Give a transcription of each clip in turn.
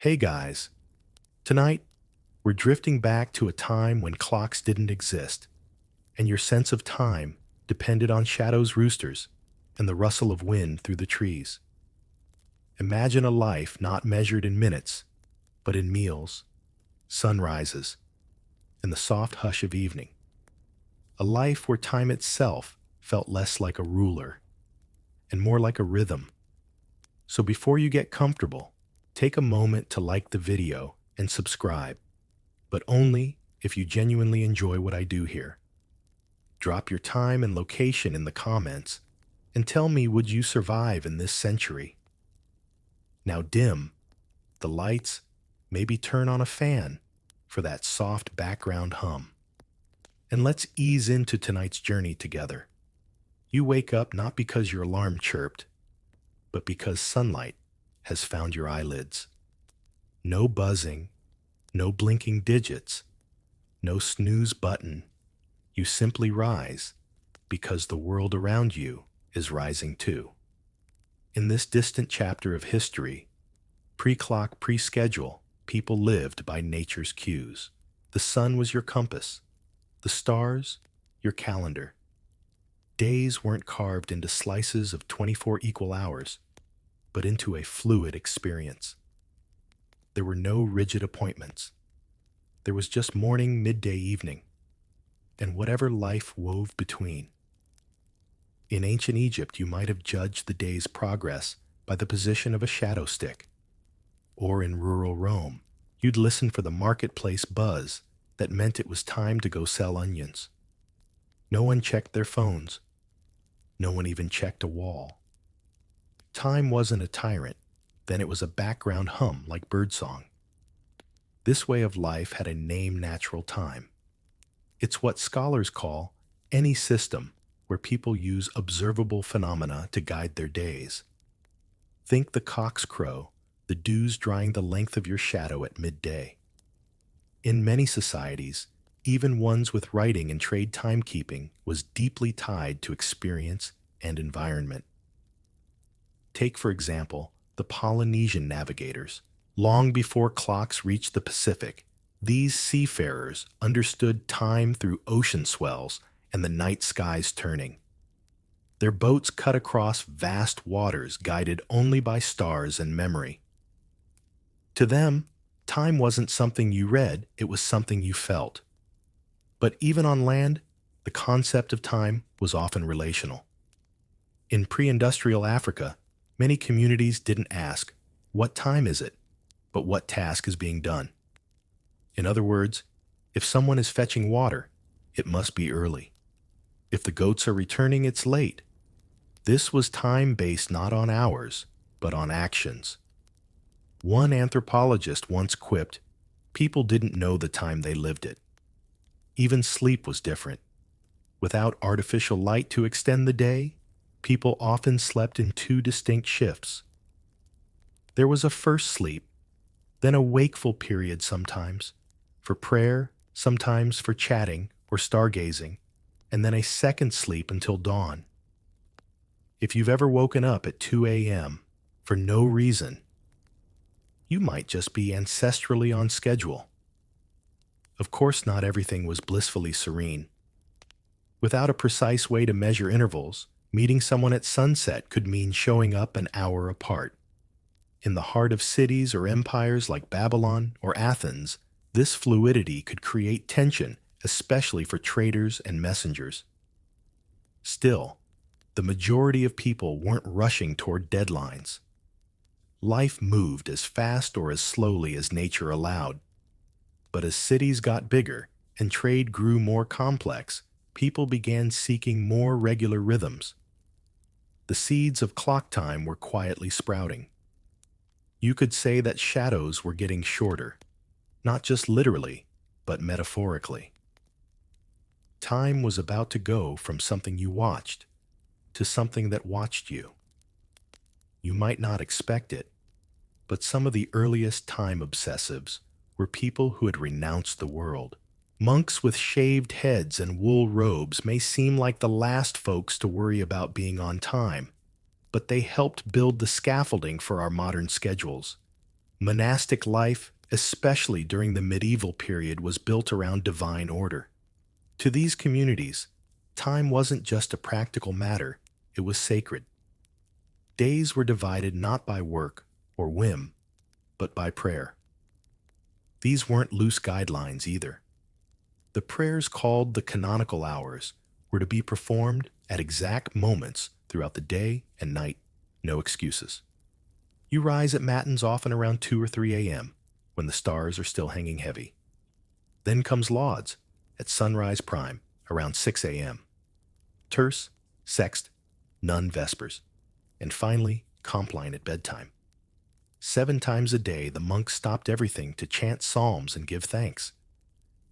Hey guys, tonight we're drifting back to a time when clocks didn't exist, and your sense of time depended on shadows, roosters, and the rustle of wind through the trees. Imagine a life not measured in minutes, but in meals, sunrises, and the soft hush of evening. A life where time itself felt less like a ruler and more like a rhythm. So before you get comfortable, take a moment to like the video and subscribe, but only if you genuinely enjoy what I do here. Drop your time and location in the comments and tell me, would you survive in this century? Now dim the lights, maybe turn on a fan for that soft background hum. And let's ease into tonight's journey together. You wake up not because your alarm chirped, but because sunlight has found your eyelids. No buzzing, no blinking digits, no snooze button. You simply rise because the world around you is rising too. In this distant chapter of history, pre-clock, pre-schedule, people lived by nature's cues. The sun was your compass, the stars, your calendar. Days weren't carved into slices of 24 equal hours, but into a fluid experience. There were no rigid appointments. There was just morning, midday, evening, and whatever life wove between. In ancient Egypt, you might have judged the day's progress by the position of a shadow stick. Or in rural Rome, you'd listen for the marketplace buzz that meant it was time to go sell onions. No one checked their phones. No one even checked a wall. Time wasn't a tyrant, then it was a background hum like birdsong. This way of life had a name: natural time. It's what scholars call any system where people use observable phenomena to guide their days. Think the cock's crow, the dews drying the length of your shadow at midday. In many societies, even ones with writing and trade timekeeping was deeply tied to experience and environment. Take, for example, the Polynesian navigators. Long before clocks reached the Pacific, these seafarers understood time through ocean swells and the night skies turning. Their boats cut across vast waters guided only by stars and memory. To them, time wasn't something you read, it was something you felt. But even on land, the concept of time was often relational. In pre-industrial Africa, many communities didn't ask, "What time is it?" but "What task is being done?" In other words, if someone is fetching water, it must be early. If the goats are returning, it's late. This was time based not on hours, but on actions. One anthropologist once quipped, "People didn't know the time they lived it." Even sleep was different. Without artificial light to extend the day, people often slept in two distinct shifts. There was a first sleep, then a wakeful period sometimes, for prayer, sometimes for chatting or stargazing, and then a second sleep until dawn. If you've ever woken up at 2 a.m. for no reason, you might just be ancestrally on schedule. Of course, not everything was blissfully serene. Without a precise way to measure intervals, meeting someone at sunset could mean showing up an hour apart. In the heart of cities or empires like Babylon or Athens, this fluidity could create tension, especially for traders and messengers. Still, the majority of people weren't rushing toward deadlines. Life moved as fast or as slowly as nature allowed. But as cities got bigger and trade grew more complex, people began seeking more regular rhythms. The seeds of clock time were quietly sprouting. You could say that shadows were getting shorter, not just literally, but metaphorically. Time was about to go from something you watched to something that watched you. You might not expect it, but some of the earliest time obsessives were people who had renounced the world. Monks with shaved heads and wool robes may seem like the last folks to worry about being on time, but they helped build the scaffolding for our modern schedules. Monastic life, especially during the medieval period, was built around divine order. To these communities, time wasn't just a practical matter, it was sacred. Days were divided not by work or whim, but by prayer. These weren't loose guidelines either. The prayers, called the canonical hours, were to be performed at exact moments throughout the day and night, no excuses. You rise at matins often around 2 or 3 a.m., when the stars are still hanging heavy. Then comes lauds at sunrise prime around 6 a.m. Terce, sext, none vespers, and finally compline at bedtime. 7 times a day the monks stopped everything to chant psalms and give thanks.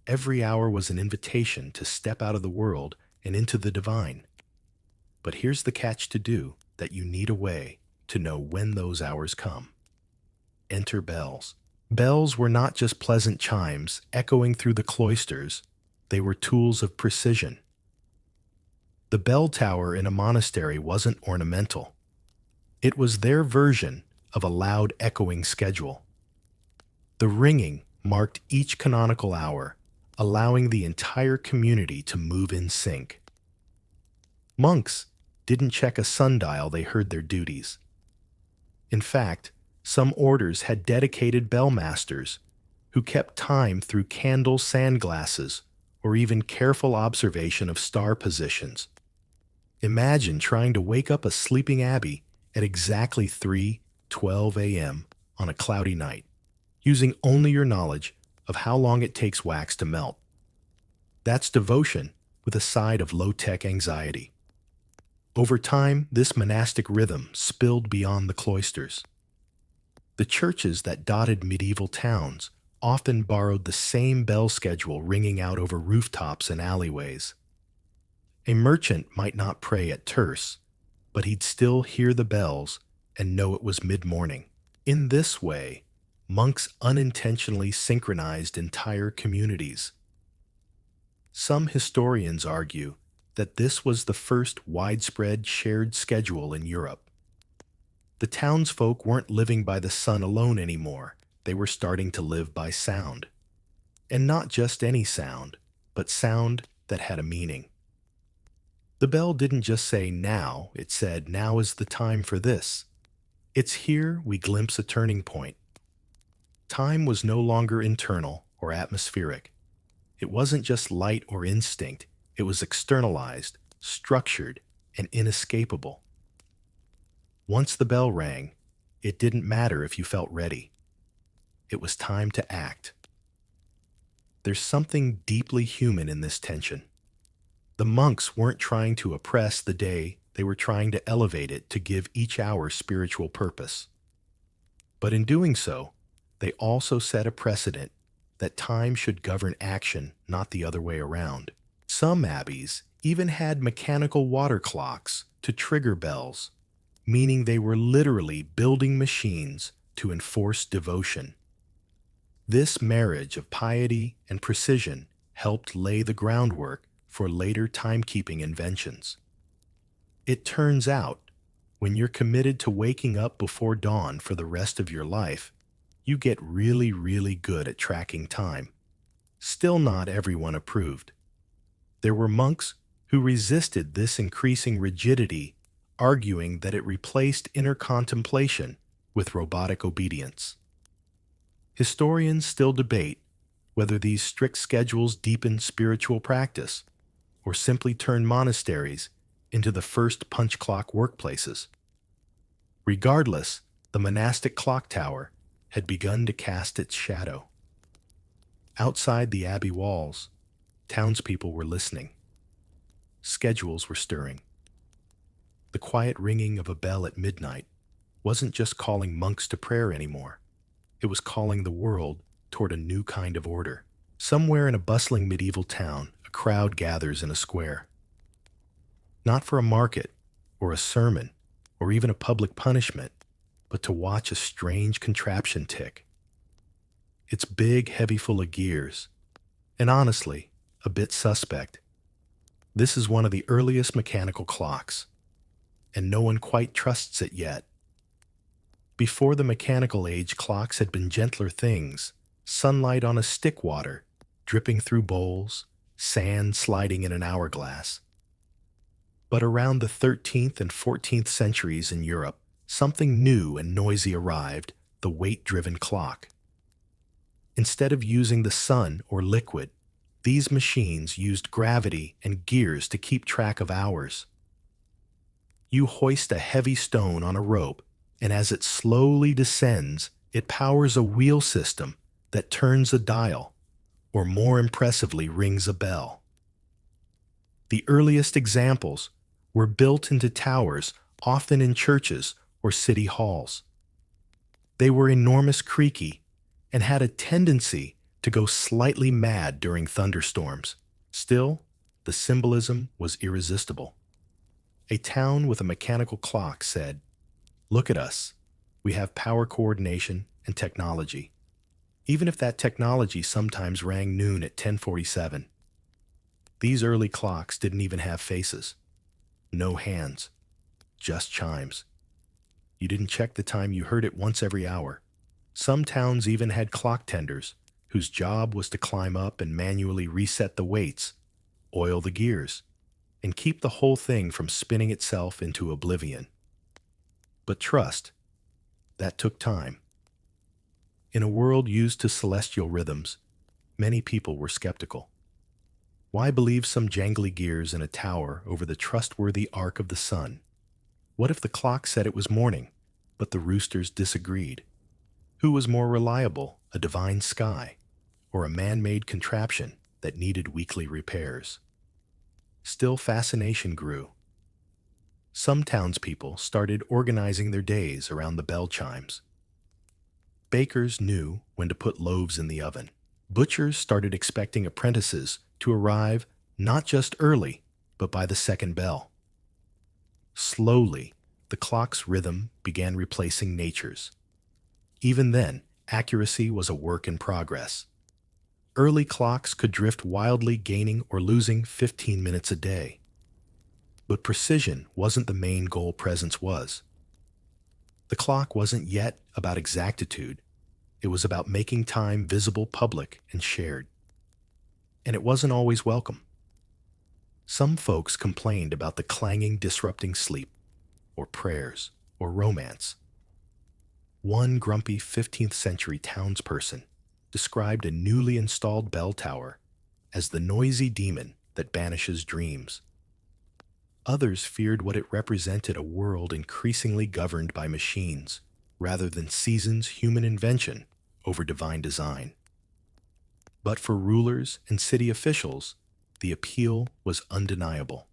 Every hour was an invitation to step out of the world and into the divine. But here's the catch to do that you need a way to know when those hours come. Enter bells. Bells were not just pleasant chimes echoing through the cloisters, they were tools of precision. The bell tower in a monastery wasn't ornamental. It was their version of a loud echoing schedule. The ringing marked each canonical hour, allowing the entire community to move in sync. Monks didn't check a sundial, they heard their duties. In fact, some orders had dedicated bellmasters who kept time through candle sandglasses or even careful observation of star positions. Imagine trying to wake up a sleeping abbey at exactly 3:12 a.m. on a cloudy night, using only your knowledge of how long it takes wax to melt. That's devotion with a side of low-tech anxiety. Over time, this monastic rhythm spilled beyond the cloisters. The churches that dotted medieval towns often borrowed the same bell schedule, ringing out over rooftops and alleyways. A merchant might not pray at Terce, but he'd still hear the bells and know it was mid-morning. In this way, monks unintentionally synchronized entire communities. Some historians argue that this was the first widespread shared schedule in Europe. The townsfolk weren't living by the sun alone anymore. They were starting to live by sound. And not just any sound, but sound that had a meaning. The bell didn't just say now, it said now is the time for this. It's here we glimpse a turning point. Time was no longer internal or atmospheric. It wasn't just light or instinct, it was externalized, structured, and inescapable. Once the bell rang, it didn't matter if you felt ready. It was time to act. There's something deeply human in this tension. The monks weren't trying to oppress the day, they were trying to elevate it to give each hour spiritual purpose. But in doing so, they also set a precedent that time should govern action, not the other way around. Some abbeys even had mechanical water clocks to trigger bells, meaning they were literally building machines to enforce devotion. This marriage of piety and precision helped lay the groundwork for later timekeeping inventions. It turns out, when you're committed to waking up before dawn for the rest of your life, you get really, really good at tracking time. Still, not everyone approved. There were monks who resisted this increasing rigidity, arguing that it replaced inner contemplation with robotic obedience. Historians still debate whether these strict schedules deepened spiritual practice or simply turned monasteries into the first punch clock workplaces. Regardless, the monastic clock tower had begun to cast its shadow. Outside the abbey walls, townspeople were listening. Schedules were stirring. The quiet ringing of a bell at midnight wasn't just calling monks to prayer anymore. It was calling the world toward a new kind of order. Somewhere in a bustling medieval town, a crowd gathers in a square. Not for a market, or a sermon, or even a public punishment, but to watch a strange contraption tick. It's big, heavy, full of gears, and honestly, a bit suspect. This is one of the earliest mechanical clocks, and no one quite trusts it yet. Before the mechanical age, clocks had been gentler things: sunlight on a stick water, dripping through bowls, sand sliding in an hourglass. But around the 13th and 14th centuries in Europe, something new and noisy arrived: the weight-driven clock. Instead of using the sun or liquid, these machines used gravity and gears to keep track of hours. You hoist a heavy stone on a rope, and as it slowly descends, it powers a wheel system that turns a dial, or more impressively, rings a bell. The earliest examples were built into towers, often in churches or city halls. They were enormous, creaky, and had a tendency to go slightly mad during thunderstorms. Still, the symbolism was irresistible. A town with a mechanical clock said, "Look at us. We have power, coordination, and technology." Even if that technology sometimes rang noon at 10:47. These early clocks didn't even have faces. No hands. Just chimes. You didn't check the time, you heard it once every hour. Some towns even had clock tenders, whose job was to climb up and manually reset the weights, oil the gears, and keep the whole thing from spinning itself into oblivion. But trust, that took time. In a world used to celestial rhythms, many people were skeptical. Why believe some jangly gears in a tower over the trustworthy arc of the sun? What if the clock said it was morning, but the roosters disagreed? Who was more reliable, a divine sky, or a man-made contraption that needed weekly repairs? Still, fascination grew. Some townspeople started organizing their days around the bell chimes. Bakers knew when to put loaves in the oven. Butchers started expecting apprentices to arrive not just early, but by the second bell. Slowly, the clock's rhythm began replacing nature's. Even then, accuracy was a work in progress. Early clocks could drift wildly, gaining or losing 15 minutes a day. But precision wasn't the main goal. Presence was. The clock wasn't yet about exactitude. It was about making time visible, public, and shared. And it wasn't always welcome. Some folks complained about the clanging disrupting sleep, or prayers, or romance. One grumpy 15th century townsperson described a newly installed bell tower as the noisy demon that banishes dreams. Others feared what it represented: a world increasingly governed by machines, rather than seasons, human invention over divine design. But for rulers and city officials, the appeal was undeniable.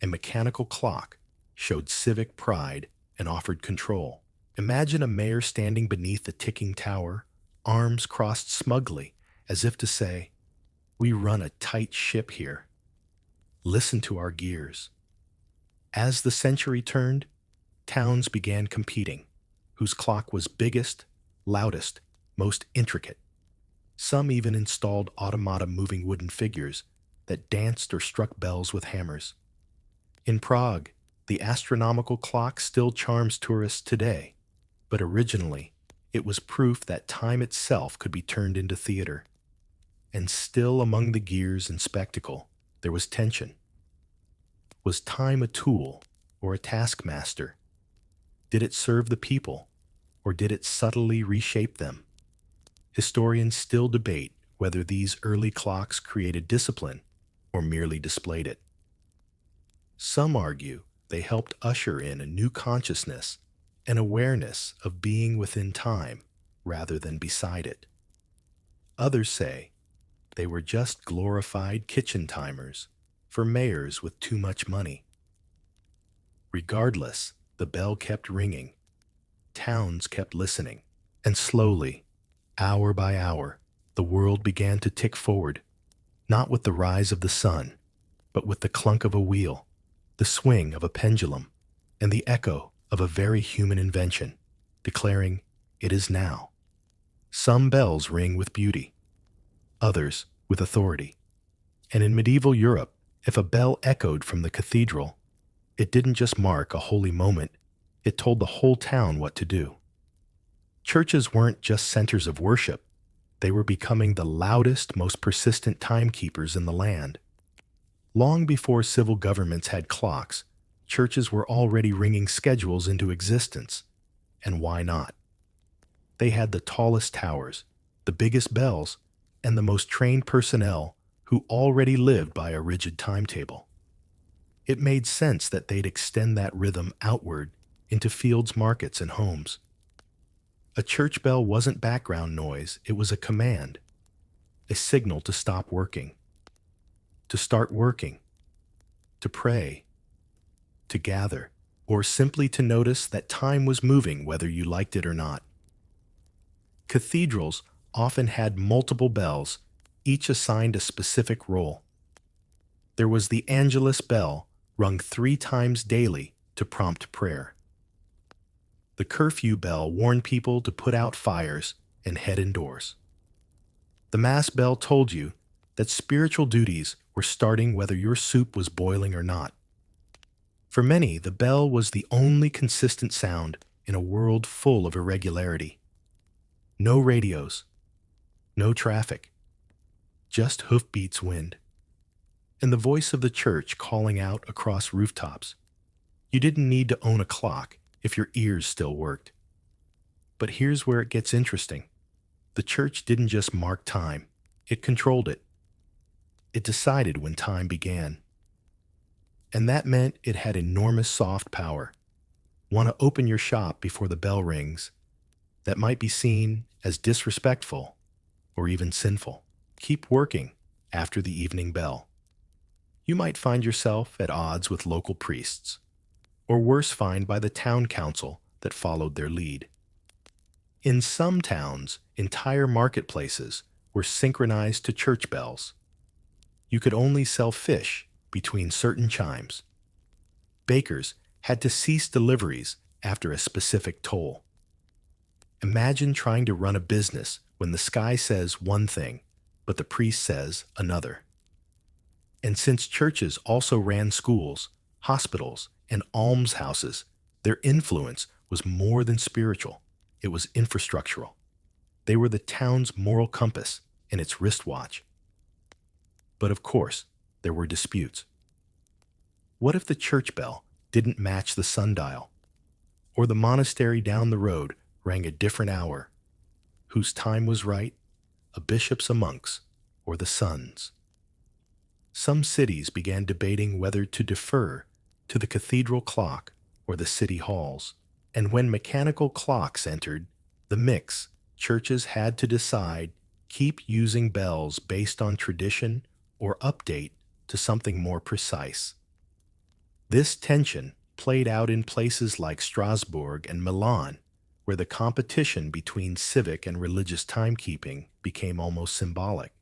A mechanical clock showed civic pride and offered control. Imagine a mayor standing beneath the ticking tower, arms crossed smugly, as if to say, "We run a tight ship here. Listen to our gears." As the century turned, towns began competing. Whose clock was biggest, loudest, most intricate? Some even installed automata, moving wooden figures that danced or struck bells with hammers. In Prague, the astronomical clock still charms tourists today, but originally, it was proof that time itself could be turned into theater. And still, among the gears and spectacle, there was tension. Was time a tool or a taskmaster? Did it serve the people, or did it subtly reshape them? Historians still debate whether these early clocks created discipline or merely displayed it. Some argue they helped usher in a new consciousness, an awareness of being within time rather than beside it. Others say they were just glorified kitchen timers for mayors with too much money. Regardless, the bell kept ringing, towns kept listening, and slowly, hour by hour, the world began to tick forward, not with the rise of the sun, but with the clunk of a wheel, the swing of a pendulum, and the echo of a very human invention, declaring, "It is now." Some bells ring with beauty, others with authority. And in medieval Europe, if a bell echoed from the cathedral, it didn't just mark a holy moment, It told the whole town what to do. Churches weren't just centers of worship. They were becoming the loudest, most persistent timekeepers in the land. Long before civil governments had clocks, churches were already ringing schedules into existence. And why not? They had the tallest towers, the biggest bells, and the most trained personnel who already lived by a rigid timetable. It made sense that they'd extend that rhythm outward into fields, markets, and homes. A church bell wasn't background noise, it was a command, a signal to stop working, to start working, to pray, to gather, or simply to notice that time was moving whether you liked it or not. Cathedrals often had multiple bells, each assigned a specific role. There was the Angelus bell, rung 3 times daily to prompt prayer. The curfew bell warned people to put out fires and head indoors. The Mass bell told you that spiritual duties were starting whether your soup was boiling or not. For many, the bell was the only consistent sound in a world full of irregularity. No radios, no traffic, just hoofbeats wind, and the voice of the church calling out across rooftops. You didn't need to own a clock if your ears still worked. But here's where it gets interesting. The church didn't just mark time, it controlled it. It decided when time began. And that meant it had enormous soft power. Want to open your shop before the bell rings? That might be seen as disrespectful or even sinful. Keep working after the evening bell. You might find yourself at odds with local priests, or worse, fined by the town council that followed their lead. In some towns, entire marketplaces were synchronized to church bells. You could only sell fish between certain chimes. Bakers had to cease deliveries after a specific toll. Imagine trying to run a business when the sky says one thing, but the priest says another. And since churches also ran schools, hospitals, and almshouses, their influence was more than spiritual, it was infrastructural. They were the town's moral compass and its wristwatch. But of course, there were disputes. What if the church bell didn't match the sundial? Or the monastery down the road rang a different hour? Whose time was right? A bishop's, a monk's, or the sun's? Some cities began debating whether to defer to the cathedral clock or the city halls. And when mechanical clocks entered the mix, churches had to decide: keep using bells based on tradition or update to something more precise. This tension played out in places like Strasbourg and Milan, where the competition between civic and religious timekeeping became almost symbolic.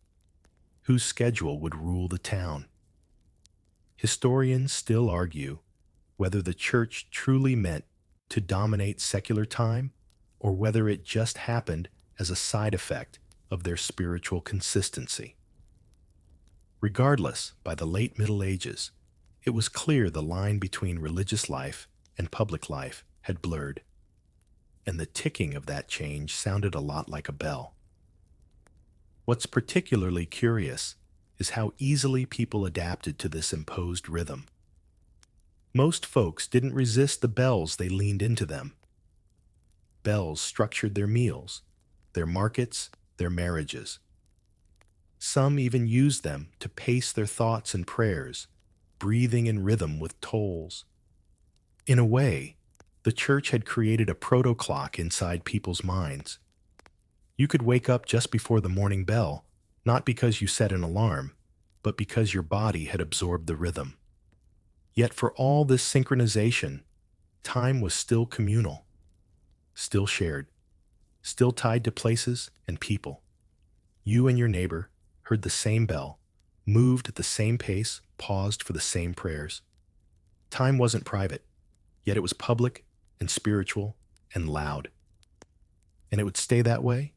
Whose schedule would rule the town? Historians still argue whether the church truly meant to dominate secular time, or whether it just happened as a side effect of their spiritual consistency. Regardless, by the late Middle Ages, it was clear the line between religious life and public life had blurred, and the ticking of that change sounded a lot like a bell. What's particularly curious is how easily people adapted to this imposed rhythm. Most folks didn't resist the bells, they leaned into them. Bells structured their meals, their markets, their marriages. Some even used them to pace their thoughts and prayers, breathing in rhythm with tolls. In a way, the church had created a proto-clock inside people's minds. You could wake up just before the morning bell, not because you set an alarm, but because your body had absorbed the rhythm. Yet for all this synchronization, time was still communal, still shared, still tied to places and people. You and your neighbor heard the same bell, moved at the same pace, paused for the same prayers. Time wasn't private, yet it was public and spiritual and loud. And it would stay that way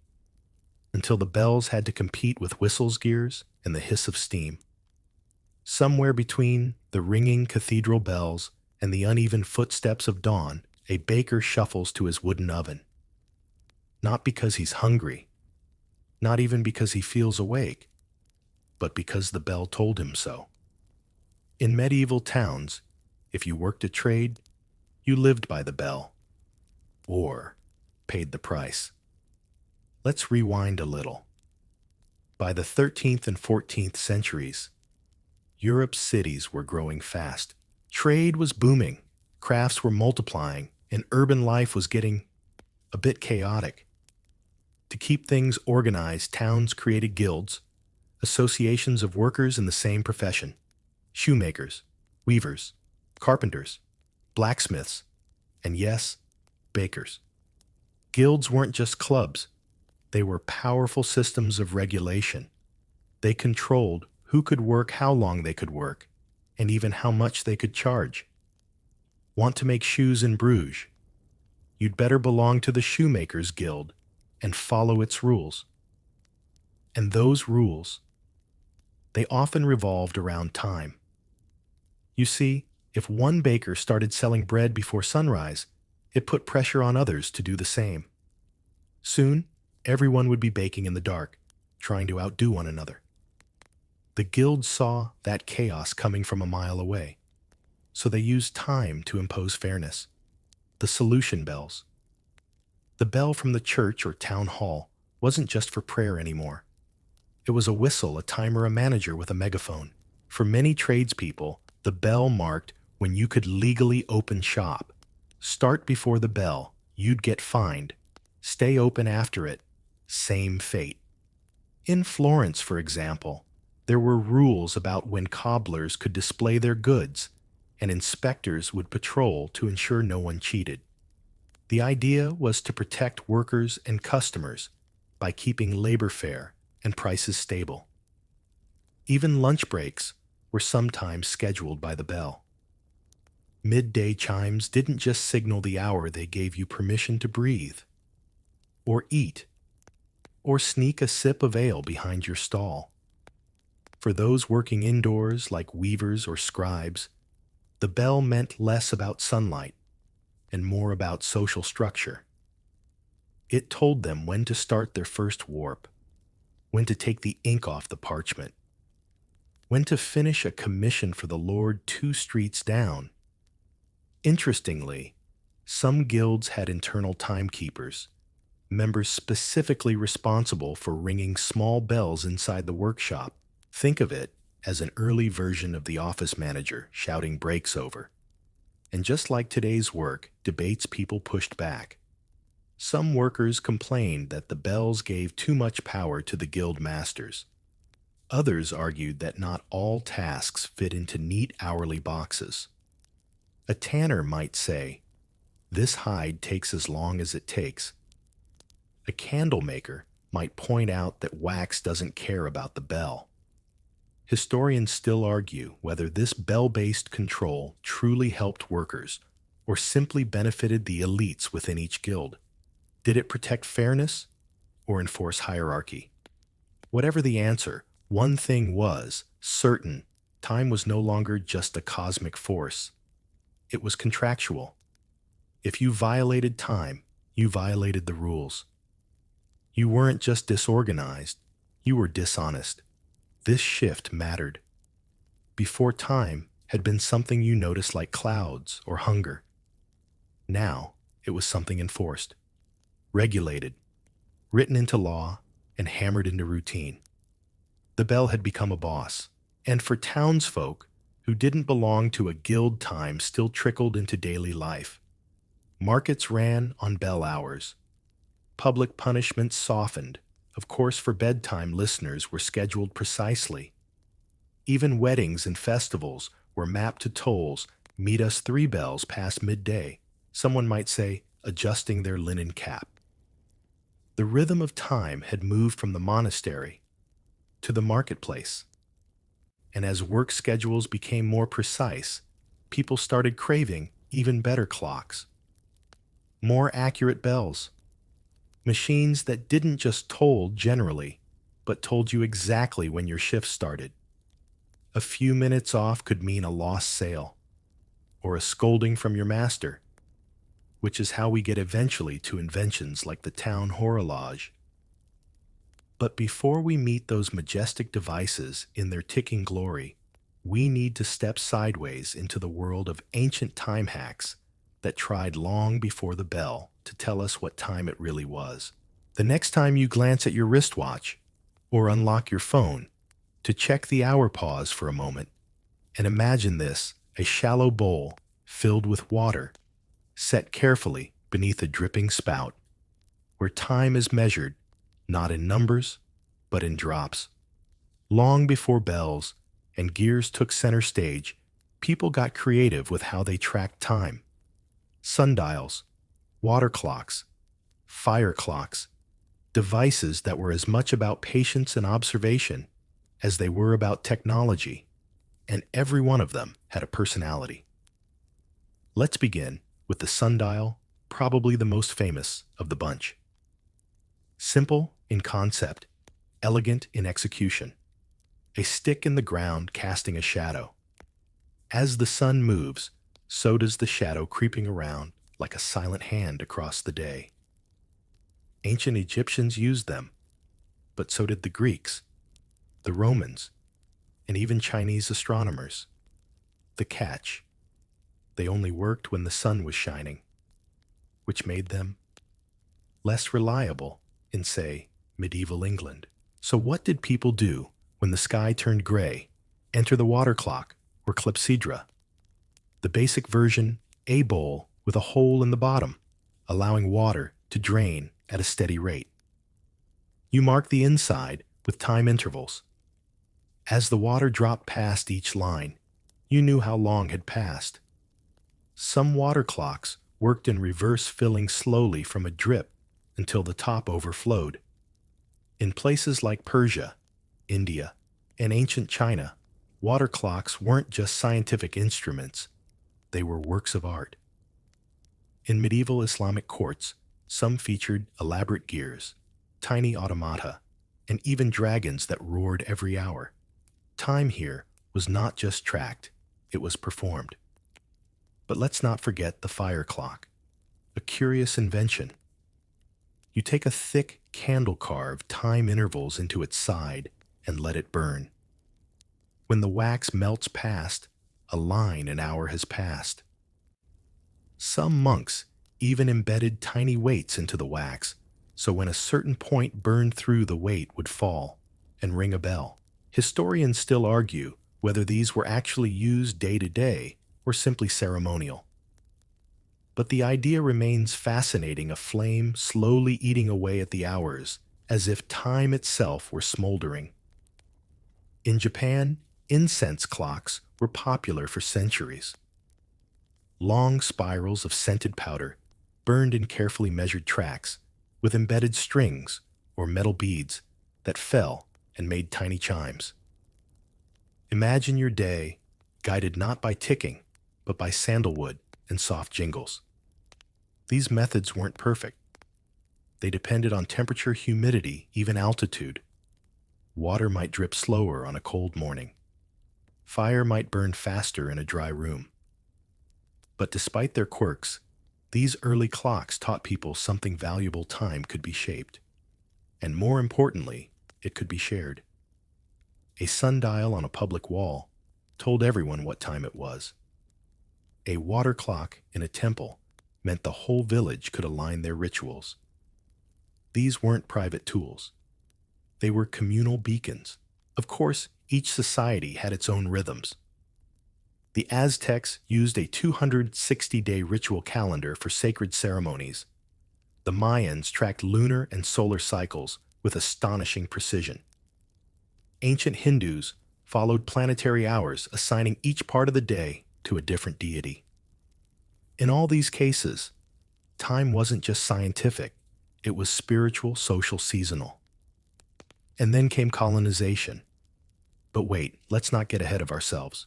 until the bells had to compete with whistles' gears and the hiss of steam. Somewhere between the ringing cathedral bells and the uneven footsteps of dawn, A baker shuffles to his wooden oven, not because he's hungry, not even because he feels awake, but because the bell told him so. In medieval towns, if you worked a trade, you lived by the bell, or paid the price. Let's rewind a little. By the 13th and 14th centuries, Europe's cities were growing fast. Trade was booming, crafts were multiplying, and urban life was getting a bit chaotic. To keep things organized, towns created guilds, associations of workers in the same profession: shoemakers, weavers, carpenters, blacksmiths, and yes, bakers. Guilds weren't just clubs, they were powerful systems of regulation. They controlled who could work, how long they could work, and even how much they could charge. Want to make shoes in Bruges? You'd better belong to the Shoemakers Guild and follow its rules. And those rules, they often revolved around time. You see, if one baker started selling bread before sunrise, it put pressure on others to do the same. Soon, everyone would be baking in the dark, trying to outdo one another. The guild saw that chaos coming from a mile away, so they used time to impose fairness. The solution bells. The bell from the church or town hall wasn't just for prayer anymore. It was a whistle, a timer, a manager with a megaphone. For many tradespeople, the bell marked when you could legally open shop. Start before the bell, you'd get fined. Stay open after it, same fate. In Florence, for example, there were rules about when cobblers could display their goods, and inspectors would patrol to ensure no one cheated. The idea was to protect workers and customers by keeping labor fair and prices stable. Even lunch breaks were sometimes scheduled by the bell. Midday chimes didn't just signal the hour, they gave you permission to breathe, or eat, or sneak a sip of ale behind your stall. For those working indoors like weavers or scribes, the bell meant less about sunlight and more about social structure. It told them when to start their first warp, when to take the ink off the parchment, when to finish a commission for the Lord 2 streets down. Interestingly, some guilds had internal timekeepers, members specifically responsible for ringing small bells inside the workshop. Think of it as an early version of the office manager shouting breaks over. And just like today's work, debates people pushed back. Some workers complained that the bells gave too much power to the guild masters. Others argued that not all tasks fit into neat hourly boxes. A tanner might say, "This hide takes as long as it takes." A candle maker might point out that wax doesn't care about the bell. Historians still argue whether this bell-based control truly helped workers or simply benefited the elites within each guild. Did it protect fairness or enforce hierarchy? Whatever the answer, one thing was certain: time was no longer just a cosmic force. It was contractual. If you violated time, you violated the rules. You weren't just disorganized, you were dishonest. This shift mattered. Before, time had been something you noticed like clouds or hunger. Now, it was something enforced, regulated, written into law, and hammered into routine. The bell had become a boss, and for townsfolk who didn't belong to a guild, time still trickled into daily life. Markets ran on bell hours. Public punishments softened. Of course, for bedtime, listeners were scheduled precisely. Even weddings and festivals were mapped to tolls: meet us 3 bells past midday. Someone might say, adjusting their linen cap. The rhythm of time had moved from the monastery to the marketplace. And as work schedules became more precise, people started craving even better clocks, more accurate bells, machines that didn't just toll generally, but told you exactly when your shift started. A few minutes off could mean a lost sale, or a scolding from your master. which is how we get eventually to inventions like the town horologe. But before we meet those majestic devices in their ticking glory, we need to step sideways into the world of ancient time hacks that tried long before the bell to tell us what time it really was. The next time you glance at your wristwatch or unlock your phone to check the hour, pause for a moment and imagine this: a shallow bowl filled with water, set carefully beneath a dripping spout, where time is measured not in numbers, but in drops. Long before bells and gears took center stage, people got creative with how they tracked time. Sundials, water clocks, fire clocks, devices that were as much about patience and observation as they were about technology, and every one of them had a personality. Let's begin with the sundial, probably the most famous of the bunch. Simple in concept, elegant in execution. A stick in the ground casting a shadow. As the sun moves, so does the shadow creeping around like a silent hand across the day. Ancient Egyptians used them, but so did the Greeks, the Romans, and even Chinese astronomers. The catch: they only worked when the sun was shining, which made them less reliable in, say, medieval England. So what did people do when the sky turned gray? Enter the water clock, or clepsydra. The basic version: a bowl with a hole in the bottom, allowing water to drain at a steady rate. You mark the inside with time intervals. As the water dropped past each line, you knew how long had passed. Some water clocks worked in reverse, filling slowly from a drip until the top overflowed. In places like Persia, India, and ancient China, water clocks weren't just scientific instruments, they were works of art. In medieval Islamic courts, some featured elaborate gears, tiny automata, and even dragons that roared every hour. Time here was not just tracked, it was performed. But let's not forget the fire clock, a curious invention. You take a thick candle, carve time intervals into its side, and let it burn. When the wax melts past a line, an hour has passed. Some monks even embedded tiny weights into the wax, so when a certain point burned through, the weight would fall and ring a bell. Historians still argue whether these were actually used day to day or simply ceremonial. But the idea remains fascinating: a flame slowly eating away at the hours, as if time itself were smoldering. In Japan, incense clocks were popular for centuries. Long spirals of scented powder burned in carefully measured tracks, with embedded strings or metal beads that fell and made tiny chimes. Imagine your day guided not by ticking, but by sandalwood and soft jingles. These methods weren't perfect. They depended on temperature, humidity, even altitude. Water might drip slower on a cold morning. Fire might burn faster in a dry room. But despite their quirks, these early clocks taught people something valuable: time could be shaped. And more importantly, it could be shared. A sundial on a public wall told everyone what time it was. A water clock in a temple meant the whole village could align their rituals. These weren't private tools. They were communal beacons. Of course, each society had its own rhythms. The Aztecs used a 260-day ritual calendar for sacred ceremonies. The Mayans tracked lunar and solar cycles with astonishing precision. Ancient Hindus followed planetary hours, assigning each part of the day to a different deity. In all these cases, time wasn't just scientific, it was spiritual, social, seasonal. And then came colonization. But wait, let's not get ahead of ourselves.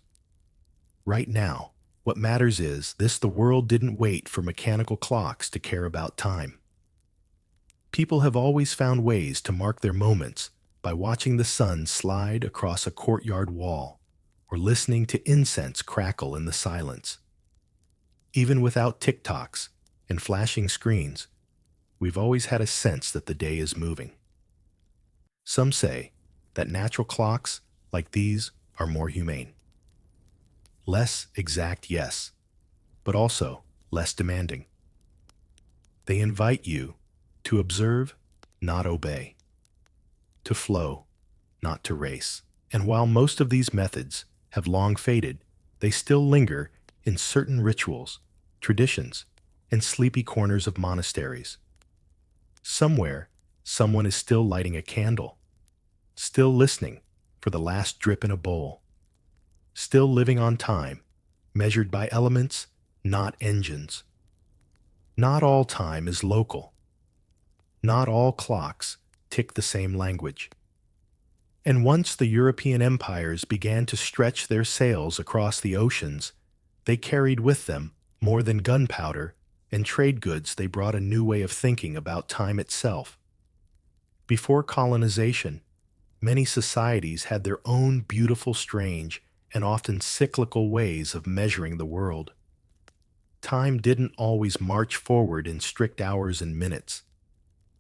Right now, what matters is this: the world didn't wait for mechanical clocks to care about time. People have always found ways to mark their moments by watching the sun slide across a courtyard wall or listening to incense crackle in the silence. Even without TikToks, and flashing screens, we've always had a sense that the day is moving. Some say that natural clocks like these are more humane. Less exact, yes, but also less demanding. They invite you to observe, not obey, to flow, not to race. And while most of these methods have long faded, they still linger in certain rituals, traditions, and sleepy corners of monasteries. Somewhere, someone is still lighting a candle, still listening for the last drip in a bowl, still living on time, measured by elements, not engines. Not all time is local. Not all clocks tick the same language. And once the European empires began to stretch their sails across the oceans, they carried with them more than gunpowder and trade goods. They brought a new way of thinking about time itself. Before colonization, many societies had their own beautiful, strange, and often cyclical ways of measuring the world. Time didn't always march forward in strict hours and minutes.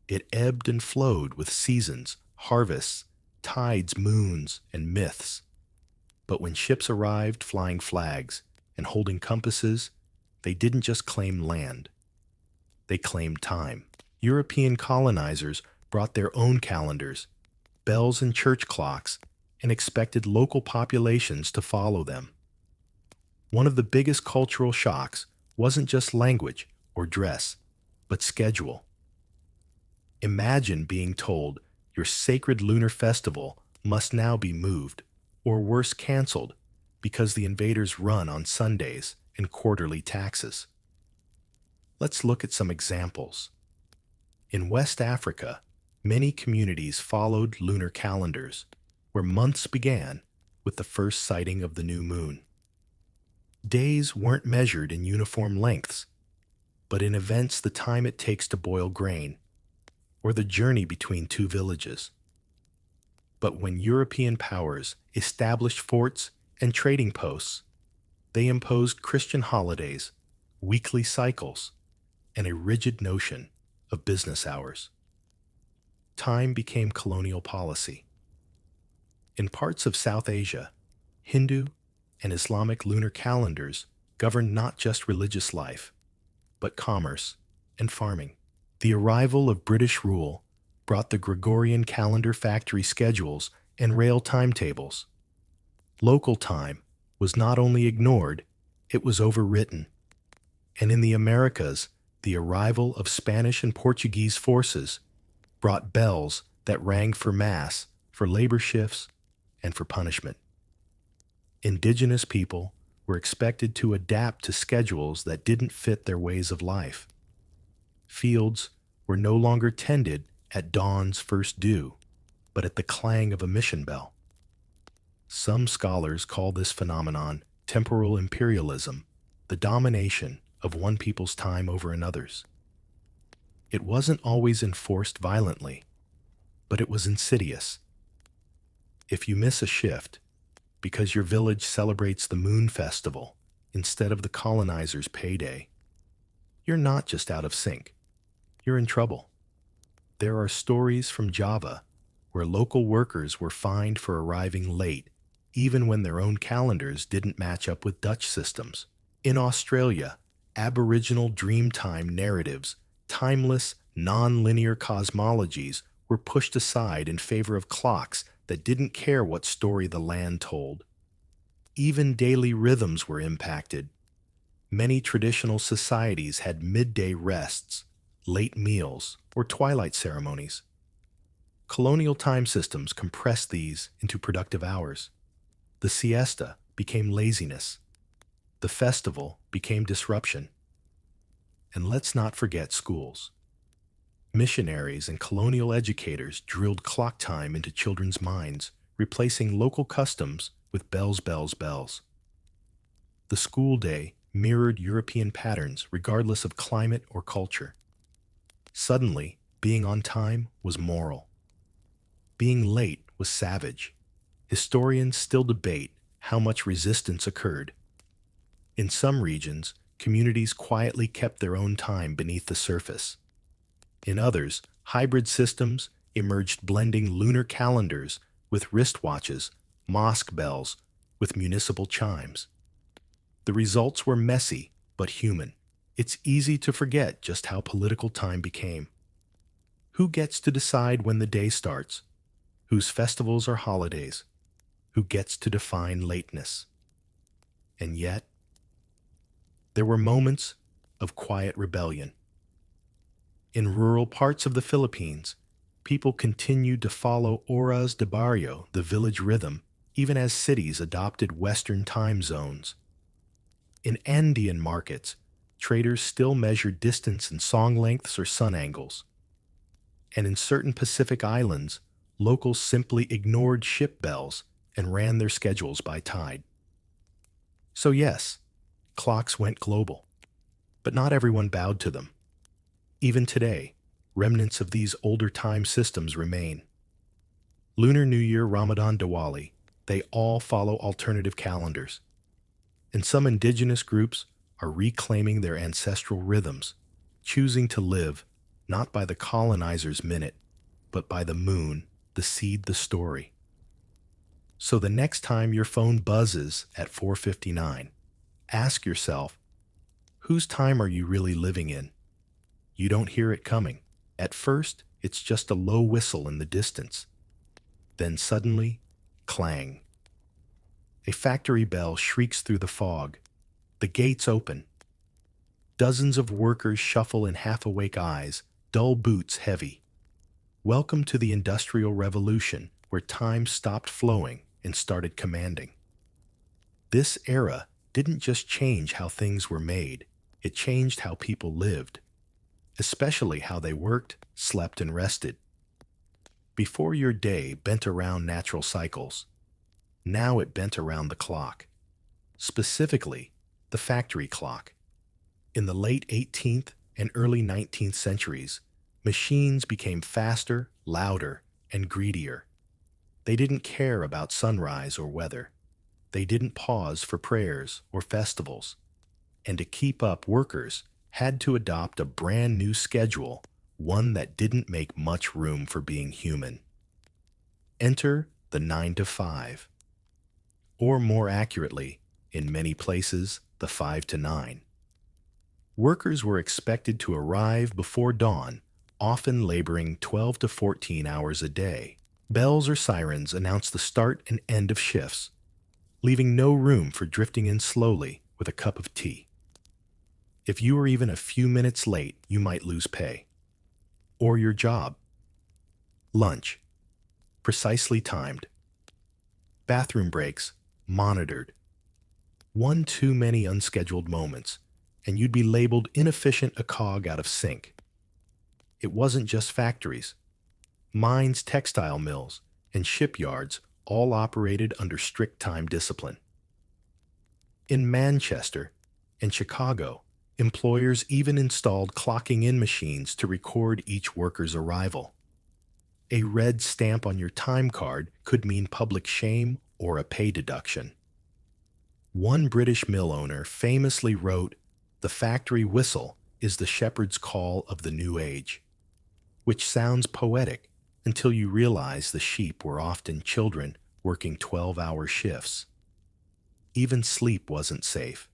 It ebbed and flowed with seasons, harvests, tides, moons, and myths. But when ships arrived flying flags and holding compasses, they didn't just claim land. They claimed time. European colonizers brought their own calendars, bells and church clocks, and expected local populations to follow them. One of the biggest cultural shocks wasn't just language or dress, but schedule. Imagine being told your sacred lunar festival must now be moved, or worse, canceled, because the invaders run on Sundays and quarterly taxes. Let's look at some examples. In West Africa, many communities followed lunar calendars, where months began with the first sighting of the new moon. Days weren't measured in uniform lengths, but in events the time it takes to boil grain, or the journey between two villages. But when European powers established forts and trading posts, they imposed Christian holidays, weekly cycles, and a rigid notion of business hours. Time became colonial policy. In parts of South Asia, Hindu and Islamic lunar calendars governed not just religious life, but commerce and farming. The arrival of British rule brought the Gregorian calendar factory schedules and rail timetables. Local time was not only ignored, it was overwritten. And in the Americas, the arrival of Spanish and Portuguese forces brought bells that rang for mass, for labor shifts, and for punishment. Indigenous people were expected to adapt to schedules that didn't fit their ways of life. Fields were no longer tended at dawn's first dew, but at the clang of a mission bell. Some scholars call this phenomenon temporal imperialism, the domination of one people's time over another's. It wasn't always enforced violently, but it was insidious. If you miss a shift because your village celebrates the moon festival instead of the colonizer's payday, you're not just out of sync, you're in trouble. There are stories from Java where local workers were fined for arriving late, even when their own calendars didn't match up with Dutch systems. In Australia, Aboriginal Dreamtime narratives, timeless, non-linear cosmologies, were pushed aside in favor of clocks that didn't care what story the land told. Even daily rhythms were impacted. Many traditional societies had midday rests, late meals, or twilight ceremonies. Colonial time systems compressed these into productive hours. The siesta became laziness. The festival became disruption. And let's not forget schools. Missionaries and colonial educators drilled clock time into children's minds, replacing local customs with bells, bells, bells. The school day mirrored European patterns regardless of climate or culture. Suddenly, being on time was moral. Being late was savage. Historians still debate how much resistance occurred. In some regions, communities quietly kept their own time beneath the surface. In others, hybrid systems emerged blending lunar calendars with wristwatches, mosque bells with municipal chimes. The results were messy but human. It's easy to forget just how political time became. Who gets to decide when the day starts? Whose festivals are holidays? Who gets to define lateness? And yet, there were moments of quiet rebellion. In rural parts of the Philippines, people continued to follow horas de barrio, the village rhythm, even as cities adopted Western time zones. In Andean markets, traders still measured distance in song lengths or sun angles. And in certain Pacific islands, locals simply ignored ship bells and ran their schedules by tide. So yes, clocks went global, but not everyone bowed to them. Even today, remnants of these older time systems remain. Lunar New Year, Ramadan, Diwali, they all follow alternative calendars. And some indigenous groups are reclaiming their ancestral rhythms, choosing to live not by the colonizer's minute, but by the moon, the seed, the story. So the next time your phone buzzes at 4:59, ask yourself, whose time are you really living in? You don't hear it coming. At first, it's just a low whistle in the distance. Then suddenly, clang. A factory bell shrieks through the fog. The gates open. Dozens of workers shuffle in half-awake eyes, dull boots heavy. Welcome to the Industrial Revolution, where time stopped flowing and started commanding. This era didn't just change how things were made, it changed how people lived, especially how they worked, slept, and rested. Before your day bent around natural cycles, now it bent around the clock, specifically the factory clock. In the late 18th and early 19th centuries, machines became faster, louder, and greedier. They didn't care about sunrise or weather. They didn't pause for prayers or festivals. And to keep up, workers had to adopt a brand new schedule, one that didn't make much room for being human. Enter the 9 to 5. Or more accurately, in many places, the 5 to 9. Workers were expected to arrive before dawn, often laboring 12 to 14 hours a day. Bells or sirens announced the start and end of shifts, leaving no room for drifting in slowly with a cup of tea. If you were even a few minutes late, you might lose pay. Or your job. Lunch. Precisely timed. Bathroom breaks. Monitored. One too many unscheduled moments, and you'd be labeled inefficient, a cog out of sync. It wasn't just factories. Mines, textile mills, and shipyards all operated under strict time discipline. In Manchester and Chicago, employers even installed clocking-in machines to record each worker's arrival. A red stamp on your time card could mean public shame or a pay deduction. One British mill owner famously wrote, "The factory whistle is the shepherd's call of the new age," which sounds poetic until you realize the sheep were often children working 12-hour shifts. Even sleep wasn't safe.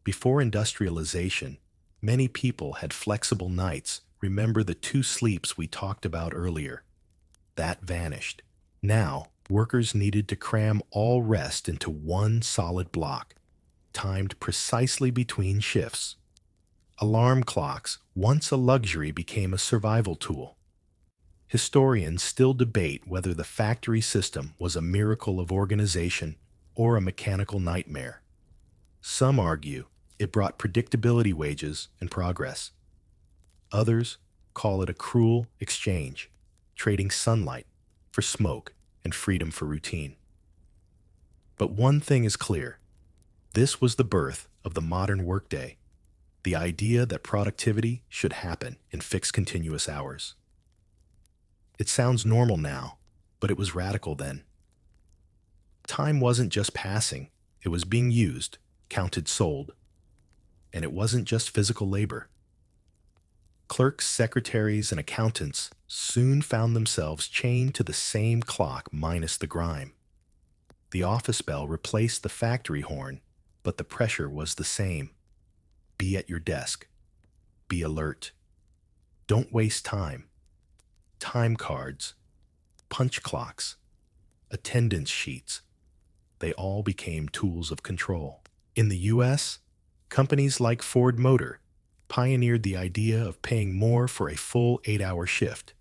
Before industrialization, many people had flexible nights. Remember the 2 sleeps we talked about earlier? That vanished. Now, workers needed to cram all rest into one solid block, timed precisely between shifts. Alarm clocks, once a luxury, became a survival tool. Historians still debate whether the factory system was a miracle of organization or a mechanical nightmare. Some argue it brought predictability, wages, and progress. Others call it a cruel exchange, trading sunlight for smoke and freedom for routine. But one thing is clear. This was the birth of the modern workday, the idea that productivity should happen in fixed continuous hours. It sounds normal now, but it was radical then. Time wasn't just passing, it was being used, counted, sold. And it wasn't just physical labor. Clerks, secretaries, and accountants soon found themselves chained to the same clock minus the grime. The office bell replaced the factory horn, but the pressure was the same. Be at your desk. Be alert. Don't waste time. Time cards, punch clocks, attendance sheets, they all became tools of control. In the US, companies like Ford Motor pioneered the idea of paying more for a full 8-hour shift,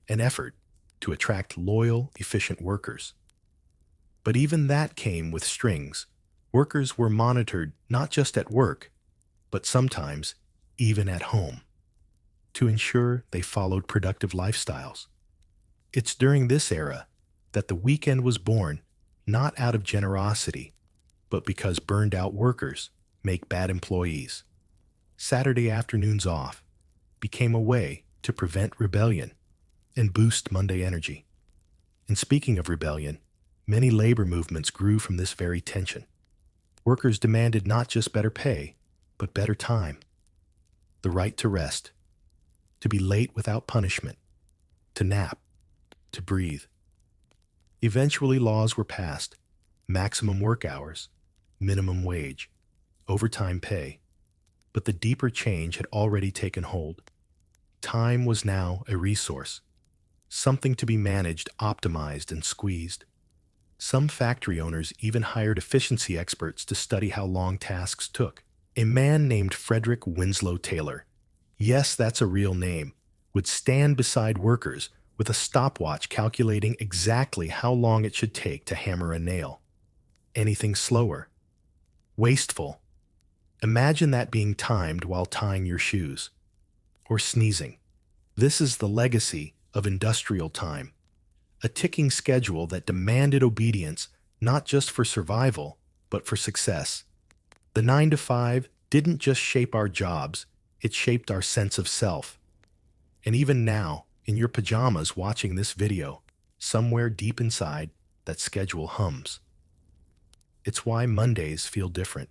an effort to attract loyal, efficient workers. But even that came with strings. Workers were monitored not just at work, but sometimes even at home, to ensure they followed productive lifestyles. It's during this era that the weekend was born, not out of generosity, but because burned out workers make bad employees. Saturday afternoons off became a way to prevent rebellion and boost Monday energy. And speaking of rebellion, many labor movements grew from this very tension. Workers demanded not just better pay, but better time, the right to rest, to be late without punishment, to nap, to breathe. Eventually, laws were passed: maximum work hours, minimum wage, overtime pay. But the deeper change had already taken hold. Time was now a resource, something to be managed, optimized, and squeezed. Some factory owners even hired efficiency experts to study how long tasks took. A man named Frederick Winslow Taylor, yes, that's a real name, would stand beside workers with a stopwatch calculating exactly how long it should take to hammer a nail. Anything slower, wasteful. Imagine that being timed while tying your shoes or sneezing. This is the legacy of industrial time, a ticking schedule that demanded obedience not just for survival, but for success. The 9 to 5 didn't just shape our jobs, it shaped our sense of self. And even now, in your pajamas watching this video, somewhere deep inside, that schedule hums. It's why Mondays feel different,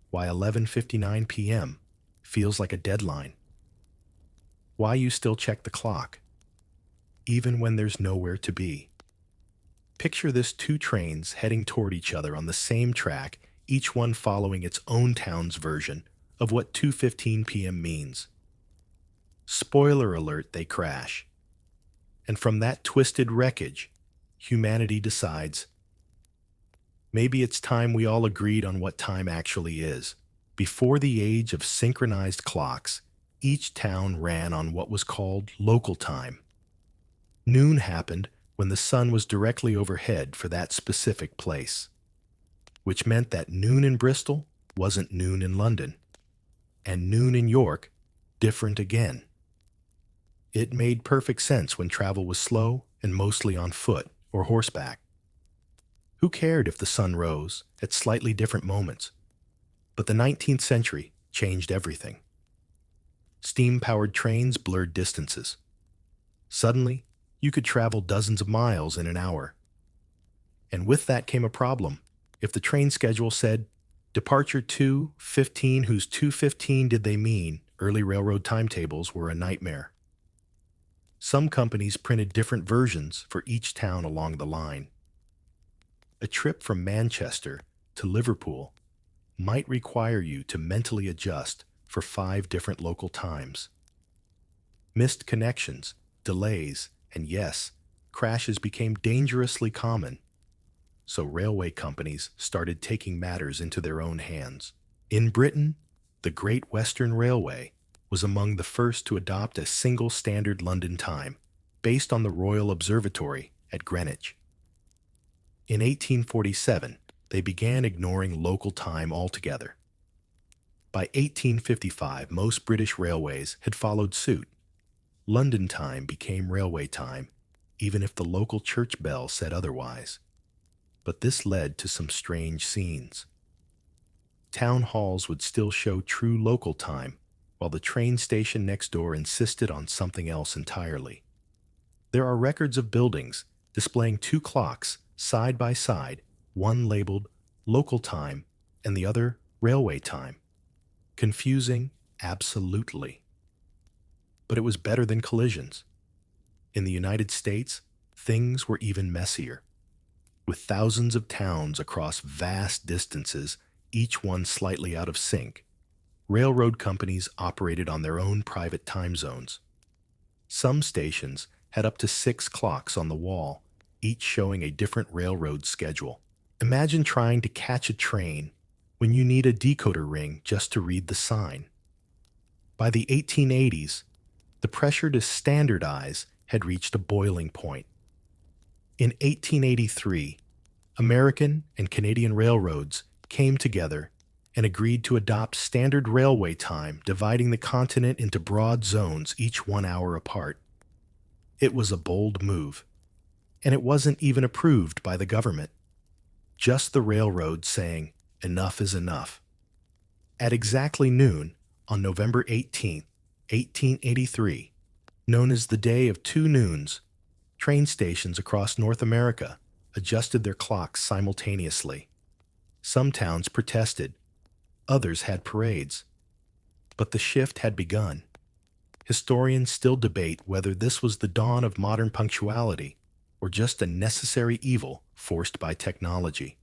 why 11:59 p.m. feels like a deadline, why you still check the clock, even when there's nowhere to be. Picture this: two trains heading toward each other on the same track, each one following its own town's version of what 2:15 p.m. means. Spoiler alert, they crash. And from that twisted wreckage, humanity decides, maybe it's time we all agreed on what time actually is. Before the age of synchronized clocks, each town ran on what was called local time. Noon happened when the sun was directly overhead for that specific place, which meant that noon in Bristol wasn't noon in London, and noon in York different again. It made perfect sense when travel was slow and mostly on foot or horseback. Who cared if the sun rose at slightly different moments? But the 19th century changed everything. Steam-powered trains blurred distances. Suddenly, you could travel dozens of miles in an hour. And with that came a problem. If the train schedule said, departure 2:15, whose 2:15 did they mean? Early railroad timetables were a nightmare. Some companies printed different versions for each town along the line. A trip from Manchester to Liverpool might require you to mentally adjust for 5 different local times. Missed connections, delays, and yes, crashes became dangerously common. So railway companies started taking matters into their own hands. In Britain, the Great Western Railway was among the first to adopt a single standard London time, based on the Royal Observatory at Greenwich. In 1847, they began ignoring local time altogether. By 1855, most British railways had followed suit. London time became railway time, even if the local church bell said otherwise. But this led to some strange scenes. Town halls would still show true local time, while the train station next door insisted on something else entirely. There are records of buildings displaying 2 clocks side by side, one labeled local time and the other railway time. Confusing, absolutely. But it was better than collisions. In the United States, things were even messier. With thousands of towns across vast distances, each one slightly out of sync, railroad companies operated on their own private time zones. Some stations had up to 6 clocks on the wall, each showing a different railroad schedule. Imagine trying to catch a train when you need a decoder ring just to read the sign. By the 1880s, the pressure to standardize had reached a boiling point. In 1883, American and Canadian railroads came together and agreed to adopt standard railway time, dividing the continent into broad zones, each 1 hour apart. It was a bold move, and it wasn't even approved by the government. Just the railroad saying, enough is enough. At exactly noon, on November 18, 1883, known as the Day of Two Noons, train stations across North America adjusted their clocks simultaneously. Some towns protested, others had parades. But the shift had begun. Historians still debate whether this was the dawn of modern punctuality or just a necessary evil forced by technology.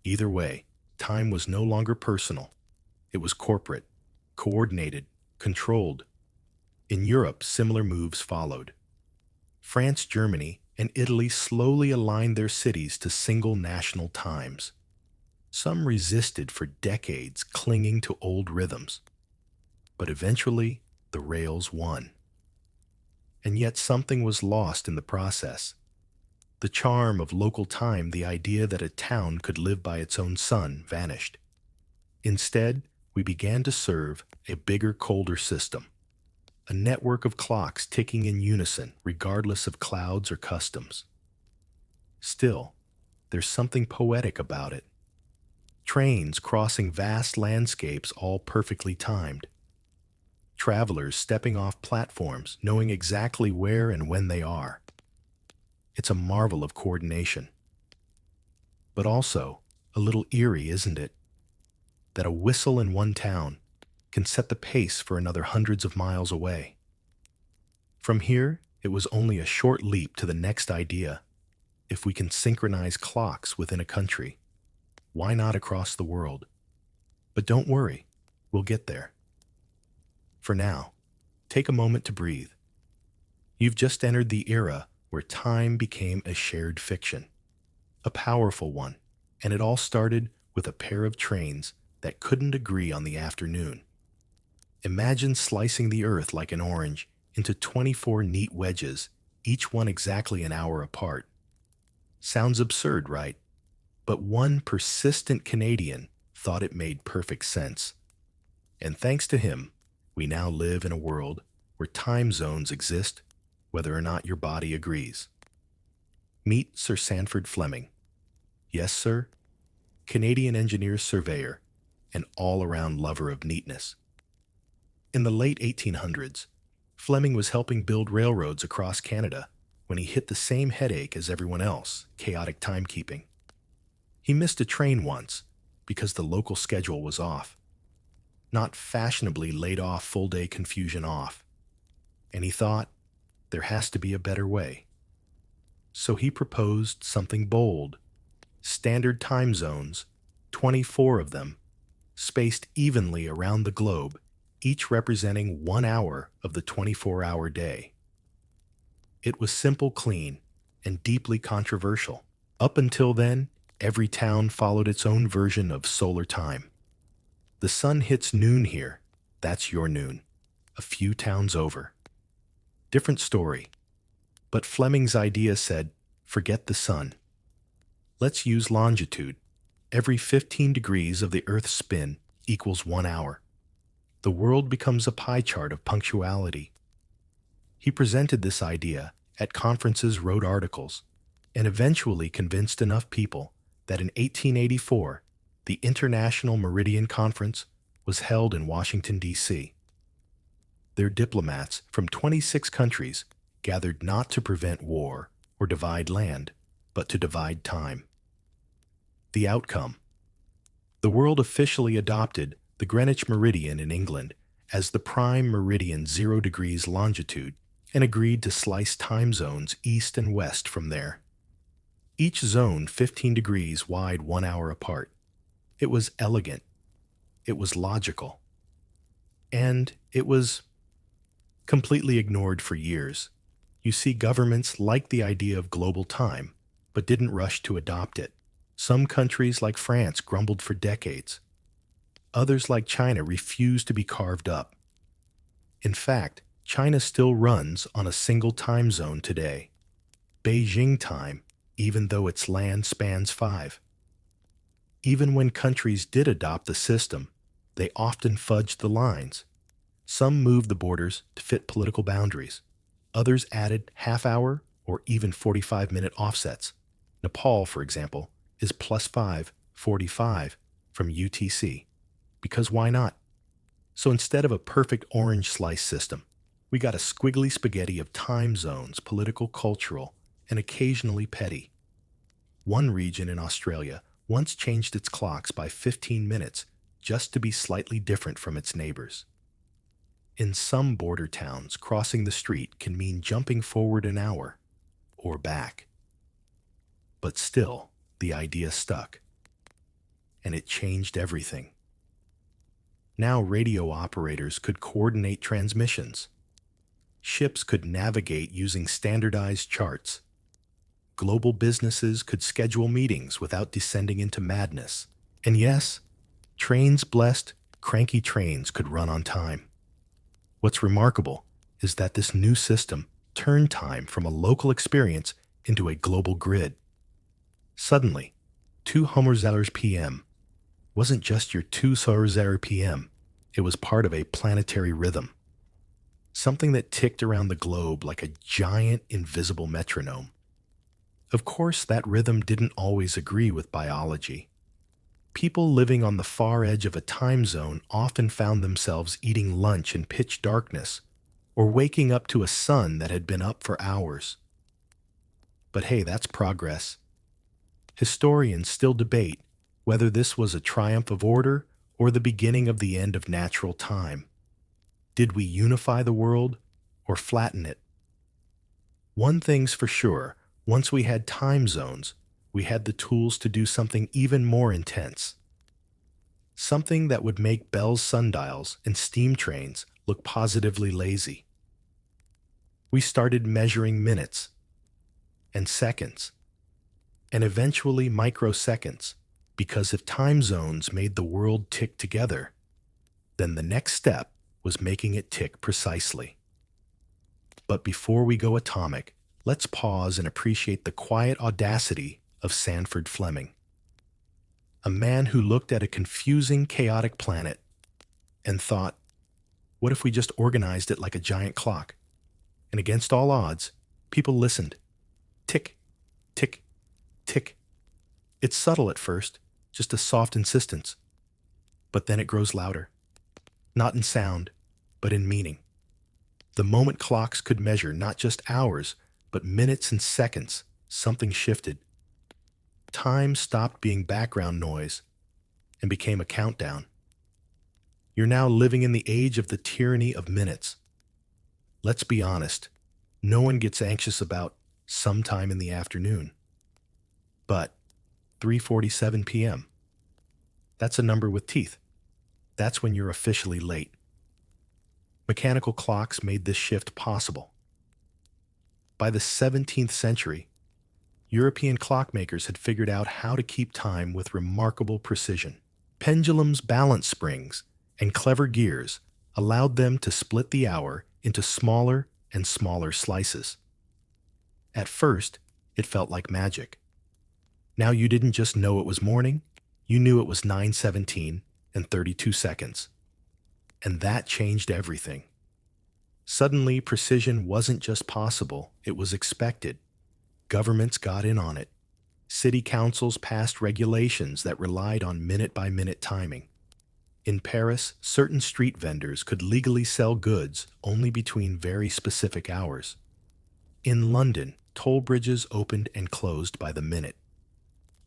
Either way, time was no longer personal. It was corporate, coordinated, controlled. In Europe, similar moves followed. France, Germany, and Italy slowly aligned their cities to single national times. Some resisted for decades, clinging to old rhythms. But eventually, the rails won. And yet something was lost in the process. The charm of local time, the idea that a town could live by its own sun, vanished. Instead, we began to serve a bigger, colder system. A network of clocks ticking in unison, regardless of clouds or customs. Still, there's something poetic about it. Trains crossing vast landscapes, all perfectly timed. Travelers stepping off platforms, knowing exactly where and when they are. It's a marvel of coordination. But also a little eerie, isn't it? That a whistle in one town can set the pace for another hundreds of miles away. From here, it was only a short leap to the next idea. If we can synchronize clocks within a country, why not across the world? But don't worry, we'll get there. For now, take a moment to breathe. You've just entered the era where time became a shared fiction, a powerful one, and it all started with a pair of trains that couldn't agree on the afternoon. Imagine slicing the earth like an orange into 24 neat wedges, each one exactly an hour apart. Sounds absurd, right? But one persistent Canadian thought it made perfect sense. And thanks to him, we now live in a world where time zones exist, whether or not your body agrees. Meet Sir Sanford Fleming. Yes, sir, Canadian engineer surveyor, an all-around lover of neatness. In the late 1800s, Fleming was helping build railroads across Canada when he hit the same headache as everyone else, chaotic timekeeping. He missed a train once because the local schedule was off. Not fashionably laid off full-day confusion off. And he thought, there has to be a better way. So he proposed something bold. Standard time zones, 24 of them, spaced evenly around the globe, each representing 1 hour of the 24-hour day. It was simple, clean, and deeply controversial. Up until then, every town followed its own version of solar time. The sun hits noon here, that's your noon, a few towns over. Different story. But Fleming's idea said, forget the sun. Let's use longitude. Every 15 degrees of the Earth's spin equals 1 hour. The world becomes a pie chart of punctuality. He presented this idea at conferences, wrote articles, and eventually convinced enough people that in 1884, the International Meridian Conference was held in Washington, D.C. Their diplomats from 26 countries gathered not to prevent war or divide land, but to divide time. The outcome: the world officially adopted the the Greenwich Meridian in England, as the prime meridian 0 degrees longitude and agreed to slice time zones east and west from there. Each zone 15 degrees wide 1 hour apart. It was elegant. It was logical. And it was completely ignored for years. You see, governments liked the idea of global time, but didn't rush to adopt it. Some countries like France grumbled for decades. Others like China refused to be carved up. In fact, China still runs on a single time zone today, Beijing time, even though its land spans 5. Even when countries did adopt the system, they often fudged the lines. Some moved the borders to fit political boundaries. Others added half-hour or even 45-minute offsets. Nepal, for example, is +5:45 from UTC. Because why not? So instead of a perfect orange slice system, we got a squiggly spaghetti of time zones, political, cultural, and occasionally petty. One region in Australia once changed its clocks by 15 minutes just to be slightly different from its neighbors. In some border towns, crossing the street can mean jumping forward an hour or back. But still, the idea stuck. And it changed everything. Now radio operators could coordinate transmissions. Ships could navigate using standardized charts. Global businesses could schedule meetings without descending into madness. And yes, trains blessed, cranky trains could run on time. What's remarkable is that this new system turned time from a local experience into a global grid. Suddenly, 2 p.m. wasn't just your 2 p.m., it was part of a planetary rhythm. Something that ticked around the globe like a giant invisible metronome. Of course, that rhythm didn't always agree with biology. People living on the far edge of a time zone often found themselves eating lunch in pitch darkness or waking up to a sun that had been up for hours. But hey, that's progress. Historians still debate whether this was a triumph of order or the beginning of the end of natural time. Did we unify the world or flatten it? One thing's for sure, once we had time zones, we had the tools to do something even more intense. Something that would make Bell's sundials and steam trains look positively lazy. We started measuring minutes and seconds, and eventually microseconds, because if time zones made the world tick together, then the next step was making it tick precisely. But before we go atomic, let's pause and appreciate the quiet audacity of Sanford Fleming, a man who looked at a confusing, chaotic planet and thought, what if we just organized it like a giant clock? And against all odds, people listened. Tick, tick, tick. It's subtle at first, just a soft insistence. But then it grows louder. Not in sound, but in meaning. The moment clocks could measure not just hours, but minutes and seconds, something shifted. Time stopped being background noise and became a countdown. You're now living in the age of the tyranny of minutes. Let's be honest, no one gets anxious about sometime in the afternoon. But 3:47 p.m., that's a number with teeth. That's when you're officially late. Mechanical clocks made this shift possible. By the 17th century, European clockmakers had figured out how to keep time with remarkable precision. Pendulums, balance springs, and clever gears allowed them to split the hour into smaller and smaller slices. At first, it felt like magic. Now you didn't just know it was morning, you knew it was 9:17 and 32 seconds. And that changed everything. Suddenly, precision wasn't just possible, it was expected. Governments got in on it. City councils passed regulations that relied on minute-by-minute timing. In Paris, certain street vendors could legally sell goods only between very specific hours. In London, toll bridges opened and closed by the minute.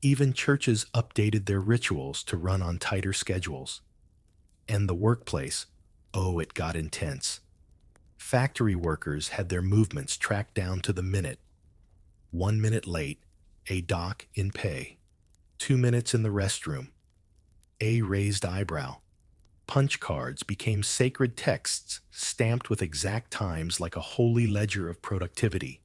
Even churches updated their rituals to run on tighter schedules. And the workplace, oh, it got intense. Factory workers had their movements tracked down to the minute. 1 minute late, a dock in pay. 2 minutes in the restroom, a raised eyebrow. Punch cards became sacred texts stamped with exact times like a holy ledger of productivity.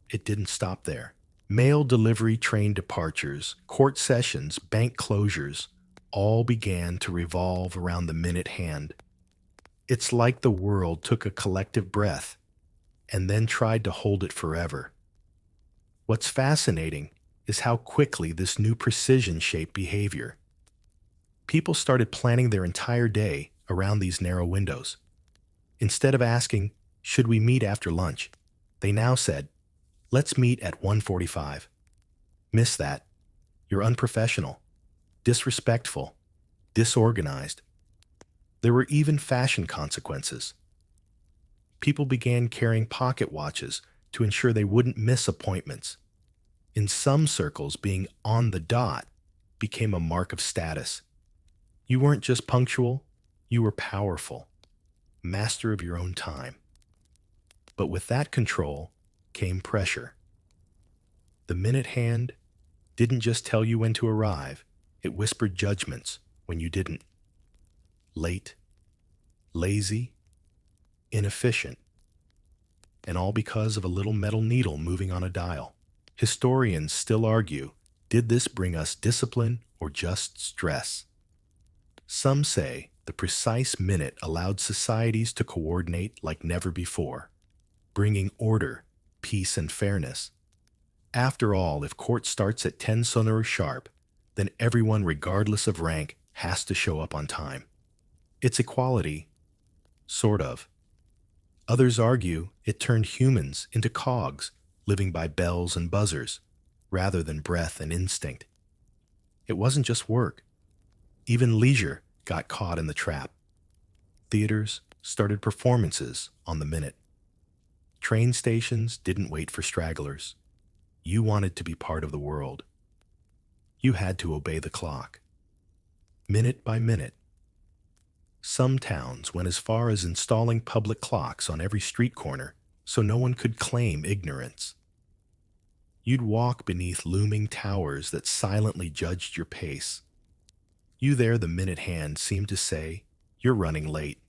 It didn't stop there. Mail delivery train departures, court sessions, bank closures, all began to revolve around the minute hand. It's like the world took a collective breath and then tried to hold it forever. What's fascinating is how quickly this new precision shaped behavior. People started planning their entire day around these narrow windows. Instead of asking, should we meet after lunch? They now said, let's meet at 1:45. Miss that. You're unprofessional, disrespectful, disorganized. There were even fashion consequences. People began carrying pocket watches to ensure they wouldn't miss appointments. In some circles, being on the dot became a mark of status. You weren't just punctual, you were powerful, master of your own time. But with that control came pressure. The minute hand didn't just tell you when to arrive, it whispered judgments when you didn't. Late, lazy, inefficient, and all because of a little metal needle moving on a dial. Historians still argue, did this bring us discipline or just stress? Some say the precise minute allowed societies to coordinate like never before, bringing order, peace, and fairness. After all, if court starts at 10 sonor sharp, then everyone, regardless of rank, has to show up on time. It's equality, sort of. Others argue it turned humans into cogs, living by bells and buzzers, rather than breath and instinct. It wasn't just work. Even leisure got caught in the trap. Theaters started performances on the minute. Train stations didn't wait for stragglers. You wanted to be part of the world. You had to obey the clock. Minute by minute. Some towns went as far as installing public clocks on every street corner so no one could claim ignorance. You'd walk beneath looming towers that silently judged your pace. You there, the minute hand seemed to say, you're running late.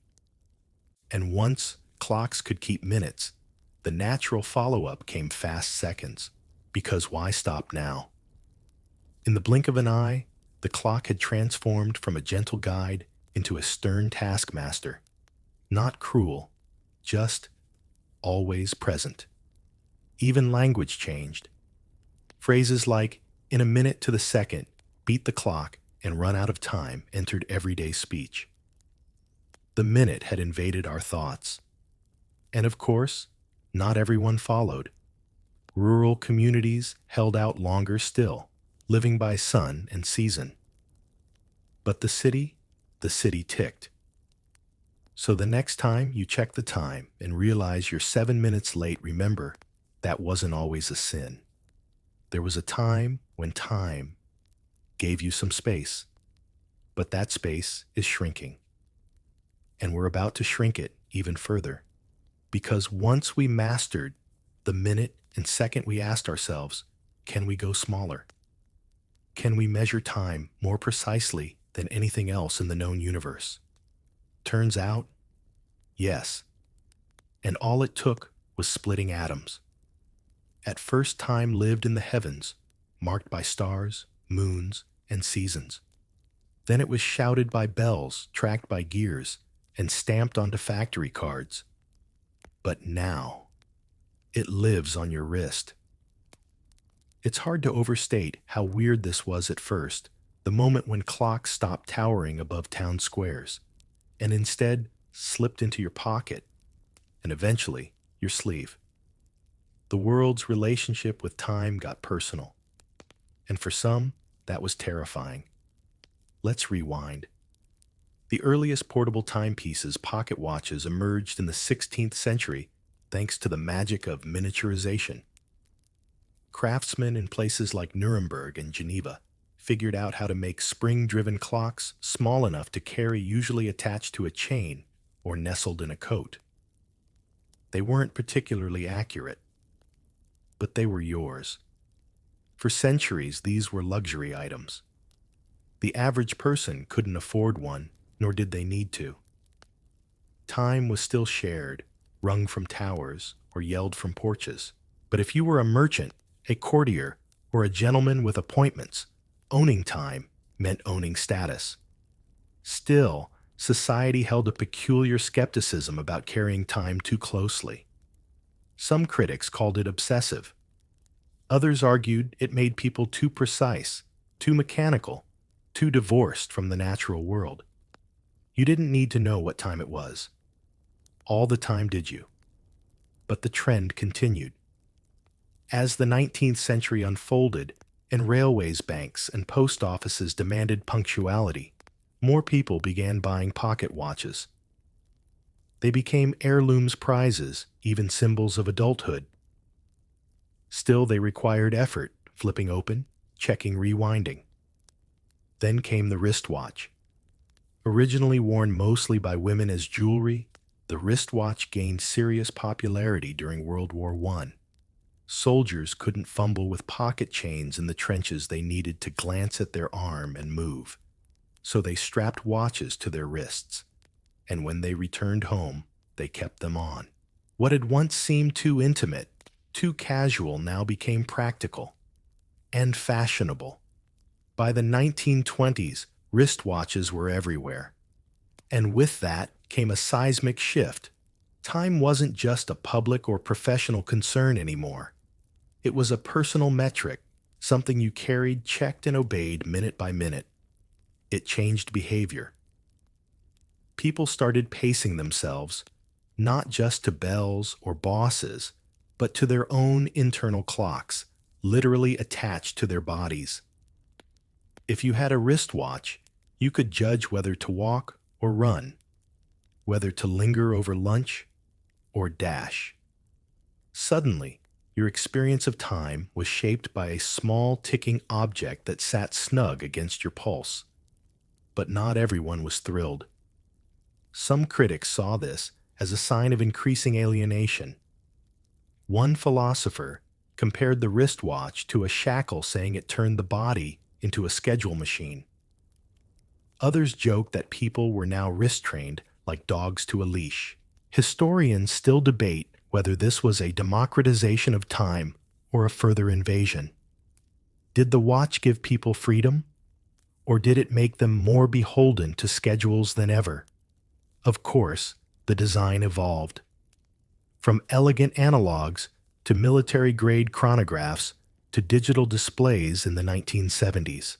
And once clocks could keep minutes, the natural follow-up came fast seconds, because why stop now? In the blink of an eye, the clock had transformed from a gentle guide into a stern taskmaster. Not cruel, just always present. Even language changed. Phrases like, in a minute to the second, beat the clock, and run out of time entered everyday speech. The minute had invaded our thoughts. And of course, not everyone followed. Rural communities held out longer still, living by sun and season. But the city ticked. So the next time you check the time and realize you're 7 minutes late, remember, that wasn't always a sin. There was a time when time gave you some space, but that space is shrinking. And we're about to shrink it even further, because once we mastered the minute and second, we asked ourselves, can we go smaller? Can we measure time more precisely than anything else in the known universe? Turns out, yes. And all it took was splitting atoms. At first, time lived in the heavens, marked by stars, moons, and seasons. Then it was shouted by bells, tracked by gears, and stamped onto factory cards. But now, it lives on your wrist. It's hard to overstate how weird this was at first, the moment when clocks stopped towering above town squares, and instead slipped into your pocket, and eventually your sleeve. The world's relationship with time got personal. And for some, that was terrifying. Let's rewind. The earliest portable timepieces, pocket watches, emerged in the 16th century thanks to the magic of miniaturization. Craftsmen in places like Nuremberg and Geneva figured out how to make spring-driven clocks small enough to carry, usually attached to a chain or nestled in a coat. They weren't particularly accurate, but they were yours. For centuries, these were luxury items. The average person couldn't afford one, nor did they need to. Time was still shared, wrung from towers, or yelled from porches. But if you were a merchant, a courtier, or a gentleman with appointments, owning time meant owning status. Still, society held a peculiar skepticism about carrying time too closely. Some critics called it obsessive. Others argued it made people too precise, too mechanical, too divorced from the natural world. You didn't need to know what time it was. All the time, did you? But the trend continued. As the 19th century unfolded and railways, banks, and post offices demanded punctuality, more people began buying pocket watches. They became heirlooms, prizes, even symbols of adulthood. Still, they required effort, flipping open, checking, rewinding. Then came the wristwatch. Originally worn mostly by women as jewelry, the wristwatch gained serious popularity during World War I. Soldiers couldn't fumble with pocket chains in the trenches. They needed to glance at their arm and move. So they strapped watches to their wrists, and when they returned home, they kept them on. What had once seemed too intimate, too casual, now became practical and fashionable. By the 1920s, wristwatches were everywhere. And with that came a seismic shift. Time wasn't just a public or professional concern anymore. It was a personal metric, something you carried, checked, and obeyed minute by minute. It changed behavior. People started pacing themselves, not just to bells or bosses, but to their own internal clocks, literally attached to their bodies. If you had a wristwatch, you could judge whether to walk or run, whether to linger over lunch or dash. Suddenly, your experience of time was shaped by a small ticking object that sat snug against your pulse. But not everyone was thrilled. Some critics saw this as a sign of increasing alienation. One philosopher compared the wristwatch to a shackle, saying it turned the body into a schedule machine. Others joked that people were now wrist-trained like dogs to a leash. Historians still debate whether this was a democratization of time or a further invasion. Did the watch give people freedom, or did it make them more beholden to schedules than ever? Of course, the design evolved. From elegant analogs to military-grade chronographs to digital displays in the 1970s.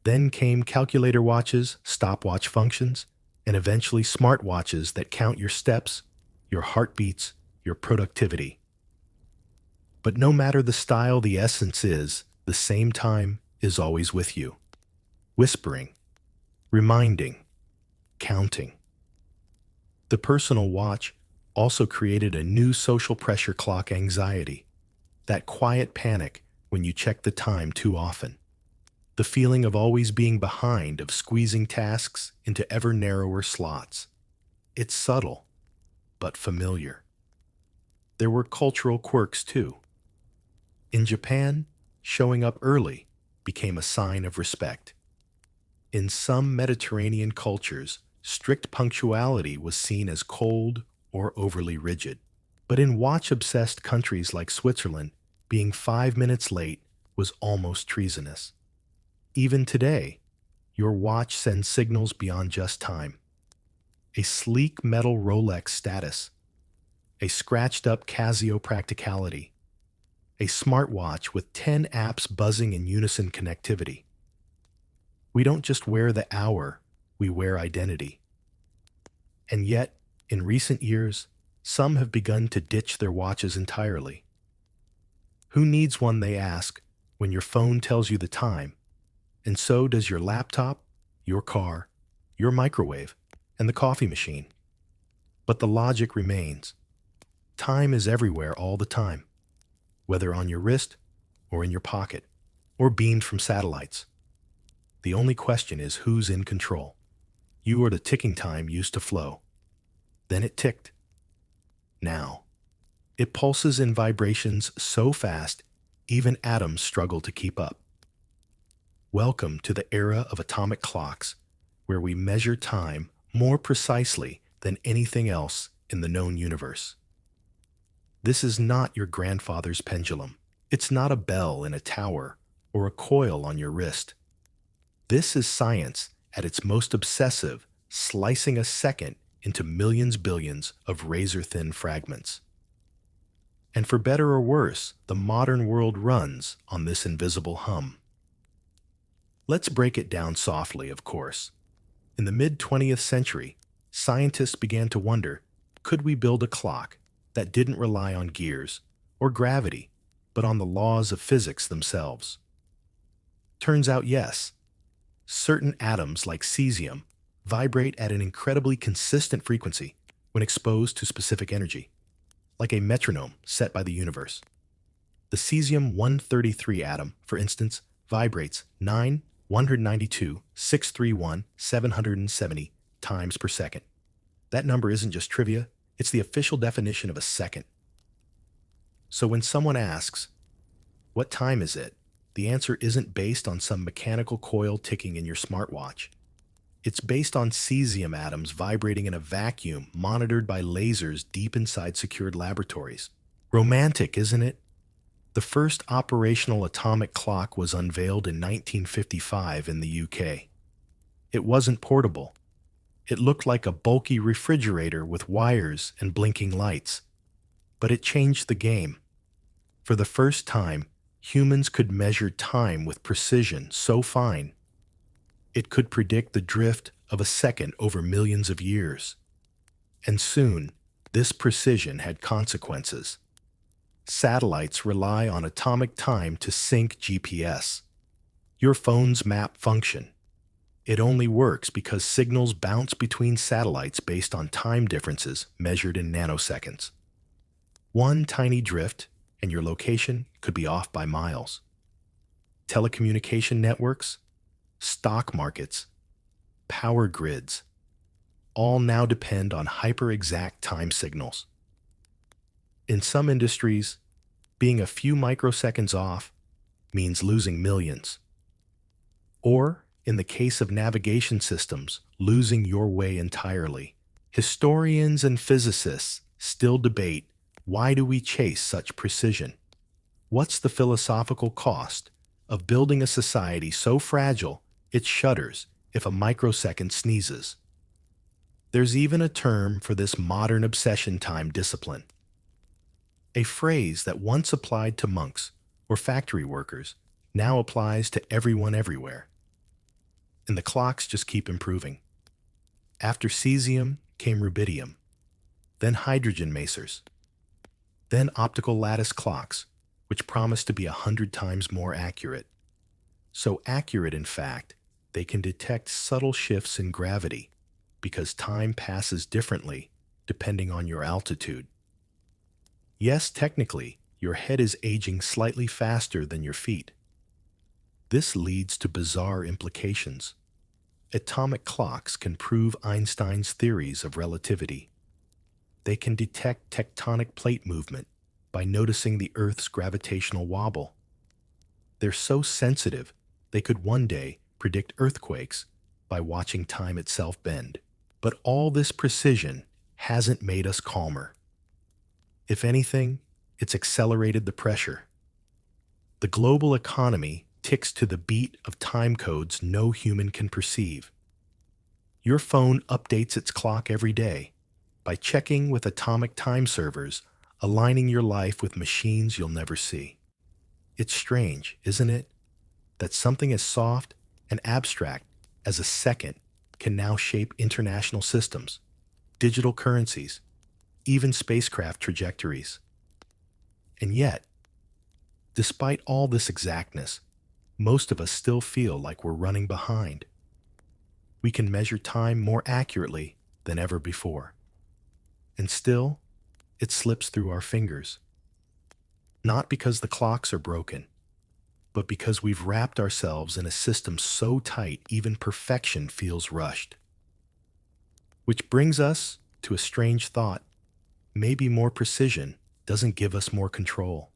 Then came calculator watches, stopwatch functions, and eventually smartwatches that count your steps, your heartbeats, your productivity. But no matter the style, the essence is the same. Time is always with you, whispering, reminding, counting. The personal watch also created a new social pressure: clock anxiety, that quiet panic when you check the time too often. The feeling of always being behind, of squeezing tasks into ever narrower slots. It's subtle, but familiar. There were cultural quirks too. In Japan, showing up early became a sign of respect. In some Mediterranean cultures, strict punctuality was seen as cold or overly rigid. But in watch-obsessed countries like Switzerland, being 5 minutes late was almost treasonous. Even today, your watch sends signals beyond just time. A sleek metal Rolex status, a scratched-up Casio practicality, a smartwatch with 10 apps buzzing in unison connectivity. We don't just wear the hour, we wear identity. And yet, in recent years, some have begun to ditch their watches entirely. Who needs one, they ask, when your phone tells you the time, and so does your laptop, your car, your microwave, and the coffee machine. But the logic remains. Time is everywhere all the time, whether on your wrist or in your pocket. or beamed from satellites. The only question is who's in control. You or the ticking time used to flow. Then it ticked. Now, it pulses in vibrations so fast, even atoms struggle to keep up. Welcome to the era of atomic clocks, where we measure time more precisely than anything else in the known universe. This is not your grandfather's pendulum. It's not a bell in a tower or a coil on your wrist. This is science at its most obsessive, slicing a second into millions billions of razor-thin fragments. And for better or worse, the modern world runs on this invisible hum. Let's break it down softly, of course. In the mid-20th century, scientists began to wonder, could we build a clock that didn't rely on gears or gravity, but on the laws of physics themselves? Turns out yes. Certain atoms, like cesium, vibrate at an incredibly consistent frequency when exposed to specific energy, like a metronome set by the universe. The cesium-133 atom, for instance, vibrates 9,192,631,770 times per second. That number isn't just trivia, it's the official definition of a second. So when someone asks, what time is it? The answer isn't based on some mechanical coil ticking in your smartwatch. It's based on cesium atoms vibrating in a vacuum monitored by lasers deep inside secured laboratories. Romantic, isn't it? The first operational atomic clock was unveiled in 1955 in the UK. It wasn't portable. It looked like a bulky refrigerator with wires and blinking lights. But it changed the game. For the first time, humans could measure time with precision so fine, it could predict the drift of a second over millions of years. And soon, this precision had consequences. Satellites rely on atomic time to sync GPS. Your phone's map function. It only works because signals bounce between satellites based on time differences measured in nanoseconds. One tiny drift, and your location could be off by miles. Telecommunication networks, stock markets, power grids, all now depend on hyper-exact time signals. In some industries, being a few microseconds off means losing millions. Or, in the case of navigation systems, losing your way entirely. Historians and physicists still debate, why do we chase such precision? What's the philosophical cost of building a society so fragile it shudders if a microsecond sneezes? There's even a term for this modern obsession time discipline. A phrase that once applied to monks or factory workers now applies to everyone everywhere. And the clocks just keep improving. After cesium came rubidium, then hydrogen macers, then optical lattice clocks, which promise to be 100 times more accurate. So accurate, in fact, they can detect subtle shifts in gravity because time passes differently depending on your altitude. Yes, technically, your head is aging slightly faster than your feet. This leads to bizarre implications. Atomic clocks can prove Einstein's theories of relativity. They can detect tectonic plate movement by noticing the Earth's gravitational wobble. They're so sensitive, they could one day predict earthquakes by watching time itself bend. But all this precision hasn't made us calmer. If anything, it's accelerated the pressure. The global economy ticks to the beat of time codes no human can perceive. Your phone updates its clock every day by checking with atomic time servers, aligning your life with machines you'll never see. It's strange, isn't it, that something as soft and abstract as a second can now shape international systems, digital currencies, even spacecraft trajectories. And yet, despite all this exactness, most of us still feel like we're running behind. We can measure time more accurately than ever before. And still, it slips through our fingers. Not because the clocks are broken, but because we've wrapped ourselves in a system so tight even perfection feels rushed. Which brings us to a strange thought. Maybe more precision doesn't give us more control.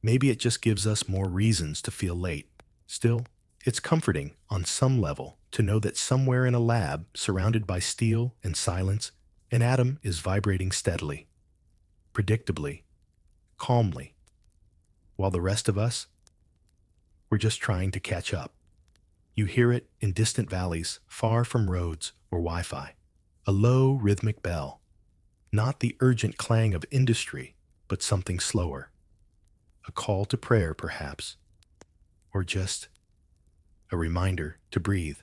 Maybe it just gives us more reasons to feel late. Still, it's comforting on some level to know that somewhere in a lab, surrounded by steel and silence, an atom is vibrating steadily, predictably, calmly, while the rest of us, we're just trying to catch up. You hear it in distant valleys, far from roads or Wi-Fi. A low, rhythmic bell. Not the urgent clang of industry, but something slower. A call to prayer, perhaps. Or just a reminder to breathe.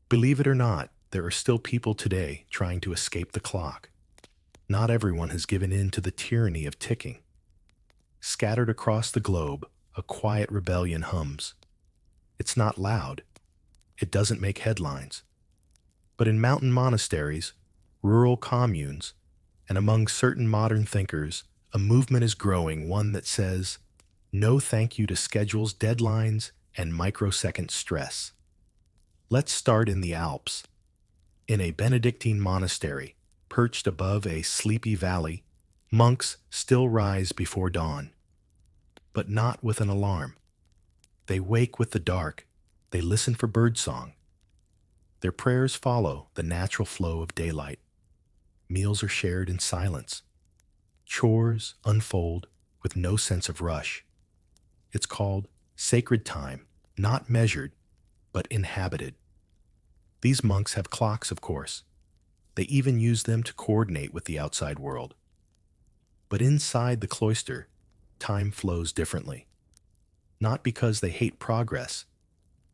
Believe it or not, there are still people today trying to escape the clock. Not everyone has given in to the tyranny of ticking. Scattered across the globe, a quiet rebellion hums. It's not loud. It doesn't make headlines. But in mountain monasteries, rural communes, and among certain modern thinkers, a movement is growing, one that says, no thank you to schedules, deadlines, and microsecond stress. Let's start in the Alps. In a Benedictine monastery, perched above a sleepy valley, monks still rise before dawn. But not with an alarm. They wake with the dark. They listen for birdsong. Their prayers follow the natural flow of daylight. Meals are shared in silence. Chores unfold with no sense of rush. It's called sacred time, not measured, but inhabited. These monks have clocks, of course. They even use them to coordinate with the outside world. But inside the cloister, time flows differently. Not because they hate progress,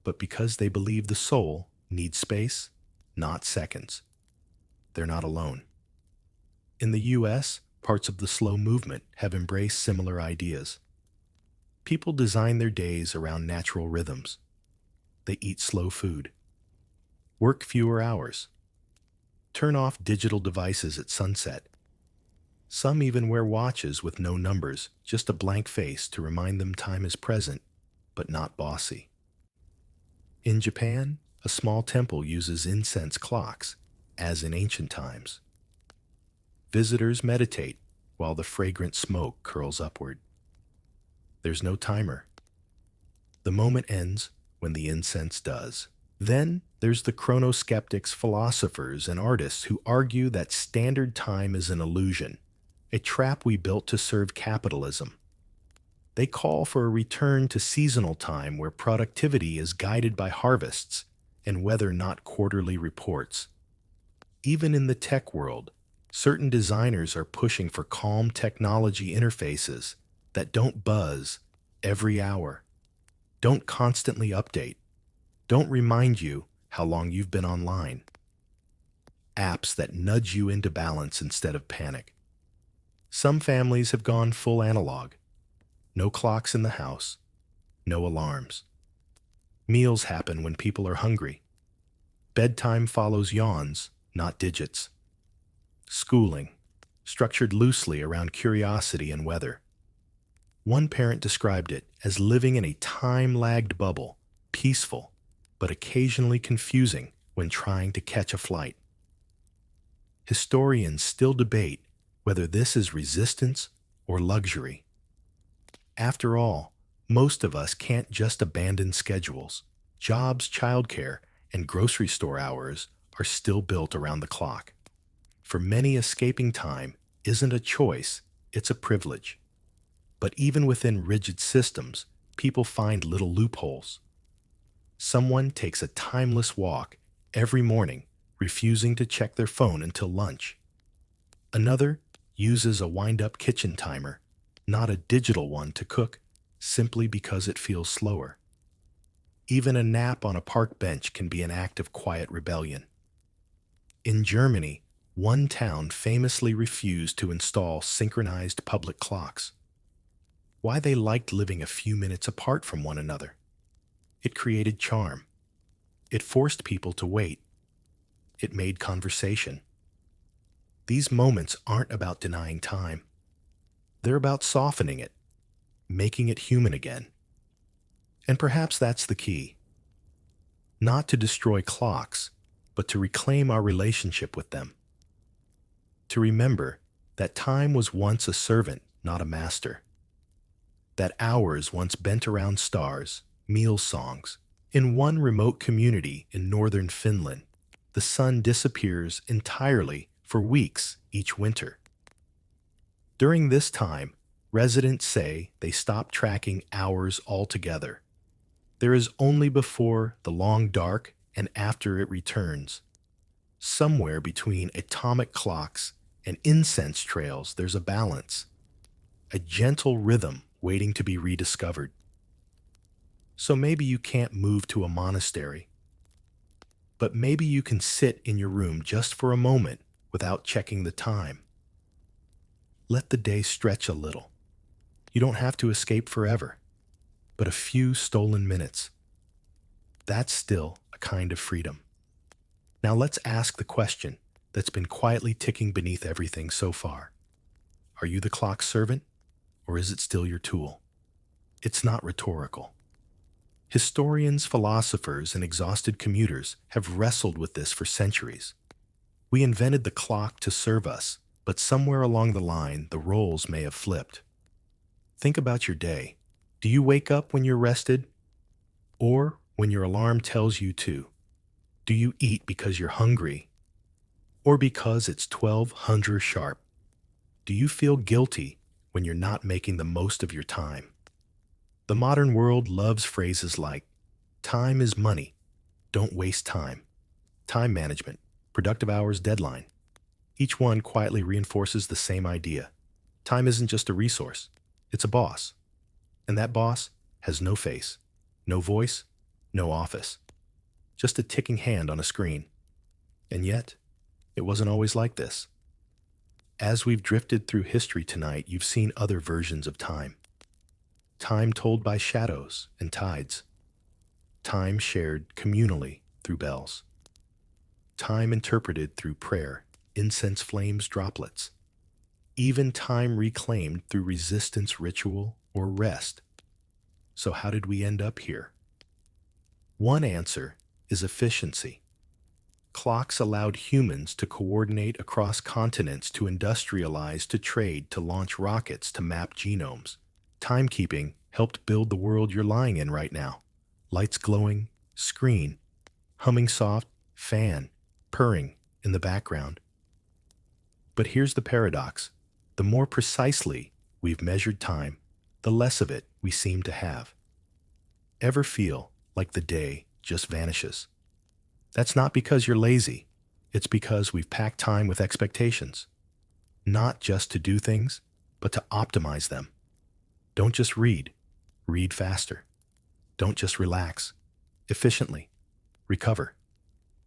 but because they believe the soul needs space, not seconds. They're not alone. In the US, parts of the slow movement have embraced similar ideas. People design their days around natural rhythms. They eat slow food, work fewer hours, turn off digital devices at sunset. Some even wear watches with no numbers, just a blank face to remind them time is present, but not bossy. In Japan, a small temple uses incense clocks, as in ancient times. Visitors meditate while the fragrant smoke curls upward. There's no timer. The moment ends when the incense does. Then there's the chronoskeptics, philosophers, and artists who argue that standard time is an illusion, a trap we built to serve capitalism. They call for a return to seasonal time where productivity is guided by harvests and weather, not quarterly reports. Even in the tech world, certain designers are pushing for calm technology interfaces that don't buzz every hour, don't constantly update, don't remind you how long you've been online. Apps that nudge you into balance instead of panic. Some families have gone full analog. No clocks in the house, no alarms. Meals happen when people are hungry. Bedtime follows yawns, not digits. Schooling, structured loosely around curiosity and weather. One parent described it as living in a time-lagged bubble, peaceful, but occasionally confusing when trying to catch a flight. Historians still debate whether this is resistance or luxury. After all, most of us can't just abandon schedules. Jobs, childcare, and grocery store hours are still built around the clock. For many, escaping time isn't a choice, it's a privilege. But even within rigid systems, people find little loopholes. Someone takes a timeless walk every morning, refusing to check their phone until lunch. Another uses a wind-up kitchen timer, not a digital one, to cook simply because it feels slower. Even a nap on a park bench can be an act of quiet rebellion. In Germany, one town famously refused to install synchronized public clocks. Why? They liked living a few minutes apart from one another. It created charm. It forced people to wait. It made conversation. These moments aren't about denying time. They're about softening it. making it human again. And perhaps that's the key. Not to destroy clocks, but to reclaim our relationship with them. To remember that time was once a servant, not a master. That hours once bent around stars, meal songs. In one remote community in northern Finland, the sun disappears entirely for weeks each winter. During this time, residents say they stop tracking hours altogether. There is only before the long dark and after it returns. Somewhere between atomic clocks and incense trails, there's a balance, a gentle rhythm waiting to be rediscovered. So maybe you can't move to a monastery, but maybe you can sit in your room just for a moment without checking the time. Let the day stretch a little. You don't have to escape forever, but a few stolen minutes. That's still a kind of freedom. Now let's ask the question that's been quietly ticking beneath everything so far. Are you the clock's servant, or is it still your tool? It's not rhetorical. Historians, philosophers, and exhausted commuters have wrestled with this for centuries. We invented the clock to serve us, but somewhere along the line, the roles may have flipped. Think about your day. Do you wake up when you're rested, or when your alarm tells you to? Do you eat because you're hungry, or because it's 1200 sharp? Do you feel guilty when you're not making the most of your time? The modern world loves phrases like, time is money, don't waste time, time management, productive hours, deadline. Each one quietly reinforces the same idea. Time isn't just a resource, it's a boss. And that boss has no face, no voice, no office. Just a ticking hand on a screen. And yet, it wasn't always like this. As we've drifted through history tonight, you've seen other versions of time. Time told by shadows and tides. Time shared communally through bells. Time interpreted through prayer, incense flames, droplets. Even time reclaimed through resistance, ritual, or rest. So how did we end up here? One answer is efficiency. Clocks allowed humans to coordinate across continents, to industrialize, to trade, to launch rockets, to map genomes. Timekeeping helped build the world you're lying in right now. Lights glowing, screen, humming soft, fan, purring in the background. But here's the paradox. The more precisely we've measured time, the less of it we seem to have. Ever feel like the day just vanishes? That's not because you're lazy. It's because we've packed time with expectations. Not just to do things, but to optimize them. Don't just read. Read faster. Don't just relax. Efficiently. Recover.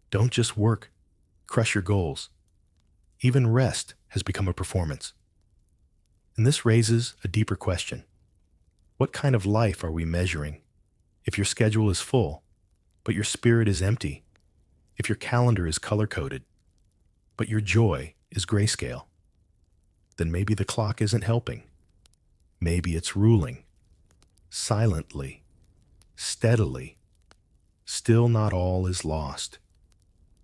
Don't just work. Crush your goals. Even rest has become a performance. And this raises a deeper question. What kind of life are we measuring? If your schedule is full, but your spirit is empty, if your calendar is color-coded, but your joy is grayscale, then maybe the clock isn't helping. Maybe it's ruling. Silently. Steadily. Still not all is lost.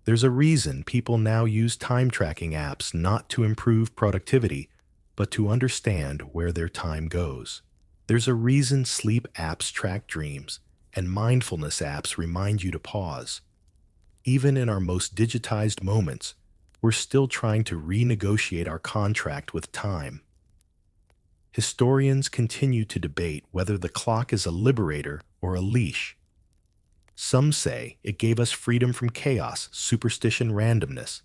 There's a reason people now use time-tracking apps not to improve productivity, but to understand where their time goes. There's a reason sleep apps track dreams, and mindfulness apps remind you to pause. Even in our most digitized moments, we're still trying to renegotiate our contract with time. Historians continue to debate whether the clock is a liberator or a leash. Some say it gave us freedom from chaos, superstition, randomness.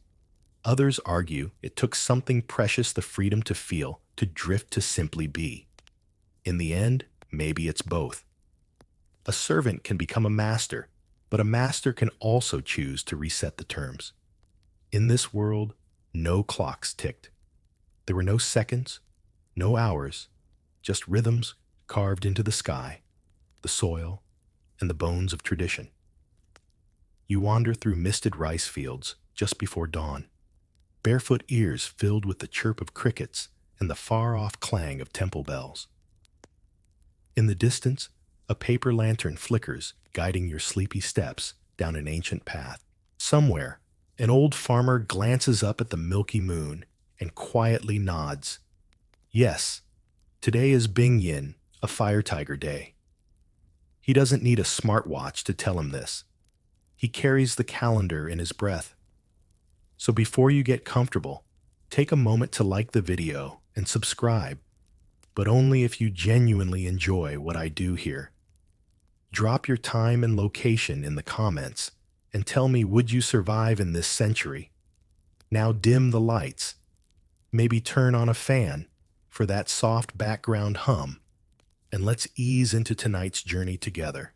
Others argue it took something precious, the freedom to feel, to drift, to simply be. In the end, maybe it's both. A servant can become a master, but a master can also choose to reset the terms. In this world, no clocks ticked. There were no seconds, no hours, just rhythms carved into the sky, the soil, and the bones of tradition. You wander through misted rice fields just before dawn, barefoot ears filled with the chirp of crickets and the far-off clang of temple bells. In the distance, a paper lantern flickers, guiding your sleepy steps down an ancient path. Somewhere, an old farmer glances up at the milky moon and quietly nods. Yes, today is Bing Yin, a fire tiger day. He doesn't need a smartwatch to tell him this. He carries the calendar in his breath. So before you get comfortable, take a moment to like the video and subscribe, but only if you genuinely enjoy what I do here. Drop your time and location in the comments and tell me, would you survive in this century? Now dim the lights. Maybe turn on a fan for that soft background hum, and let's ease into tonight's journey together.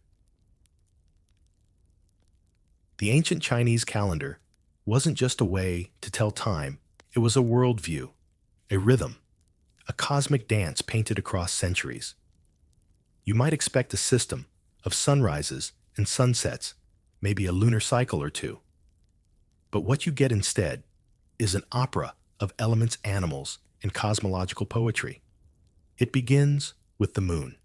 The ancient Chinese calendar wasn't just a way to tell time, it was a worldview, a rhythm, a cosmic dance painted across centuries. You might expect a system of sunrises and sunsets, maybe a lunar cycle or two. But what you get instead is an opera of elements, animals, and cosmological poetry. It begins with the moon.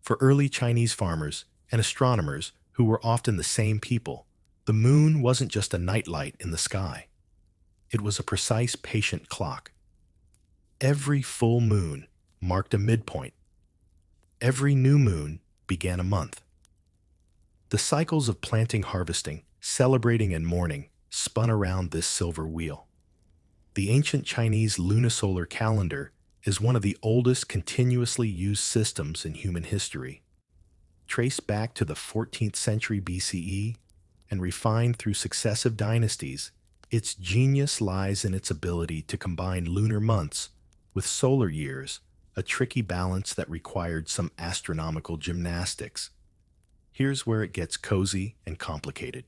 For early Chinese farmers and astronomers who were often the same people, the moon wasn't just a nightlight in the sky. It was a precise, patient clock. Every full moon marked a midpoint. Every new moon began a month. The cycles of planting, harvesting, celebrating, and mourning spun around this silver wheel. The ancient Chinese lunisolar calendar is one of the oldest continuously used systems in human history. Traced back to the 14th century BCE and refined through successive dynasties, its genius lies in its ability to combine lunar months with solar years, a tricky balance that required some astronomical gymnastics. Here's where it gets cozy and complicated.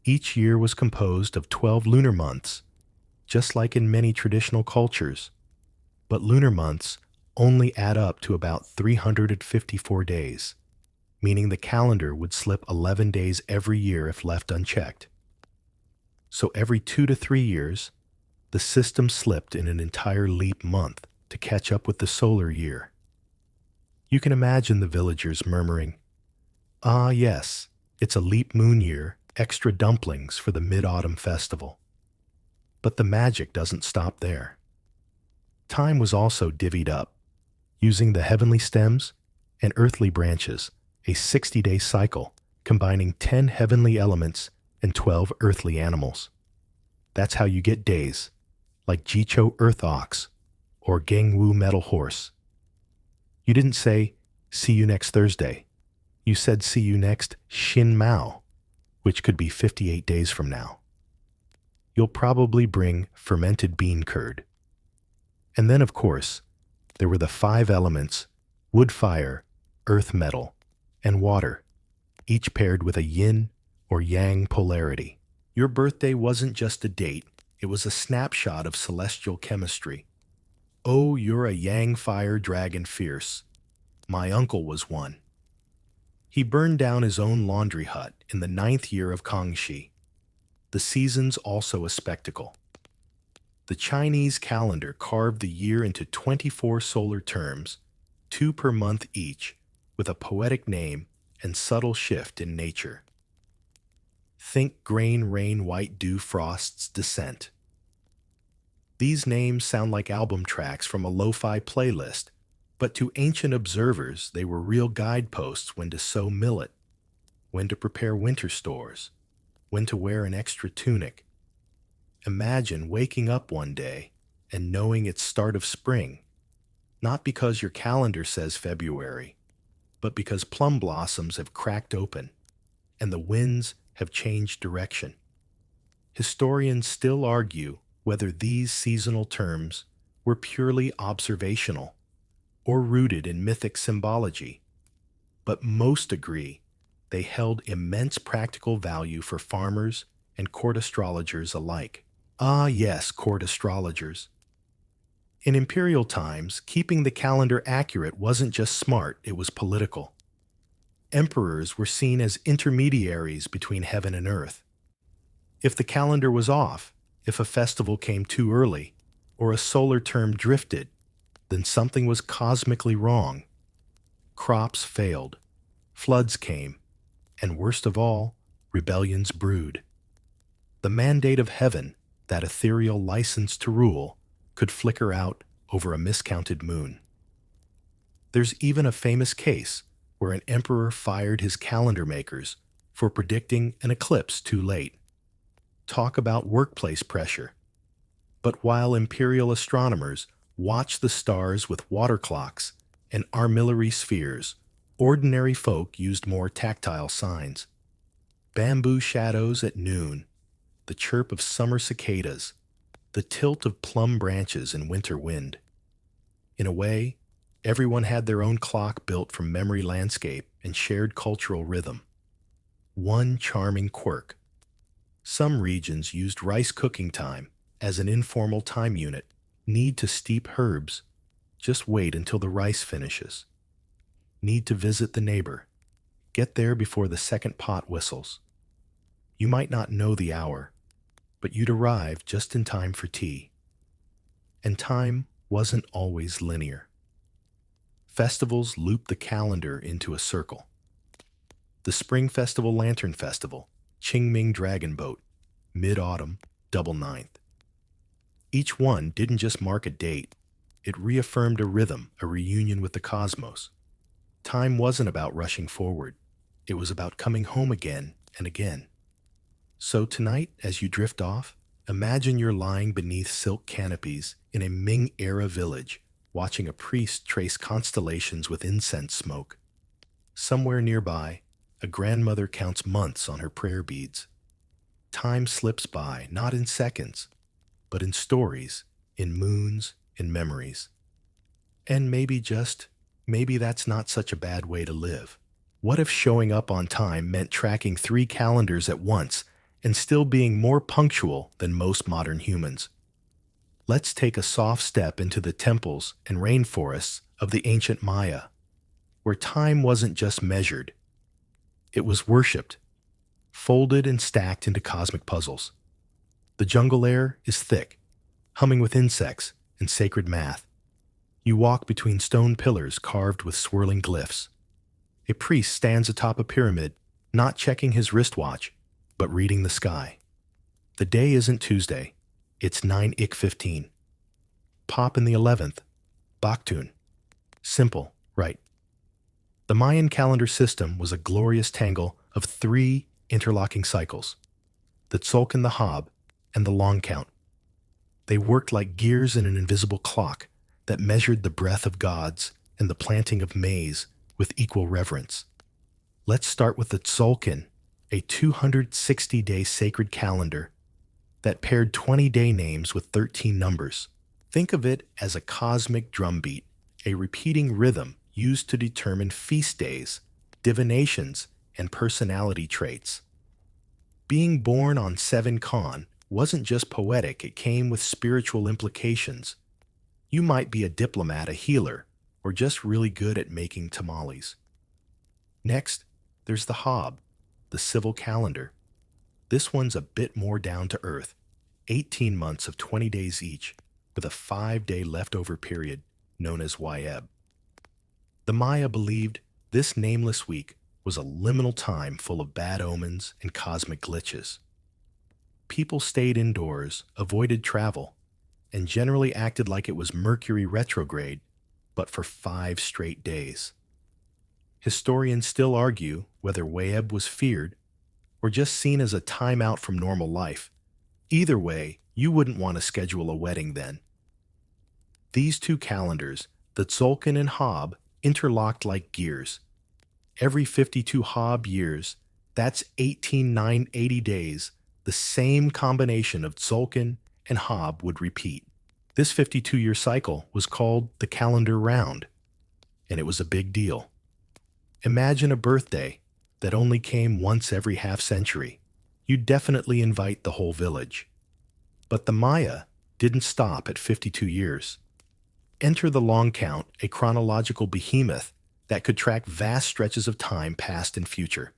Each year was composed of 12 lunar months, just like in many traditional cultures. But lunar months only add up to about 354 days, meaning the calendar would slip 11 days every year if left unchecked. So every 2 to 3 years, the system slipped in an entire leap month to catch up with the solar year. You can imagine the villagers murmuring, "Ah, yes, it's a leap moon year, extra dumplings for the mid-autumn festival." But the magic doesn't stop there. Time was also divvied up, using the heavenly stems and earthly branches, a 60-day cycle combining 10 heavenly elements and 12 earthly animals. That's how you get days, like Jicho Earth Ox or Gengwu Metal Horse. You didn't say, "See you next Thursday." You said, "See you next Xin Mao," which could be 58 days from now. You'll probably bring fermented bean curd. And then, of course, there were the 5 elements: wood, fire, earth, metal, and water, each paired with a yin or yang polarity. Your birthday wasn't just a date, it was a snapshot of celestial chemistry. Oh, you're a yang fire dragon fierce. My uncle was one. He burned down his own laundry hut in the 9th year of Kangxi. The season's also a spectacle. The Chinese calendar carved the year into 24 solar terms, 2 per month each, with a poetic name and subtle shift in nature. Think grain, rain, white dew, frost's descent. These names sound like album tracks from a lo-fi playlist, but to ancient observers they were real guideposts: when to sow millet, when to prepare winter stores, when to wear an extra tunic. Imagine waking up one day and knowing it's start of spring, not because your calendar says February, but because plum blossoms have cracked open and the winds have changed direction. Historians still argue whether these seasonal terms were purely observational or rooted in mythic symbology, but most agree they held immense practical value for farmers and court astrologers alike. Ah, yes, court astrologers. In imperial times, keeping the calendar accurate wasn't just smart, it was political. Emperors were seen as intermediaries between heaven and earth. If the calendar was off, if a festival came too early, or a solar term drifted, then something was cosmically wrong. Crops failed, floods came, and worst of all, rebellions brewed. The mandate of heaven, that ethereal license to rule, could flicker out over a miscounted moon. There's even a famous case where an emperor fired his calendar makers for predicting an eclipse too late. Talk about workplace pressure. But while imperial astronomers watched the stars with water clocks and armillary spheres, ordinary folk used more tactile signs. Bamboo shadows at noon, the chirp of summer cicadas, the tilt of plum branches in winter wind. In a way, everyone had their own clock built from memory landscape and shared cultural rhythm. One charming quirk. Some regions used rice cooking time as an informal time unit. Need to steep herbs. Just wait until the rice finishes. Need to visit the neighbor. Get there before the second pot whistles. You might not know the hour, but you'd arrive just in time for tea. And time wasn't always linear. Festivals looped the calendar into a circle. The Spring Festival Lantern Festival, Qingming Dragon Boat, Mid-Autumn, Double Ninth. Each one didn't just mark a date, it reaffirmed a rhythm, a reunion with the cosmos. Time wasn't about rushing forward, it was about coming home again and again. So tonight, as you drift off, imagine you're lying beneath silk canopies in a Ming-era village, watching a priest trace constellations with incense smoke. Somewhere nearby, a grandmother counts months on her prayer beads. Time slips by, not in seconds, but in stories, in moons, in memories. And maybe that's not such a bad way to live. What if showing up on time meant tracking 3 calendars at once and still being more punctual than most modern humans? Let's take a soft step into the temples and rainforests of the ancient Maya, where time wasn't just measured, it was worshipped, folded and stacked into cosmic puzzles. The jungle air is thick, humming with insects and sacred math. You walk between stone pillars carved with swirling glyphs. A priest stands atop a pyramid, not checking his wristwatch, but reading the sky. The day isn't Tuesday, it's 9-15. Pop in the 11th, Baktun. Simple, right? The Mayan calendar system was a glorious tangle of 3 interlocking cycles, the Tzolk'in, the Hob, and the long count. They worked like gears in an invisible clock that measured the breath of gods and the planting of maize with equal reverence. Let's start with the Tzolk'in, a 260-day sacred calendar that paired 20-day names with 13 numbers. Think of it as a cosmic drumbeat, a repeating rhythm used to determine feast days, divinations, and personality traits. Being born on 7 Khan wasn't just poetic, it came with spiritual implications. You might be a diplomat, a healer, or just really good at making tamales. Next, there's the Hob, the civil calendar. This one's a bit more down to earth, 18 months of 20 days each, with a 5-day leftover period known as Wyeb. The Maya believed this nameless week was a liminal time full of bad omens and cosmic glitches. People stayed indoors, avoided travel, and generally acted like it was Mercury retrograde, but for 5 straight days. Historians still argue whether Wyeb was feared or just seen as a time out from normal life. Either way, you wouldn't want to schedule a wedding then. These 2 calendars, the Tzolk'in and Hob, interlocked like gears. Every 52 Hob years, that's 18,980 days, the same combination of Tzolk'in and Hob would repeat. This 52-year cycle was called the calendar round, and it was a big deal. Imagine a birthday that only came once every half-century. You'd definitely invite the whole village. But the Maya didn't stop at 52 years. Enter the long count, a chronological behemoth that could track vast stretches of time past and future.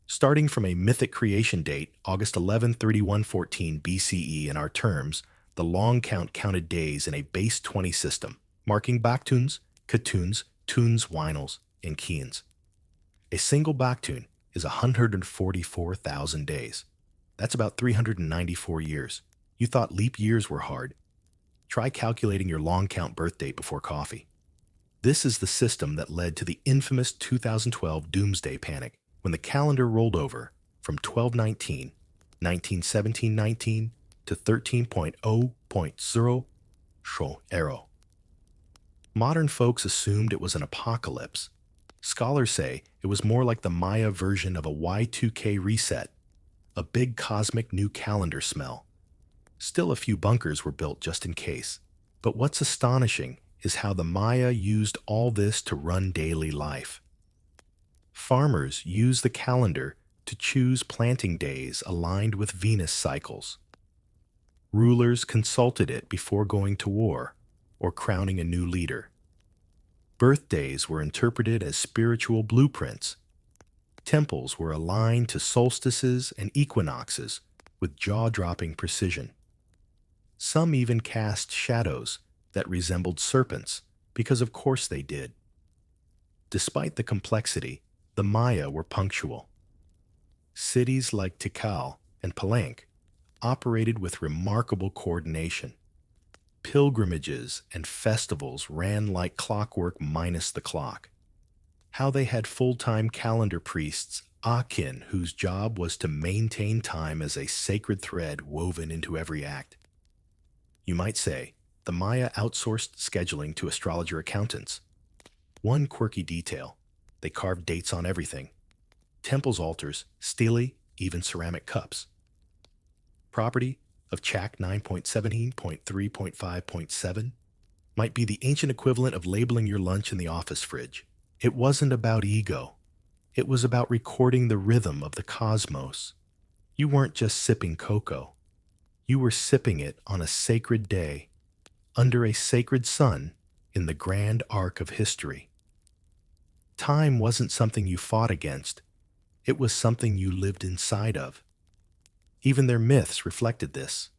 Starting from a mythic creation date, August 11, 3114 BCE in our terms, the long count counted days in a base 20 system, marking Baktuns, Katuns, Tuns, Winals, in Keans. A single Baktun is 144,000 days. That's about 394 years. You thought leap years were hard. Try calculating your long count birth date before coffee. This is the system that led to the infamous 2012 Doomsday Panic, when the calendar rolled over from 1219, 1917-19 to 13.0.0 arrow. Modern folks assumed it was an apocalypse. Scholars say it was more like the Maya version of a Y2K reset, a big cosmic new calendar smell. Still, a few bunkers were built just in case. But what's astonishing is how the Maya used all this to run daily life. Farmers used the calendar to choose planting days aligned with Venus cycles. Rulers consulted it before going to war or crowning a new leader. Birthdays were interpreted as spiritual blueprints. Temples were aligned to solstices and equinoxes with jaw-dropping precision. Some even cast shadows that resembled serpents, because of course they did. Despite the complexity, the Maya were punctual. Cities like Tikal and Palenque operated with remarkable coordination. Pilgrimages and festivals ran like clockwork minus the clock. How they had full-time calendar priests, Akin, whose job was to maintain time as a sacred thread woven into every act. You might say, the Maya outsourced scheduling to astrologer accountants. One quirky detail: they carved dates on everything. Temples' altars, stele, even ceramic cups. Property of Chak 9.17.3.5.7 might be the ancient equivalent of labeling your lunch in the office fridge. It wasn't about ego. It was about recording the rhythm of the cosmos. You weren't just sipping cocoa. You were sipping it on a sacred day, under a sacred sun, in the grand arc of history. Time wasn't something you fought against. It was something you lived inside of. Even their myths reflected this.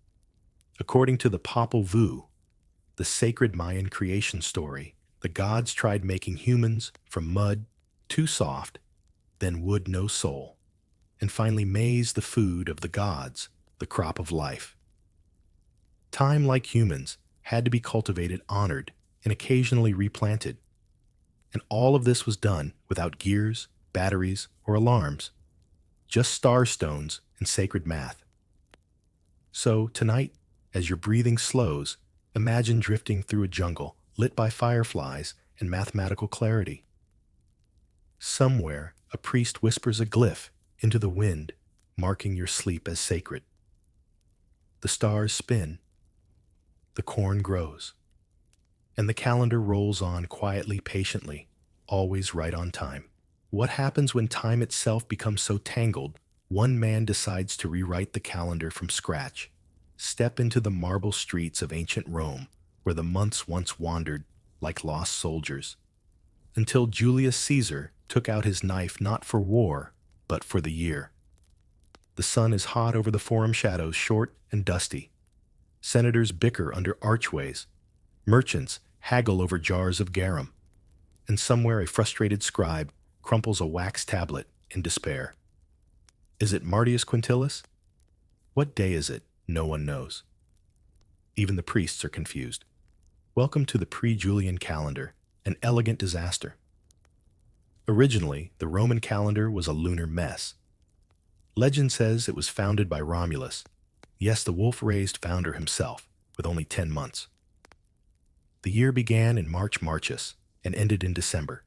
According to the Popol Vuh, the sacred Mayan creation story, the gods tried making humans from mud, too soft, then wood no soul, and finally maize, the food of the gods, the crop of life. Time, like humans, had to be cultivated, honored, and occasionally replanted. And all of this was done without gears, batteries, or alarms, just star stones and sacred math. So tonight, as your breathing slows, imagine drifting through a jungle lit by fireflies and mathematical clarity. Somewhere, a priest whispers a glyph into the wind, marking your sleep as sacred. The stars spin, the corn grows, and the calendar rolls on quietly, patiently, always right on time. What happens when time itself becomes so tangled, one man decides to rewrite the calendar from scratch? Step into the marble streets of ancient Rome, where the months once wandered like lost soldiers, until Julius Caesar took out his knife not for war, but for the year. The sun is hot over the forum shadows, short and dusty. Senators bicker under archways. Merchants haggle over jars of garum. And somewhere a frustrated scribe crumples a wax tablet in despair. Is it Martius Quintilis? What day is it? No one knows. Even the priests are confused. Welcome to the pre-Julian calendar, an elegant disaster. Originally, the Roman calendar was a lunar mess. Legend says it was founded by Romulus, yes, the wolf-raised founder himself, with only 10 months. The year began in March Marchus and ended in December.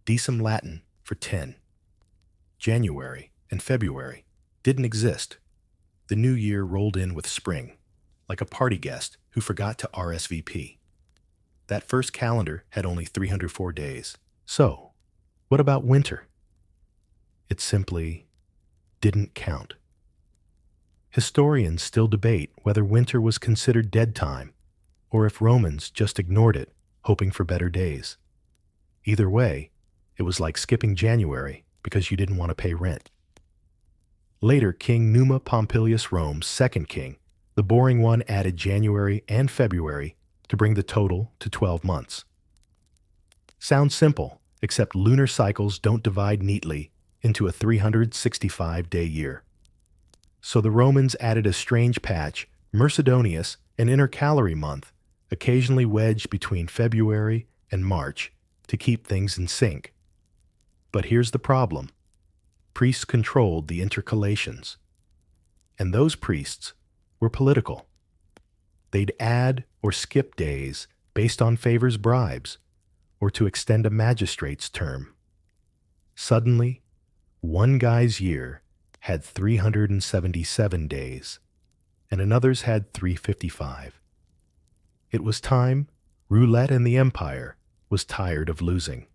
Decem Latin for 10. January and February didn't exist. The new year rolled in with spring, like a party guest who forgot to RSVP. That first calendar had only 304 days. So, what about winter? It simply didn't count. Historians still debate whether winter was considered dead time, or if Romans just ignored it, hoping for better days. Either way, it was like skipping January because you didn't want to pay rent. Later, King Numa Pompilius, Rome's second king, the boring one, added January and February to bring the total to 12 months. Sounds simple, except lunar cycles don't divide neatly into a 365-day year. So the Romans added a strange patch, Mercedonius, an intercalary month, occasionally wedged between February and March to keep things in sync. But here's the problem. Priests controlled the intercalations, and those priests were political. They'd add or skip days based on favors, bribes, or to extend a magistrate's term. Suddenly, one guy's year had 377 days, and another's had 355. It was time roulette and the empire was tired of losing.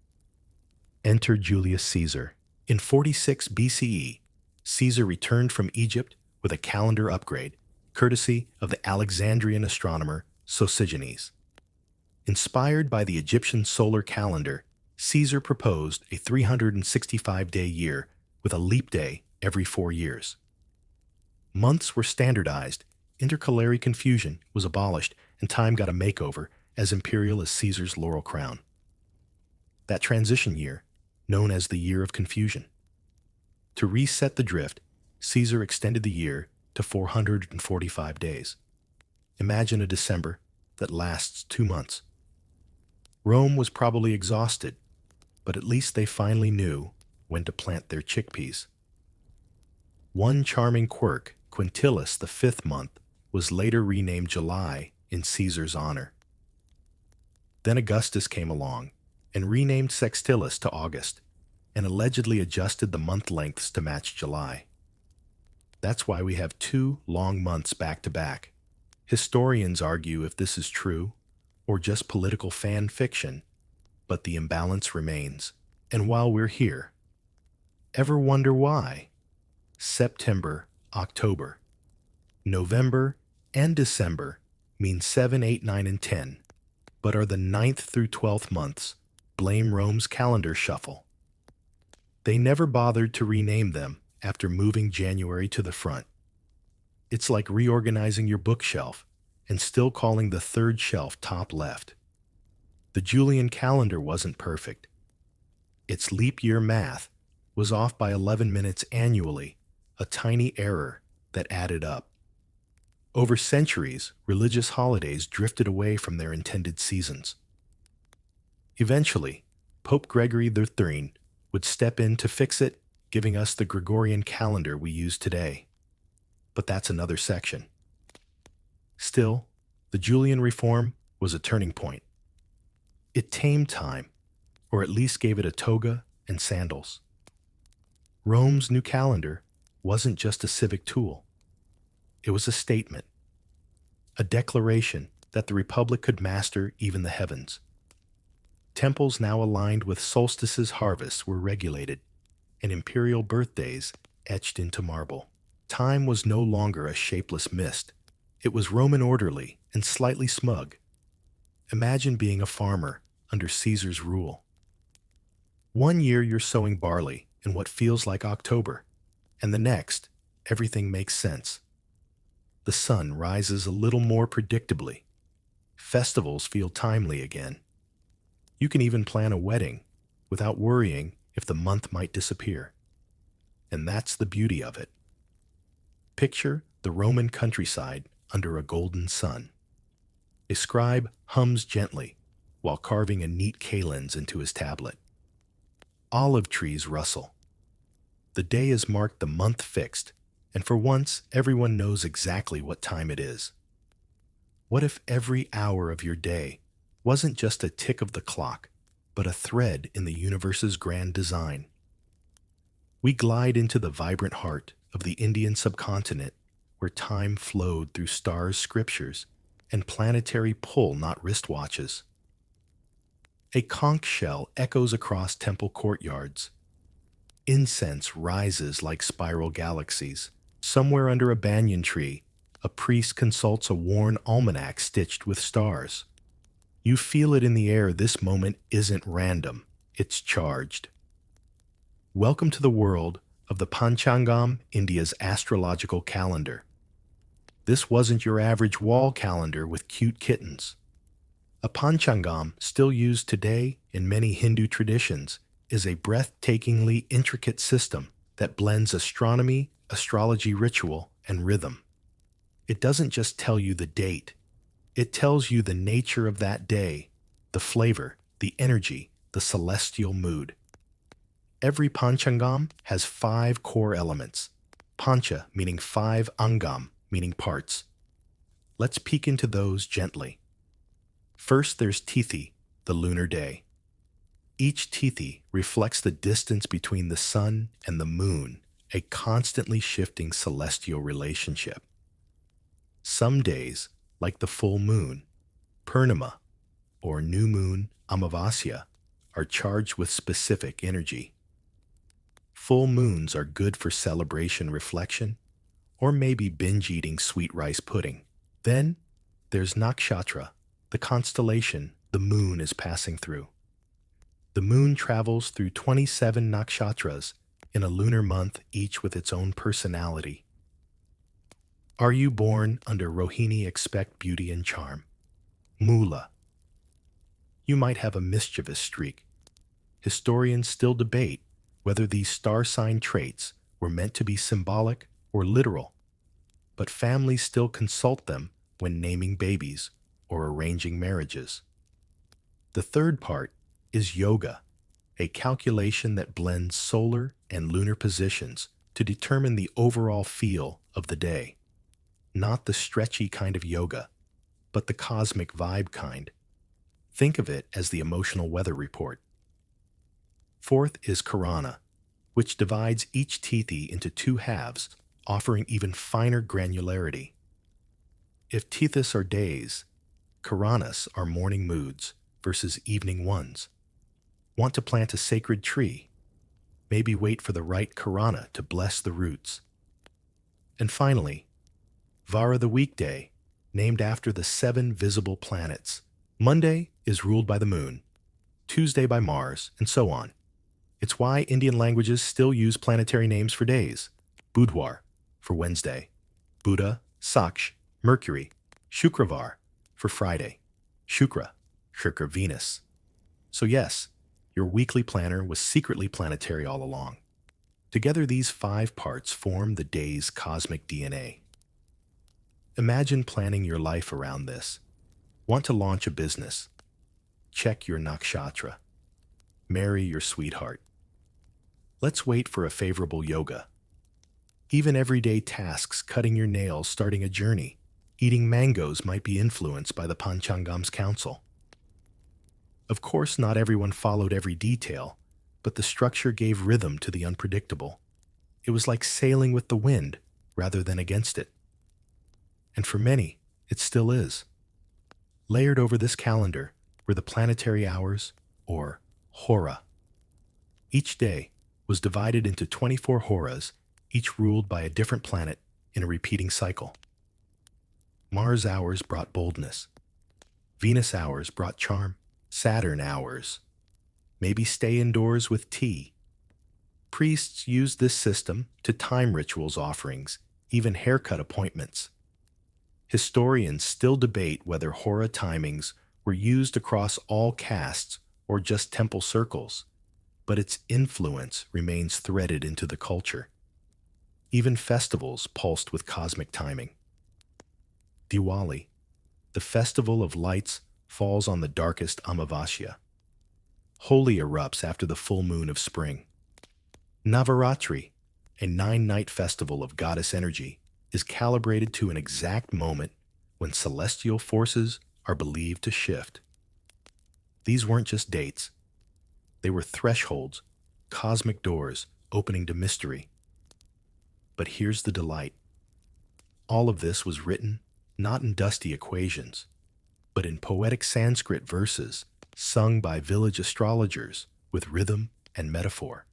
Enter Julius Caesar. In 46 BCE, Caesar returned from Egypt with a calendar upgrade, courtesy of the Alexandrian astronomer Sosigenes. Inspired by the Egyptian solar calendar, Caesar proposed a 365-day year with a leap day every 4 years. Months were standardized, intercalary confusion was abolished, and time got a makeover, as imperial as Caesar's laurel crown. That transition year, known as the Year of Confusion. To reset the drift, Caesar extended the year to 445 days. Imagine a December that lasts 2 months. Rome was probably exhausted, but at least they finally knew when to plant their chickpeas. One charming quirk, Quintilis, the 5th month, was later renamed July in Caesar's honor. Then Augustus came along and renamed Sextilis to August, and allegedly adjusted the month lengths to match July. That's why we have 2 long months back to back. Historians argue if this is true, or just political fan fiction, but the imbalance remains. And while we're here, ever wonder why? September, October, November, and December mean 7, 8, 9, and 10, but are the 9th through 12th months. Blame Rome's calendar shuffle. They never bothered to rename them after moving January to the front. It's like reorganizing your bookshelf and still calling the 3rd shelf top left. The Julian calendar wasn't perfect. Its leap year math was off by 11 minutes annually, a tiny error that added up. Over centuries, religious holidays drifted away from their intended seasons. Eventually, Pope Gregory XIII would step in to fix it, giving us the Gregorian calendar we use today. But that's another section. Still, the Julian reform was a turning point. It tamed time, or at least gave it a toga and sandals. Rome's new calendar wasn't just a civic tool. It was a statement, a declaration that the Republic could master even the heavens. Temples now aligned with solstices, harvests were regulated, and imperial birthdays etched into marble. Time was no longer a shapeless mist. It was Roman orderly and slightly smug. Imagine being a farmer under Caesar's rule. One year you're sowing barley in what feels like October, and the next, everything makes sense. The sun rises a little more predictably. Festivals feel timely again. You can even plan a wedding without worrying if the month might disappear. And that's the beauty of it. Picture the Roman countryside under a golden sun. A scribe hums gently while carving a neat kalends into his tablet. Olive trees rustle. The day is marked the month fixed, and for once everyone knows exactly what time it is. What if every hour of your day wasn't just a tick of the clock, but a thread in the universe's grand design? We glide into the vibrant heart of the Indian subcontinent, where time flowed through stars' scriptures and planetary pull, not wristwatches. A conch shell echoes across temple courtyards. Incense rises like spiral galaxies. Somewhere under a banyan tree, a priest consults a worn almanac stitched with stars. You feel it in the air. This moment isn't random, it's charged. Welcome to the world of the Panchangam, India's astrological calendar. This wasn't your average wall calendar with cute kittens. A panchangam, still used today in many Hindu traditions, is a breathtakingly intricate system that blends astronomy, astrology ritual, and rhythm. It doesn't just tell you the date, it tells you the nature of that day, the flavor, the energy, the celestial mood. Every panchangam has 5 core elements. Pancha meaning 5, angam meaning parts. Let's peek into those gently. First, there's Tithi, the lunar day. Each Tithi reflects the distance between the sun and the moon, a constantly shifting celestial relationship. Some days, like the full moon, Purnima, or new moon, Amavasya, are charged with specific energy. Full moons are good for celebration reflection, or maybe binge eating sweet rice pudding. Then there's Nakshatra, the constellation the moon is passing through. The moon travels through 27 nakshatras in a lunar month, each with its own personality. Are you born under Rohini? Expect beauty and charm. Mula. You might have a mischievous streak. Historians still debate whether these star sign traits were meant to be symbolic or literal, but families still consult them when naming babies or arranging marriages. The third part is yoga, a calculation that blends solar and lunar positions to determine the overall feel of the day. Not the stretchy kind of yoga, but the cosmic vibe kind. Think of it as the emotional weather report. Fourth is Karana, which divides each Tithi into 2 halves, offering even finer granularity. If Tithis are days, Karanas are morning moods versus evening ones. Want to plant a sacred tree? Maybe wait for the right Karana to bless the roots. And finally, Vara, the weekday, named after the 7 visible planets. Monday is ruled by the moon, Tuesday by Mars, and so on. It's why Indian languages still use planetary names for days. Budhwar for Wednesday, Buddha, Saksh, Mercury, Shukravar for Friday, Shukra, Venus. So yes, your weekly planner was secretly planetary all along. Together, these 5 parts form the day's cosmic DNA. Imagine planning your life around this. Want to launch a business? Check your nakshatra. Marry your sweetheart. Let's wait for a favorable yoga. Even everyday tasks, cutting your nails, starting a journey, eating mangoes might be influenced by the Panchangam's counsel. Of course, not everyone followed every detail, but the structure gave rhythm to the unpredictable. It was like sailing with the wind rather than against it. And for many, it still is. Layered over this calendar were the planetary hours, or hora. Each day was divided into 24 horas, each ruled by a different planet in a repeating cycle. Mars hours brought boldness. Venus hours brought charm. Saturn hours. Maybe stay indoors with tea. Priests used this system to time rituals, offerings, even haircut appointments. Historians still debate whether hora timings were used across all castes or just temple circles, but its influence remains threaded into the culture. Even festivals pulsed with cosmic timing. Diwali, the festival of lights, falls on the darkest Amavasya. Holi erupts after the full moon of spring. Navaratri, a 9-night festival of goddess energy, is calibrated to an exact moment when celestial forces are believed to shift. These weren't just dates. They were thresholds, cosmic doors opening to mystery. But here's the delight. All of this was written not in dusty equations, but in poetic Sanskrit verses sung by village astrologers with rhythm and metaphor.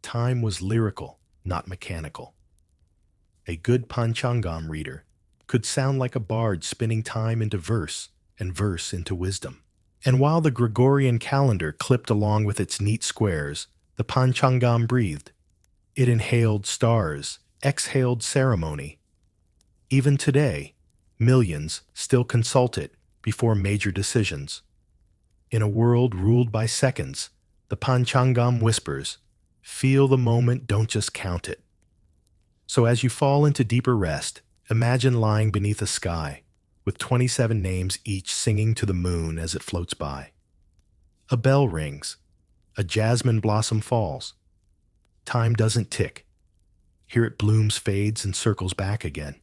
Time was lyrical, not mechanical. A good Panchangam reader could sound like a bard spinning time into verse and verse into wisdom. And while the Gregorian calendar clipped along with its neat squares, the Panchangam breathed. It inhaled stars, exhaled ceremony. Even today, millions still consult it before major decisions. In a world ruled by seconds, the Panchangam whispers, "Feel the moment, don't just count it." So as you fall into deeper rest, imagine lying beneath a sky, with 27 names each singing to the moon as it floats by. A bell rings, a jasmine blossom falls. Time doesn't tick. Here it blooms, fades, and circles back again.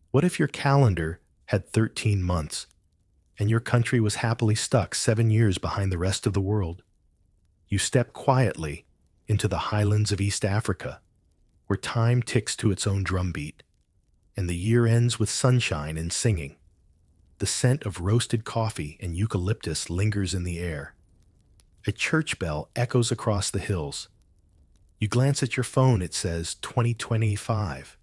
What if your calendar had 13 months, and your country was happily stuck 7 years behind the rest of the world? You step quietly into the highlands of East Africa, where time ticks to its own drumbeat, and the year ends with sunshine and singing. The scent of roasted coffee and eucalyptus lingers in the air. A church bell echoes across the hills. You glance at your phone, it says 2025.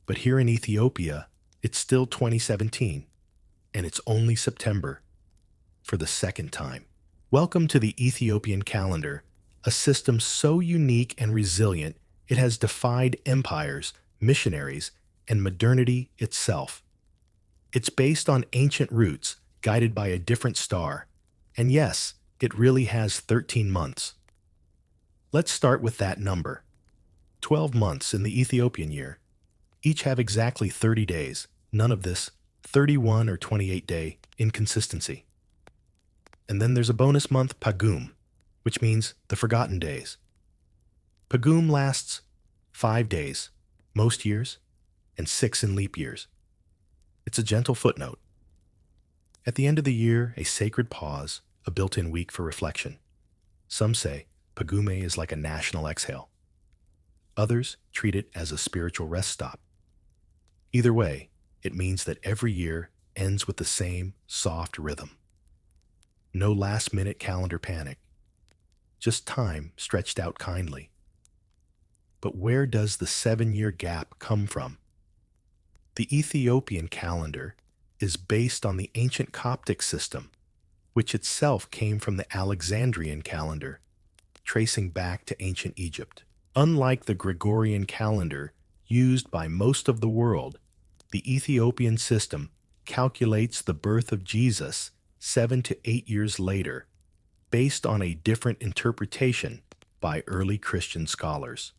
But here in Ethiopia, it's still 2017, and it's only September, for the second time. Welcome to the Ethiopian calendar, a system so unique and resilient it has defied empires, missionaries, and modernity itself. It's based on ancient roots, guided by a different star. And yes, it really has 13 months. Let's start with that number. 12 months in the Ethiopian year. Each have exactly 30 days, none of this 31 or 28-day inconsistency. And then there's a bonus month, Pagum, which means the forgotten days. Pagum lasts 5 days, most years, and 6 in leap years. It's a gentle footnote. At the end of the year, a sacred pause, a built-in week for reflection. Some say Pagume is like a national exhale. Others treat it as a spiritual rest stop. Either way, it means that every year ends with the same soft rhythm. No last-minute calendar panic, just time stretched out kindly. But where does the 7-year gap come from? The Ethiopian calendar is based on the ancient Coptic system, which itself came from the Alexandrian calendar, tracing back to ancient Egypt. Unlike the Gregorian calendar used by most of the world, the Ethiopian system calculates the birth of Jesus 7 to 8 years later, based on a different interpretation by early Christian scholars.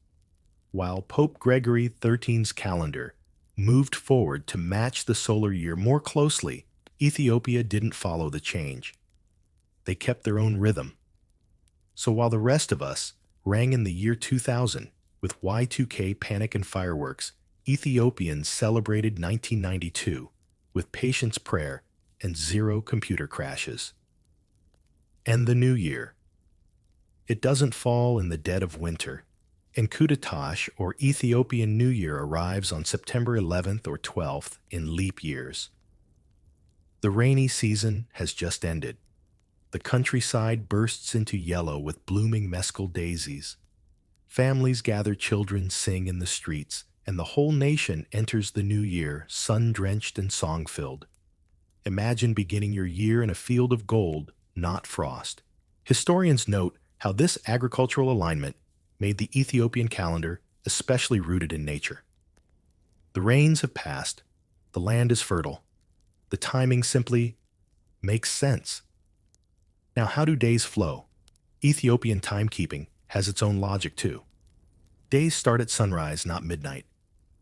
While Pope Gregory XIII's calendar moved forward to match the solar year more closely, Ethiopia didn't follow the change. They kept their own rhythm. So while the rest of us rang in the year 2000 with Y2K panic and fireworks, Ethiopians celebrated 1992 with patience prayer and 0 computer crashes. And the new year. It doesn't fall in the dead of winter. Enkutatash, or Ethiopian New Year, arrives on September 11th or 12th in leap years. The rainy season has just ended. The countryside bursts into yellow with blooming mescal daisies. Families gather, children sing in the streets, and the whole nation enters the new year sun-drenched and song-filled. Imagine beginning your year in a field of gold, not frost. Historians note how this agricultural alignment made the Ethiopian calendar especially rooted in nature. The rains have passed, the land is fertile, the timing simply makes sense. Now, how do days flow? Ethiopian timekeeping has its own logic too. Days start at sunrise, not midnight,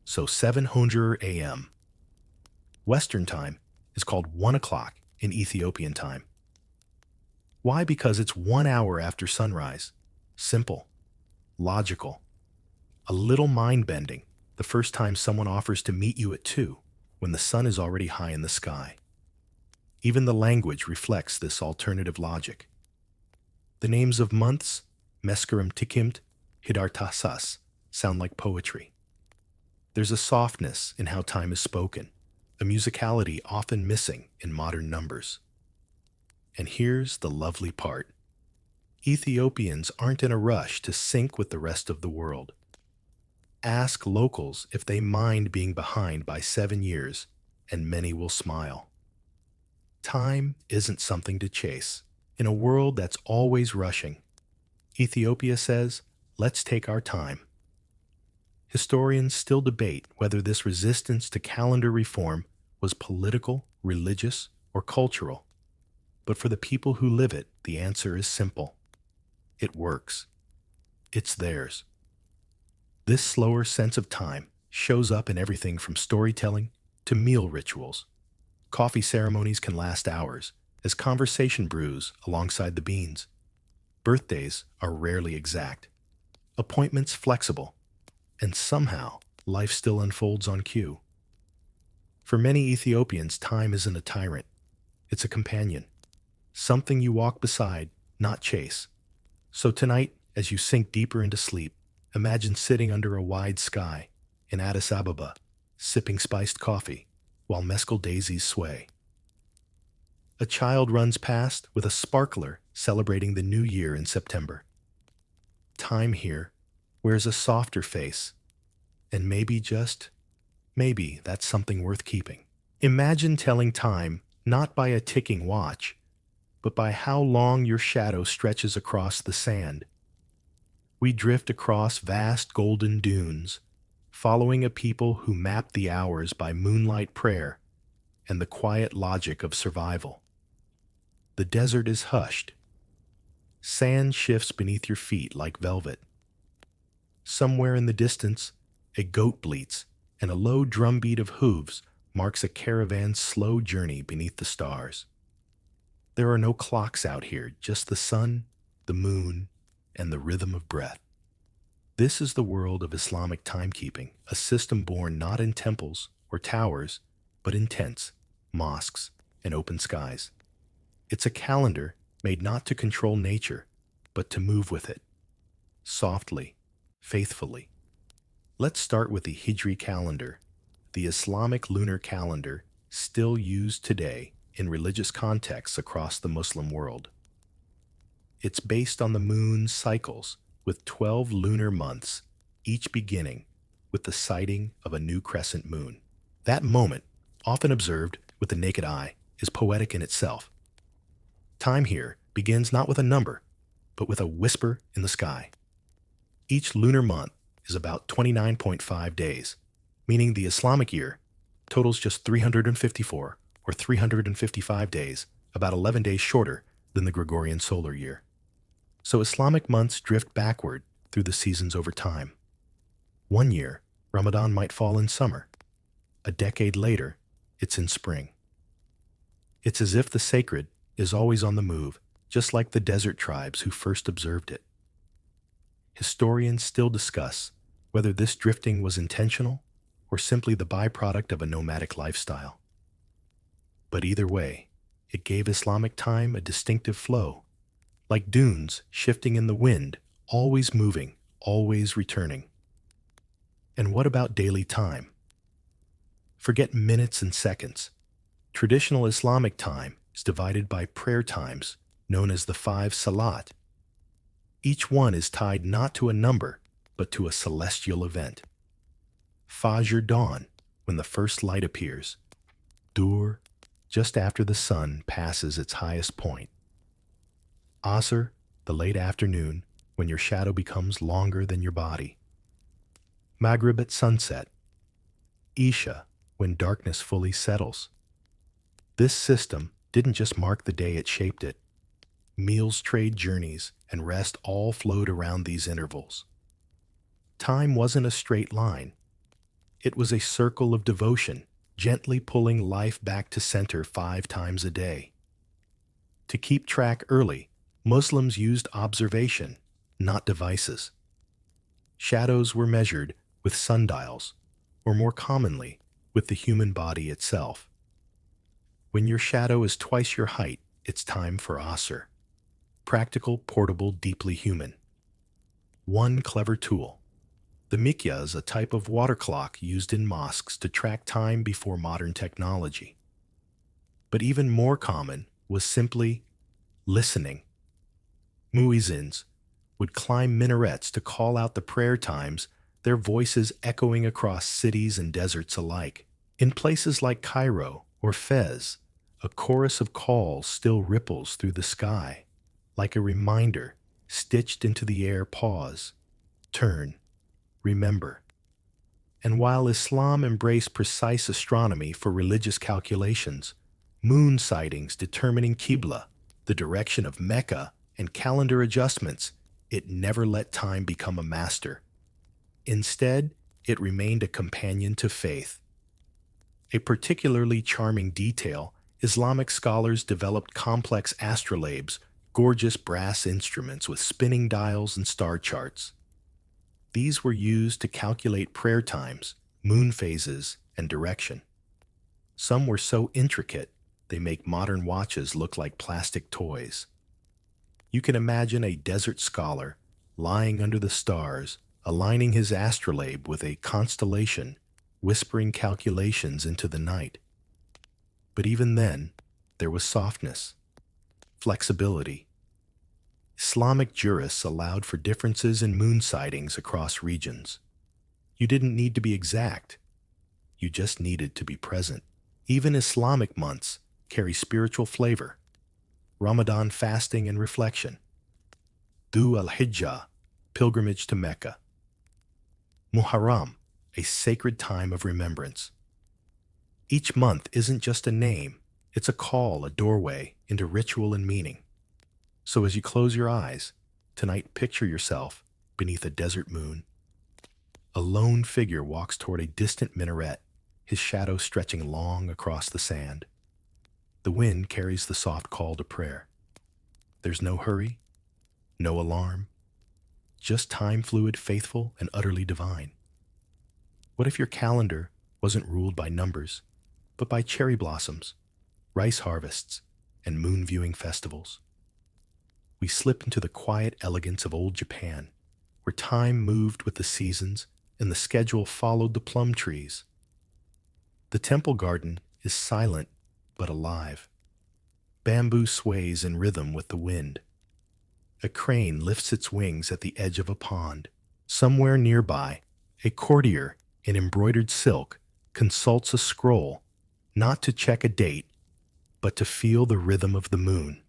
so 700 a.m. Western time is called 1 o'clock in Ethiopian time. Why? Because it's 1 hour after sunrise. Simple. Logical. A little mind-bending the first time someone offers to meet you at 2 when the sun is already high in the sky. Even the language reflects this alternative logic. The names of months, Meskerim Tikimt, Hidartasas, sound like poetry. There's a softness in how time is spoken, a musicality often missing in modern numbers. And here's the lovely part. Ethiopians aren't in a rush to sync with the rest of the world. Ask locals if they mind being behind by 7 years, and many will smile. Time isn't something to chase. In a world that's always rushing, Ethiopia says, let's take our time. Historians still debate whether this resistance to calendar reform was political, religious, or cultural. But for the people who live it, the answer is simple. It works. It's theirs. This slower sense of time shows up in everything from storytelling to meal rituals. Coffee ceremonies can last hours as conversation brews alongside the beans. Birthdays are rarely exact, appointments flexible, and somehow life still unfolds on cue. For many Ethiopians, time isn't a tyrant, it's a companion, something you walk beside, not chase. So tonight, as you sink deeper into sleep, imagine sitting under a wide sky in Addis Ababa, sipping spiced coffee while mescal daisies sway. A child runs past with a sparkler celebrating the new year in September. Time here wears a softer face, and maybe just maybe that's something worth keeping. Imagine telling time not by a ticking watch, but by how long your shadow stretches across the sand. We drift across vast golden dunes, following a people who map the hours by moonlight prayer and the quiet logic of survival. The desert is hushed. Sand shifts beneath your feet like velvet. Somewhere in the distance, a goat bleats, and a low drumbeat of hooves marks a caravan's slow journey beneath the stars. There are no clocks out here, just the sun, the moon, and the rhythm of breath. This is the world of Islamic timekeeping, a system born not in temples or towers, but in tents, mosques, and open skies. It's a calendar made not to control nature, but to move with it, softly, faithfully. Let's start with the Hijri calendar, the Islamic lunar calendar still used today in religious contexts across the Muslim world. It's based on the moon's cycles, with 12 lunar months, each beginning with the sighting of a new crescent moon. That moment, often observed with the naked eye, is poetic in itself. Time here begins not with a number, but with a whisper in the sky. Each lunar month is about 29.5 days, meaning the Islamic year totals just 354 or 355 days, about 11 days shorter than the Gregorian solar year. So Islamic months drift backward through the seasons over time. One year, Ramadan might fall in summer. A decade later, it's in spring. It's as if the sacred is always on the move, just like the desert tribes who first observed it. Historians still discuss whether this drifting was intentional or simply the byproduct of a nomadic lifestyle. But either way, it gave Islamic time a distinctive flow, like dunes shifting in the wind, always moving, always returning. And what about daily time? Forget minutes and seconds. Traditional Islamic time is divided by prayer times, known as the 5 salat. Each one is tied not to a number, but to a celestial event. Fajr dawn, when the first light appears. Dur, just after the sun passes its highest point. Asr, the late afternoon, when your shadow becomes longer than your body. Maghrib at sunset. Isha, when darkness fully settles. This system didn't just mark the day, it shaped it. Meals, trade, journeys, and rest all flowed around these intervals. Time wasn't a straight line. It was a circle of devotion, gently pulling life back to center 5 times a day. To keep track early, Muslims used observation, not devices. Shadows were measured with sundials, or more commonly, with the human body itself. When your shadow is twice your height, it's time for Asr. Practical, portable, deeply human. One clever tool. The mikya is a type of water clock used in mosques to track time before modern technology. But even more common was simply listening. Muezzins would climb minarets to call out the prayer times, their voices echoing across cities and deserts alike. In places like Cairo or Fez, a chorus of calls still ripples through the sky, like a reminder stitched into the air. Pause, turn, remember. And while Islam embraced precise astronomy for religious calculations, moon sightings determining Qibla, the direction of Mecca, and calendar adjustments, it never let time become a master. Instead, it remained a companion to faith. A particularly charming detail, Islamic scholars developed complex astrolabes, gorgeous brass instruments with spinning dials and star charts. These were used to calculate prayer times, moon phases, and direction. Some were so intricate, they make modern watches look like plastic toys. You can imagine a desert scholar lying under the stars, aligning his astrolabe with a constellation, whispering calculations into the night. But even then, there was softness, flexibility. Islamic jurists allowed for differences in moon sightings across regions. You didn't need to be exact, you just needed to be present. Even Islamic months carry spiritual flavor. Ramadan fasting and reflection. Dhu al-Hijjah, pilgrimage to Mecca. Muharram, a sacred time of remembrance. Each month isn't just a name, it's a call, a doorway into ritual and meaning. So as you close your eyes, tonight picture yourself beneath a desert moon. A lone figure walks toward a distant minaret, his shadow stretching long across the sand. The wind carries the soft call to prayer. There's no hurry, no alarm, just time fluid, faithful, and utterly divine. What if your calendar wasn't ruled by numbers, but by cherry blossoms, rice harvests, and moon viewing festivals? We slip into the quiet elegance of old Japan, where time moved with the seasons and the schedule followed the plum trees. The temple garden is silent but alive. Bamboo sways in rhythm with the wind. A crane lifts its wings at the edge of a pond. Somewhere nearby, a courtier in embroidered silk consults a scroll, not to check a date, but to feel the rhythm of the moon.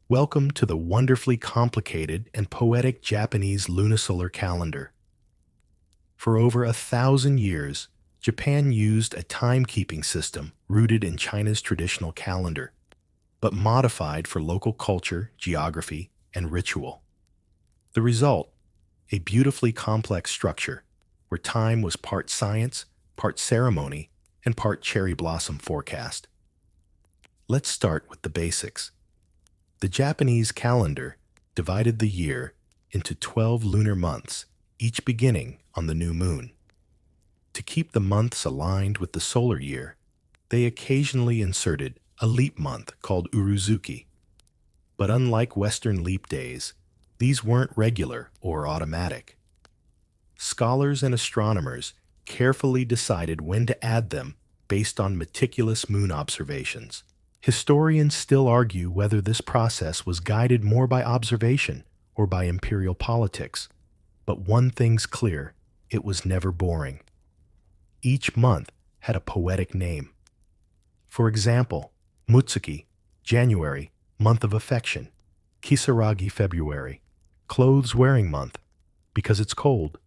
Welcome to the wonderfully complicated and poetic Japanese lunisolar calendar. For over 1,000 years, Japan used a timekeeping system rooted in China's traditional calendar, but modified for local culture, geography, and ritual. The result, a beautifully complex structure where time was part science, part ceremony, and part cherry blossom forecast. Let's start with the basics. The Japanese calendar divided the year into 12 lunar months, each beginning on the new moon. To keep the months aligned with the solar year, they occasionally inserted a leap month called Uruzuki. But unlike Western leap days, these weren't regular or automatic. Scholars and astronomers carefully decided when to add them based on meticulous moon observations. Historians still argue whether this process was guided more by observation or by imperial politics. But one thing's clear, it was never boring. Each month had a poetic name. For example, Mutsuki, January, month of affection. Kisaragi, February, clothes wearing month, because it's cold.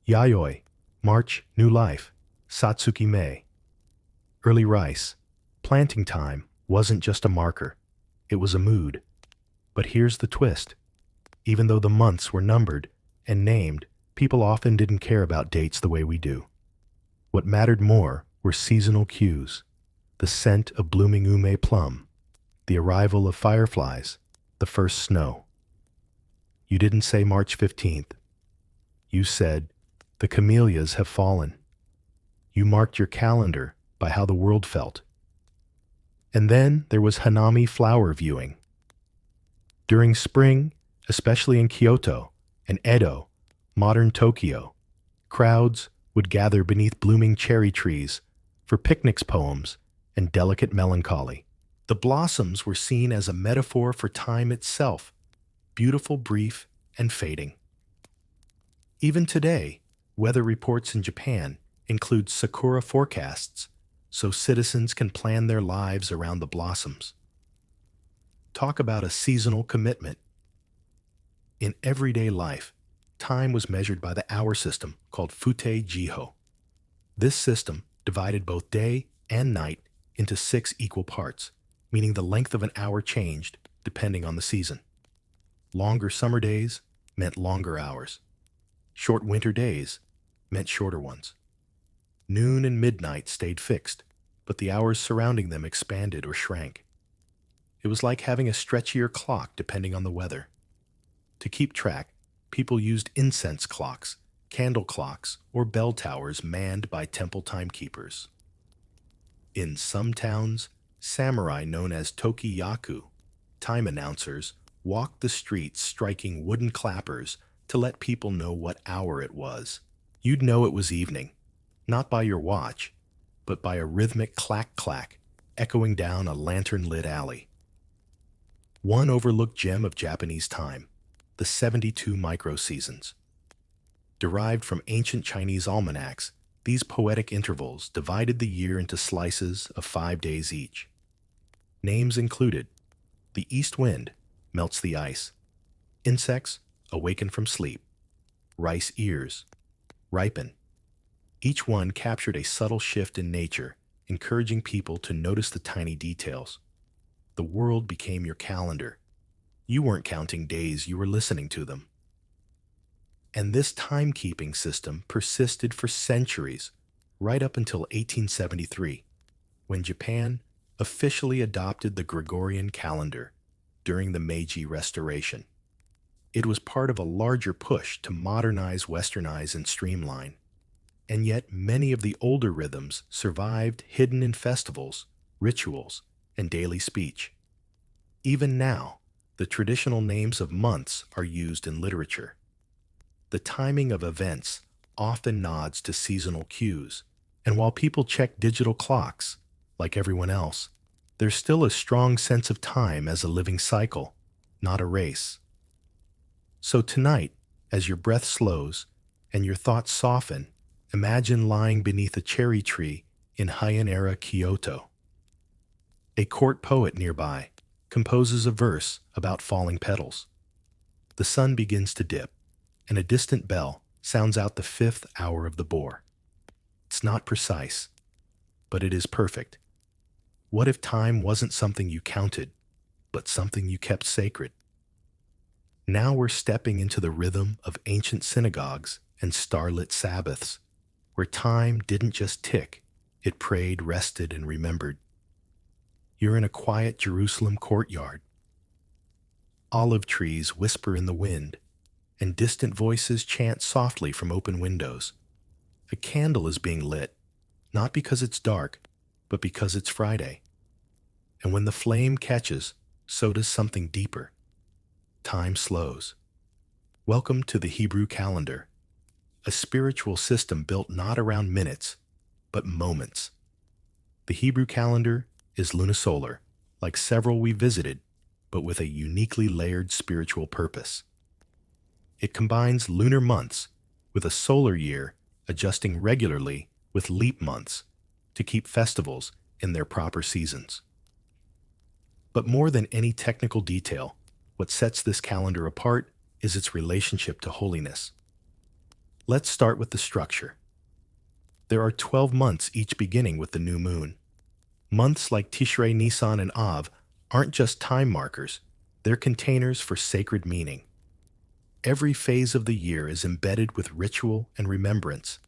Yayoi, March, new life. Satsuki, May. Early rice, planting time, wasn't just a marker, it was a mood. But here's the twist. Even though the months were numbered and named, people often didn't care about dates the way we do. What mattered more were seasonal cues, the scent of blooming ume plum, the arrival of fireflies, the first snow. You didn't say March 15th. You said, the camellias have fallen. You marked your calendar by how the world felt. And then there was Hanami flower viewing. During spring, especially in Kyoto and Edo, modern Tokyo, crowds would gather beneath blooming cherry trees for picnics, poems, and delicate melancholy. The blossoms were seen as a metaphor for time itself, beautiful, brief, and fading. Even today, weather reports in Japan include sakura forecasts, so citizens can plan their lives around the blossoms. Talk about a seasonal commitment. In everyday life, time was measured by the hour system called Fute Jiho. This system divided both day and night into 6 equal parts, meaning the length of an hour changed depending on the season. Longer summer days meant longer hours. Short winter days meant shorter ones. Noon and midnight stayed fixed, but the hours surrounding them expanded or shrank. It was like having a stretchier clock depending on the weather. To keep track, people used incense clocks, candle clocks, or bell towers manned by temple timekeepers. In some towns, samurai known as tokiyaku, time announcers, walked the streets striking wooden clappers to let people know what hour it was. You'd know it was evening, not by your watch, but by a rhythmic clack-clack echoing down a lantern-lit alley. One overlooked gem of Japanese time, the 72 micro-seasons. Derived from ancient Chinese almanacs, these poetic intervals divided the year into slices of 5 days each. Names included: the east wind melts the ice, insects awaken from sleep, rice ears ripen. Each one captured a subtle shift in nature, encouraging people to notice the tiny details. The world became your calendar. You weren't counting days, you were listening to them. And this timekeeping system persisted for centuries, right up until 1873, when Japan officially adopted the Gregorian calendar during the Meiji Restoration. It was part of a larger push to modernize, westernize, and streamline. And yet many of the older rhythms survived hidden in festivals, rituals, and daily speech. Even now, the traditional names of months are used in literature. The timing of events often nods to seasonal cues, and while people check digital clocks, like everyone else, there's still a strong sense of time as a living cycle, not a race. So tonight, as your breath slows and your thoughts soften, imagine lying beneath a cherry tree in Heian-era Kyoto. A court poet nearby composes a verse about falling petals. The sun begins to dip, and a distant bell sounds out the 5th hour of the boar. It's not precise, but it is perfect. What if time wasn't something you counted, but something you kept sacred? Now we're stepping into the rhythm of ancient synagogues and starlit Sabbaths, where time didn't just tick, it prayed, rested, and remembered. You're in a quiet Jerusalem courtyard. Olive trees whisper in the wind, and distant voices chant softly from open windows. A candle is being lit, not because it's dark, but because it's Friday. And when the flame catches, so does something deeper. Time slows. Welcome to the Hebrew calendar, a spiritual system built not around minutes, but moments. The Hebrew calendar is lunisolar, like several we visited, but with a uniquely layered spiritual purpose. It combines lunar months with a solar year adjusting regularly with leap months to keep festivals in their proper seasons. But more than any technical detail, what sets this calendar apart is its relationship to holiness. Let's start with the structure. There are 12 months, each beginning with the new moon. Months like Tishrei, Nisan, and Av aren't just time markers, they're containers for sacred meaning. Every phase of the year is embedded with ritual and remembrance.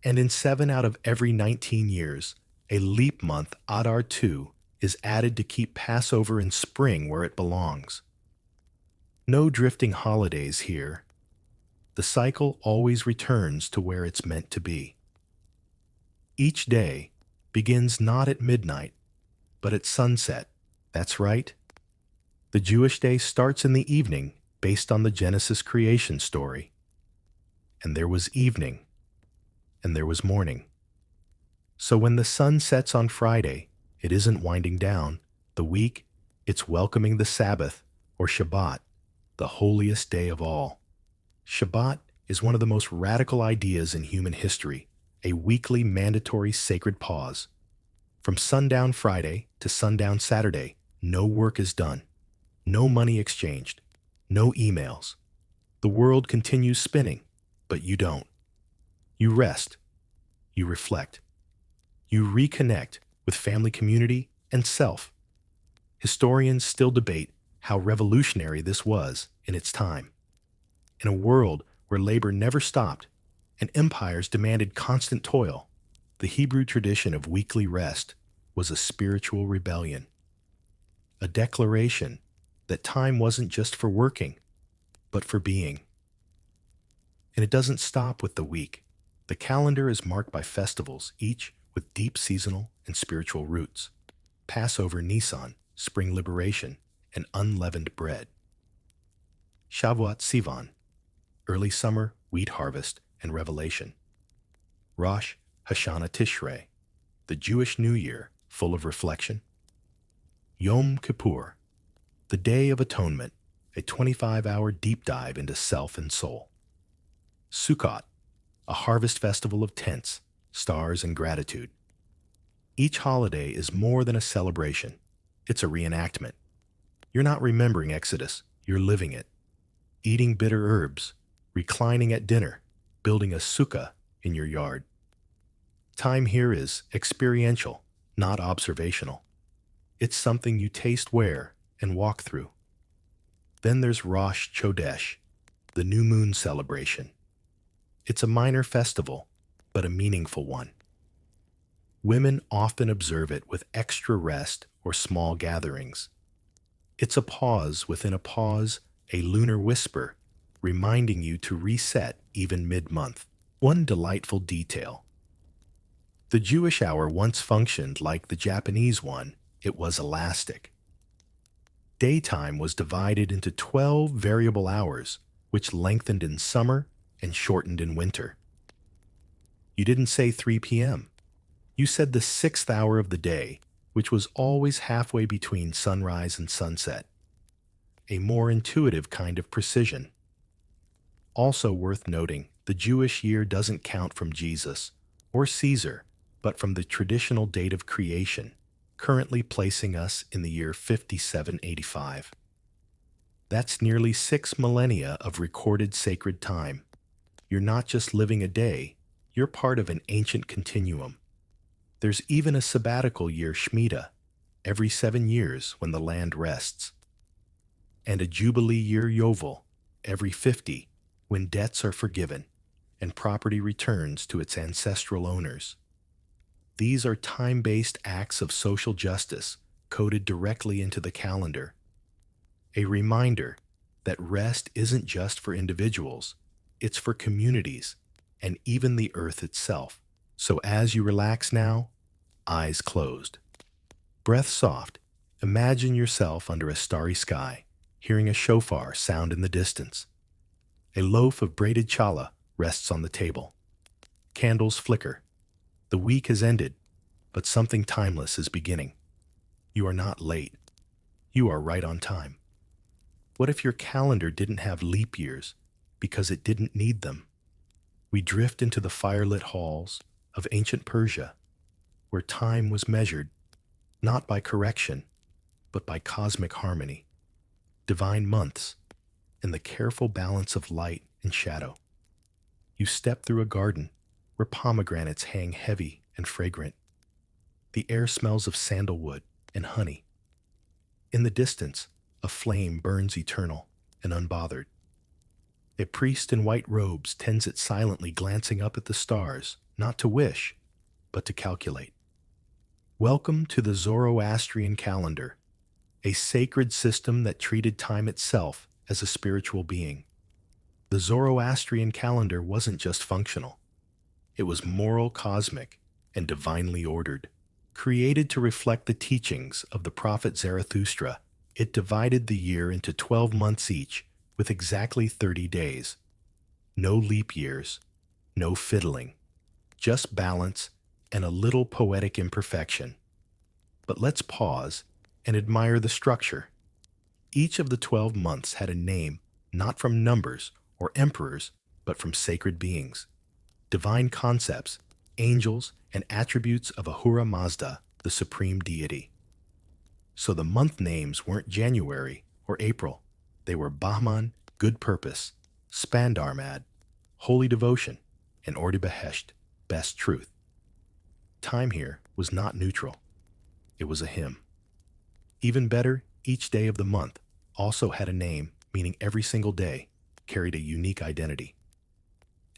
And in 7 out of every 19 years, a leap month, Adar 2, is added to keep Passover and spring where it belongs. No drifting holidays here. The cycle always returns to where it's meant to be. Each day begins not at midnight, but at sunset. That's right. The Jewish day starts in the evening based on the Genesis creation story. And there was evening, and there was morning. So when the sun sets on Friday, it isn't winding down the week, it's welcoming the Sabbath, or Shabbat, the holiest day of all. Shabbat is one of the most radical ideas in human history, a weekly mandatory sacred pause. From sundown Friday to sundown Saturday, no work is done, no money exchanged, no emails. The world continues spinning, but you don't. You rest, you reflect, you reconnect with family, community, and self. Historians still debate how revolutionary this was in its time. In a world where labor never stopped and empires demanded constant toil, the Hebrew tradition of weekly rest was a spiritual rebellion, a declaration that time wasn't just for working, but for being. And it doesn't stop with the week. The calendar is marked by festivals, each with deep seasonal and spiritual roots. Passover, Nisan, spring liberation, and unleavened bread. Shavuot, Sivan, early summer, wheat harvest, and revelation. Rosh Hashanah, Tishrei, the Jewish New Year, full of reflection. Yom Kippur, the Day of Atonement, a 25-hour deep dive into self and soul. Sukkot, a harvest festival of tents, stars, and gratitude. Each holiday is more than a celebration. It's a reenactment. You're not remembering Exodus, you're living it. Eating bitter herbs, reclining at dinner, building a sukkah in your yard. Time here is experiential, not observational. It's something you taste, wear, and walk through. Then there's Rosh Chodesh, the new moon celebration. It's a minor festival, but a meaningful one. Women often observe it with extra rest or small gatherings. It's a pause within a pause, a lunar whisper, reminding you to reset even mid-month. One delightful detail. The Jewish hour once functioned like the Japanese one. It was elastic. Daytime was divided into 12 variable hours, which lengthened in summer and shortened in winter. You didn't say 3 p.m. You said the 6th hour of the day, which was always halfway between sunrise and sunset. A more intuitive kind of precision. Also worth noting, the Jewish year doesn't count from Jesus or Caesar, but from the traditional date of creation, currently placing us in the year 5785. That's nearly 6 millennia of recorded sacred time. You're not just living a day, you're part of an ancient continuum. There's even a sabbatical year, Shemitah, every 7 years when the land rests. And a jubilee year, Yovel, every 50, when debts are forgiven and property returns to its ancestral owners. These are time-based acts of social justice coded directly into the calendar. A reminder that rest isn't just for individuals, it's for communities and even the earth itself. So as you relax now, eyes closed, breath soft, imagine yourself under a starry sky, hearing a shofar sound in the distance. A loaf of braided challah rests on the table. Candles flicker. The week has ended, but something timeless is beginning. You are not late. You are right on time. What if your calendar didn't have leap years because it didn't need them? We drift into the firelit halls of ancient Persia, where time was measured not by correction, but by cosmic harmony, divine months, and the careful balance of light and shadow. You step through a garden where pomegranates hang heavy and fragrant. The air smells of sandalwood and honey. In the distance, a flame burns eternal and unbothered. A priest in white robes tends it silently, glancing up at the stars, not to wish, but to calculate. Welcome to the Zoroastrian calendar, a sacred system that treated time itself as a spiritual being. The Zoroastrian calendar wasn't just functional. It was moral, cosmic, and divinely ordered. Created to reflect the teachings of the prophet Zarathustra, it divided the year into 12 months each, with exactly 30 days. No leap years, no fiddling, just balance and a little poetic imperfection. But let's pause and admire the structure. Each of the 12 months had a name, not from numbers or emperors, but from sacred beings, divine concepts, angels, and attributes of Ahura Mazda, the supreme deity. So the month names weren't January or April. They were Bahman, good purpose, Spandarmad, holy devotion, and Ordi Behesht, best truth. Time here was not neutral. It was a hymn. Even better, each day of the month also had a name, meaning every single day carried a unique identity.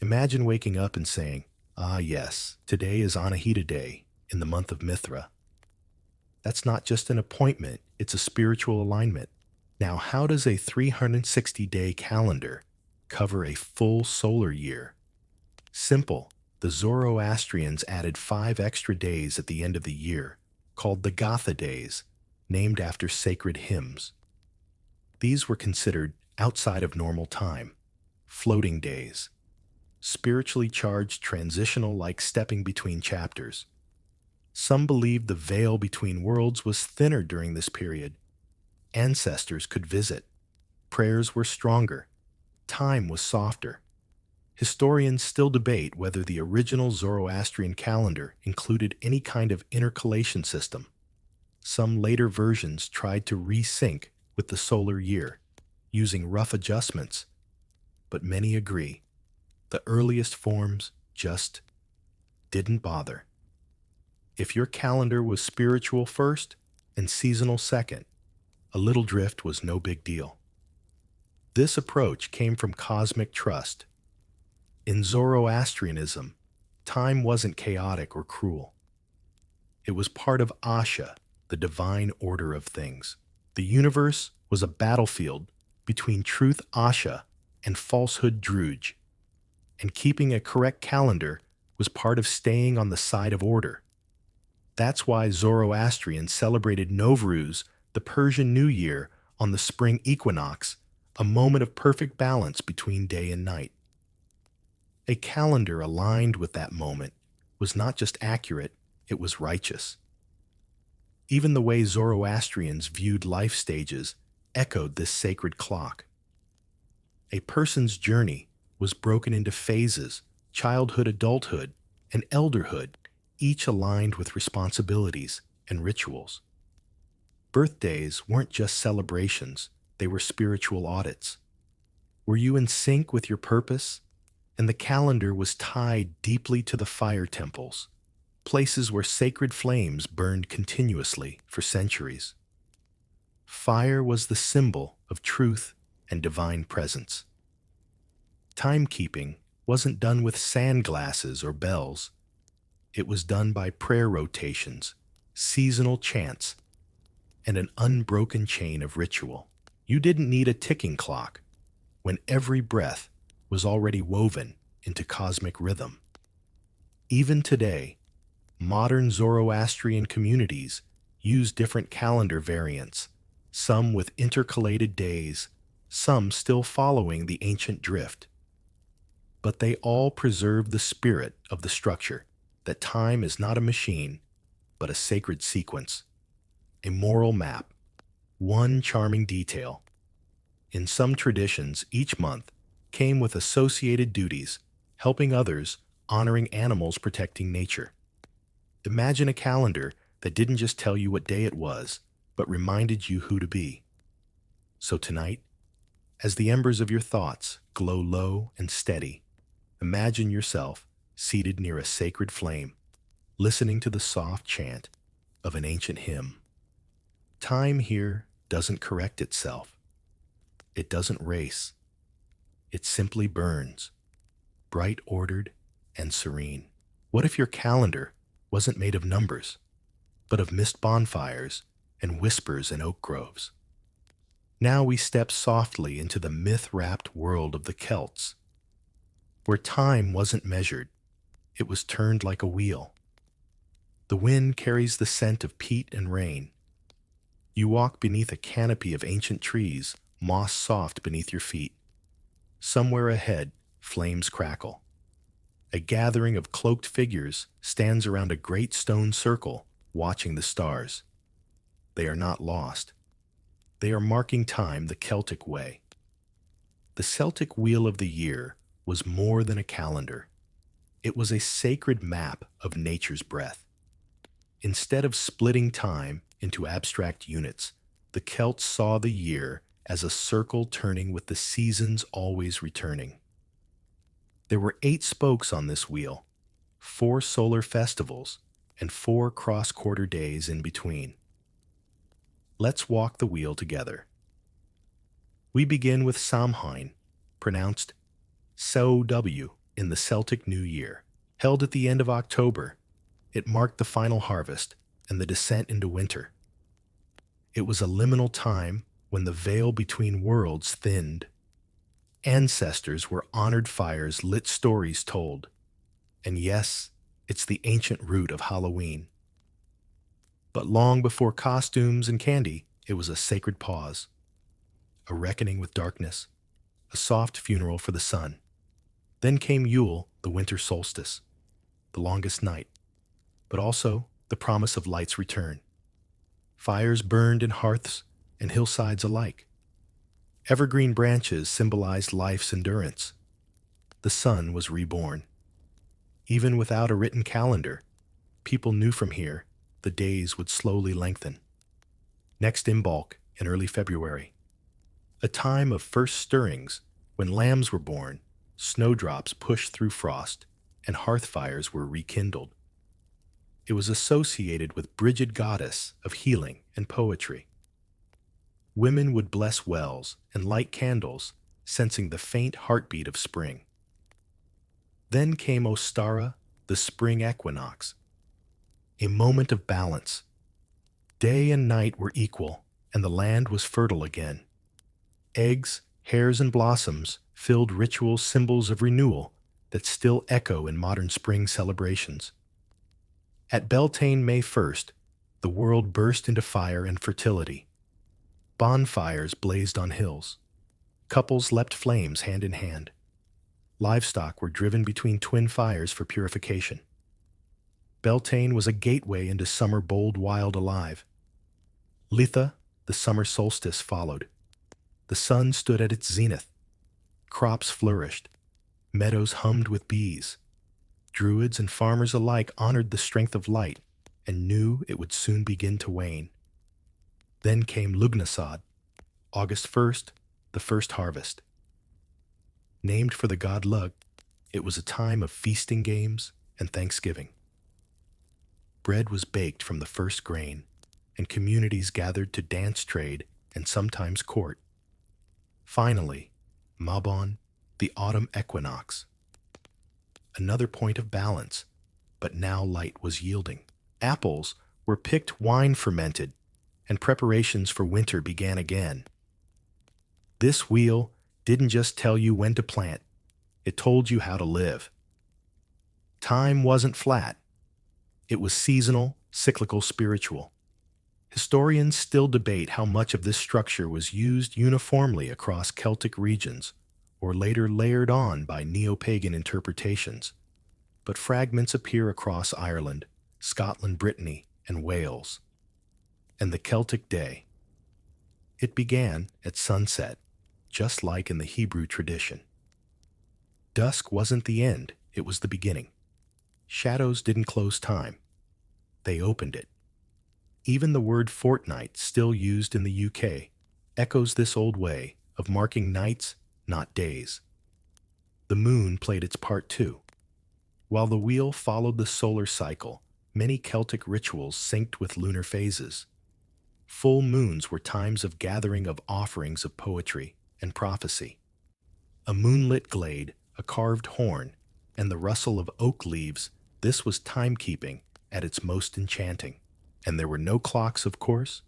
Imagine waking up and saying, "Ah, yes, today is Anahita Day in the month of Mithra." That's not just an appointment, it's a spiritual alignment. Now, how does a 360-day calendar cover a full solar year? Simple. The Zoroastrians added 5 extra days at the end of the year, called the Gatha days, named after sacred hymns. These were considered outside of normal time, floating days, spiritually charged transitional like stepping between chapters. Some believed the veil between worlds was thinner during this period. Ancestors could visit. Prayers were stronger. Time was softer. Historians still debate whether the original Zoroastrian calendar included any kind of intercalation system. Some later versions tried to resync with the solar year, using rough adjustments, but many agree the earliest forms just didn't bother. If your calendar was spiritual first and seasonal second, a little drift was no big deal. This approach came from cosmic trust. In Zoroastrianism, time wasn't chaotic or cruel. It was part of Asha, the divine order of things. The universe was a battlefield between truth Asha and falsehood Druj, and keeping a correct calendar was part of staying on the side of order. That's why Zoroastrians celebrated Nowruz, the Persian New Year, on the spring equinox, a moment of perfect balance between day and night. A calendar aligned with that moment was not just accurate, it was righteous. Even the way Zoroastrians viewed life stages echoed this sacred clock. A person's journey was broken into phases: childhood, adulthood, and elderhood, each aligned with responsibilities and rituals. Birthdays weren't just celebrations, they were spiritual audits. Were you in sync with your purpose? And the calendar was tied deeply to the fire temples, places where sacred flames burned continuously for centuries. Fire was the symbol of truth and divine presence. Timekeeping wasn't done with sand glasses or bells. It was done by prayer rotations, seasonal chants, and an unbroken chain of ritual. You didn't need a ticking clock when every breath was already woven into cosmic rhythm. Even today, modern Zoroastrian communities use different calendar variants, some with intercalated days, some still following the ancient drift. But they all preserve the spirit of the structure, that time is not a machine, but a sacred sequence, a moral map. One charming detail: in some traditions, each month came with associated duties, helping others, honoring animals, protecting nature. Imagine a calendar that didn't just tell you what day it was, but reminded you who to be. So tonight, as the embers of your thoughts glow low and steady, imagine yourself seated near a sacred flame, listening to the soft chant of an ancient hymn. Time here doesn't correct itself. It doesn't race. It simply burns, bright, ordered, and serene. What if your calendar wasn't made of numbers, but of mist bonfires and whispers in oak groves? Now we step softly into the myth-wrapped world of the Celts, where time wasn't measured, it was turned like a wheel. The wind carries the scent of peat and rain. You walk beneath a canopy of ancient trees, moss soft beneath your feet. Somewhere ahead, flames crackle. A gathering of cloaked figures stands around a great stone circle, watching the stars. They are not lost. They are marking time the Celtic way. The Celtic wheel of the year was more than a calendar. It was a sacred map of nature's breath. Instead of splitting time into abstract units, the Celts saw the year as a circle turning with the seasons always returning. There were 8 spokes on this wheel, 4 solar festivals, and 4 cross-quarter days in between. Let's walk the wheel together. We begin with Samhain, pronounced SOW in the Celtic New Year. Held at the end of October, it marked the final harvest and the descent into winter. It was a liminal time when the veil between worlds thinned. Ancestors were honored, fires lit, stories told. And yes, it's the ancient root of Halloween. But long before costumes and candy, it was a sacred pause, a reckoning with darkness, a soft funeral for the sun. Then came Yule, the winter solstice, the longest night, but also the promise of light's return. Fires burned in hearths and hillsides alike. Evergreen branches symbolized life's endurance. The sun was reborn. Even without a written calendar, people knew from here the days would slowly lengthen. Next Imbolc in early February, a time of first stirrings when lambs were born, snowdrops pushed through frost, and hearth fires were rekindled. It was associated with Brigid, goddess of healing and poetry. Women would bless wells and light candles, sensing the faint heartbeat of spring. Then came Ostara, the spring equinox, a moment of balance. Day and night were equal, and the land was fertile again. Eggs, hares, and blossoms filled ritual symbols of renewal that still echo in modern spring celebrations. At Beltane, May 1st, the world burst into fire and fertility. Bonfires blazed on hills. Couples leapt flames hand in hand. Livestock were driven between twin fires for purification. Beltane was a gateway into summer, bold, wild, alive. Litha, the summer solstice, followed. The sun stood at its zenith. Crops flourished. Meadows hummed with bees. Druids and farmers alike honored the strength of light and knew it would soon begin to wane. Then came Lugnasad, August 1st, the first harvest. Named for the god Lugh, it was a time of feasting, games, and thanksgiving. Bread was baked from the first grain, and communities gathered to dance, trade, and sometimes court. Finally, Mabon, the autumn equinox. Another point of balance, but now light was yielding. Apples were picked, wine fermented, and preparations for winter began again. This wheel didn't just tell you when to plant, it told you how to live. Time wasn't flat. It was seasonal, cyclical, spiritual. Historians still debate how much of this structure was used uniformly across Celtic regions, or later layered on by neo-pagan interpretations. But fragments appear across Ireland, Scotland, Brittany, and Wales. And the Celtic day. It began at sunset, just like in the Hebrew tradition. Dusk wasn't the end, it was the beginning. Shadows didn't close time. They opened it. Even the word fortnight, still used in the UK, echoes this old way of marking nights, not days. The moon played its part too. While the wheel followed the solar cycle, many Celtic rituals synced with lunar phases. Full moons were times of gathering of offerings of poetry and prophecy. A moonlit glade, a carved horn, and the rustle of oak leaves, this was timekeeping at its most enchanting. And there were no clocks, of course,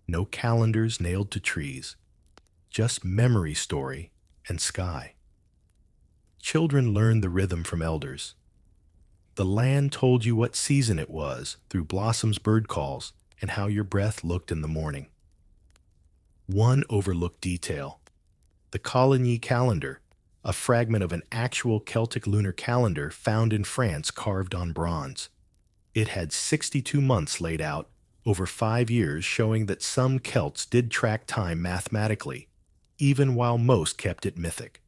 no calendars nailed to trees, just memory, story, and sky. Children learned the rhythm from elders. The land told you what season it was through blossoms, bird calls, and how your breath looked in the morning. One overlooked detail: the Coligny calendar, a fragment of an actual Celtic lunar calendar found in France carved on bronze. It had 62 months laid out over 5 years, showing that some Celts did track time mathematically, even while most kept it mythic.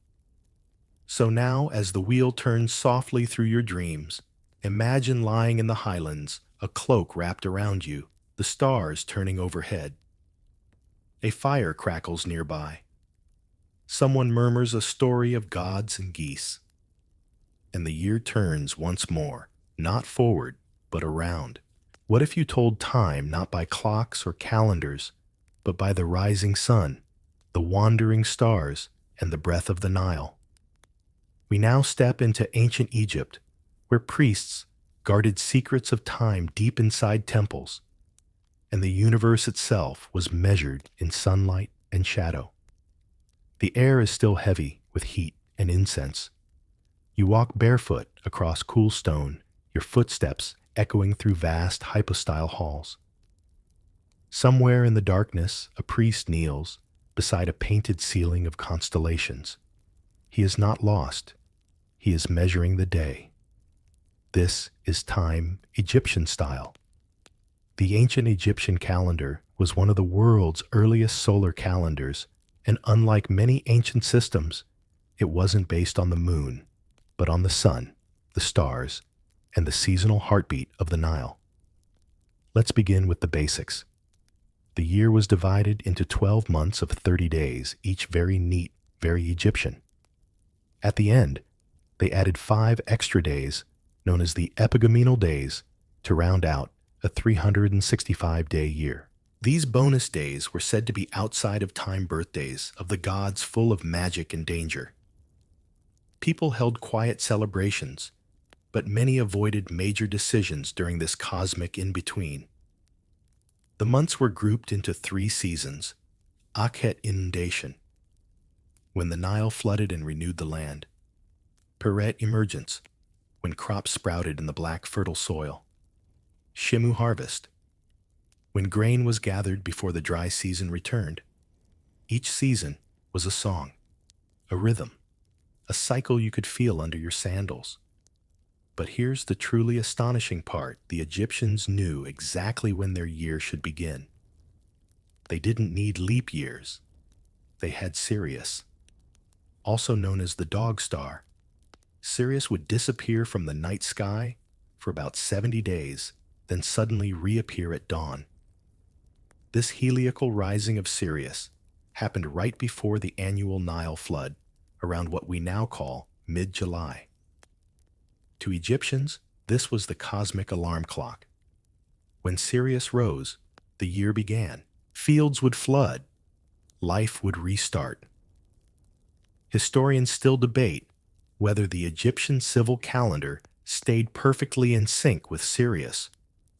So now, as the wheel turns softly through your dreams, imagine lying in the highlands, a cloak wrapped around you, the stars turning overhead. A fire crackles nearby. Someone murmurs a story of gods and geese. And the year turns once more, not forward, but around. What if you told time not by clocks or calendars, but by the rising sun, the wandering stars, and the breath of the Nile? We now step into ancient Egypt, where priests guarded secrets of time deep inside temples, and the universe itself was measured in sunlight and shadow. The air is still heavy with heat and incense. You walk barefoot across cool stone, your footsteps echoing through vast hypostyle halls. Somewhere in the darkness, a priest kneels beside a painted ceiling of constellations. He is not lost. He is measuring the day. This is time Egyptian style. The ancient Egyptian calendar was one of the world's earliest solar calendars, and unlike many ancient systems, it wasn't based on the moon, but on the sun, the stars, and the seasonal heartbeat of the Nile. Let's begin with the basics. The year was divided into 12 months of 30 days, each very neat, very Egyptian. At the end, they added 5 extra days, known as the epigomenal days, to round out a 365-day year. These bonus days were said to be outside of time birthdays of the gods full of magic and danger. People held quiet celebrations, but many avoided major decisions during this cosmic in-between. The months were grouped into 3 seasons: Akhet inundation, when the Nile flooded and renewed the land; Peret emergence, when crops sprouted in the black fertile soil; Shimu harvest, when grain was gathered before the dry season returned. Each season was a song, a rhythm, a cycle you could feel under your sandals. But here's the truly astonishing part: the Egyptians knew exactly when their year should begin. They didn't need leap years. They had Sirius, also known as the dog star. Sirius would disappear from the night sky for about 70 days, then suddenly reappear at dawn. This heliacal rising of Sirius happened right before the annual Nile flood, around what we now call mid-July. To Egyptians, this was the cosmic alarm clock. When Sirius rose, the year began. Fields would flood. Life would restart. Historians still debate whether the Egyptian civil calendar stayed perfectly in sync with Sirius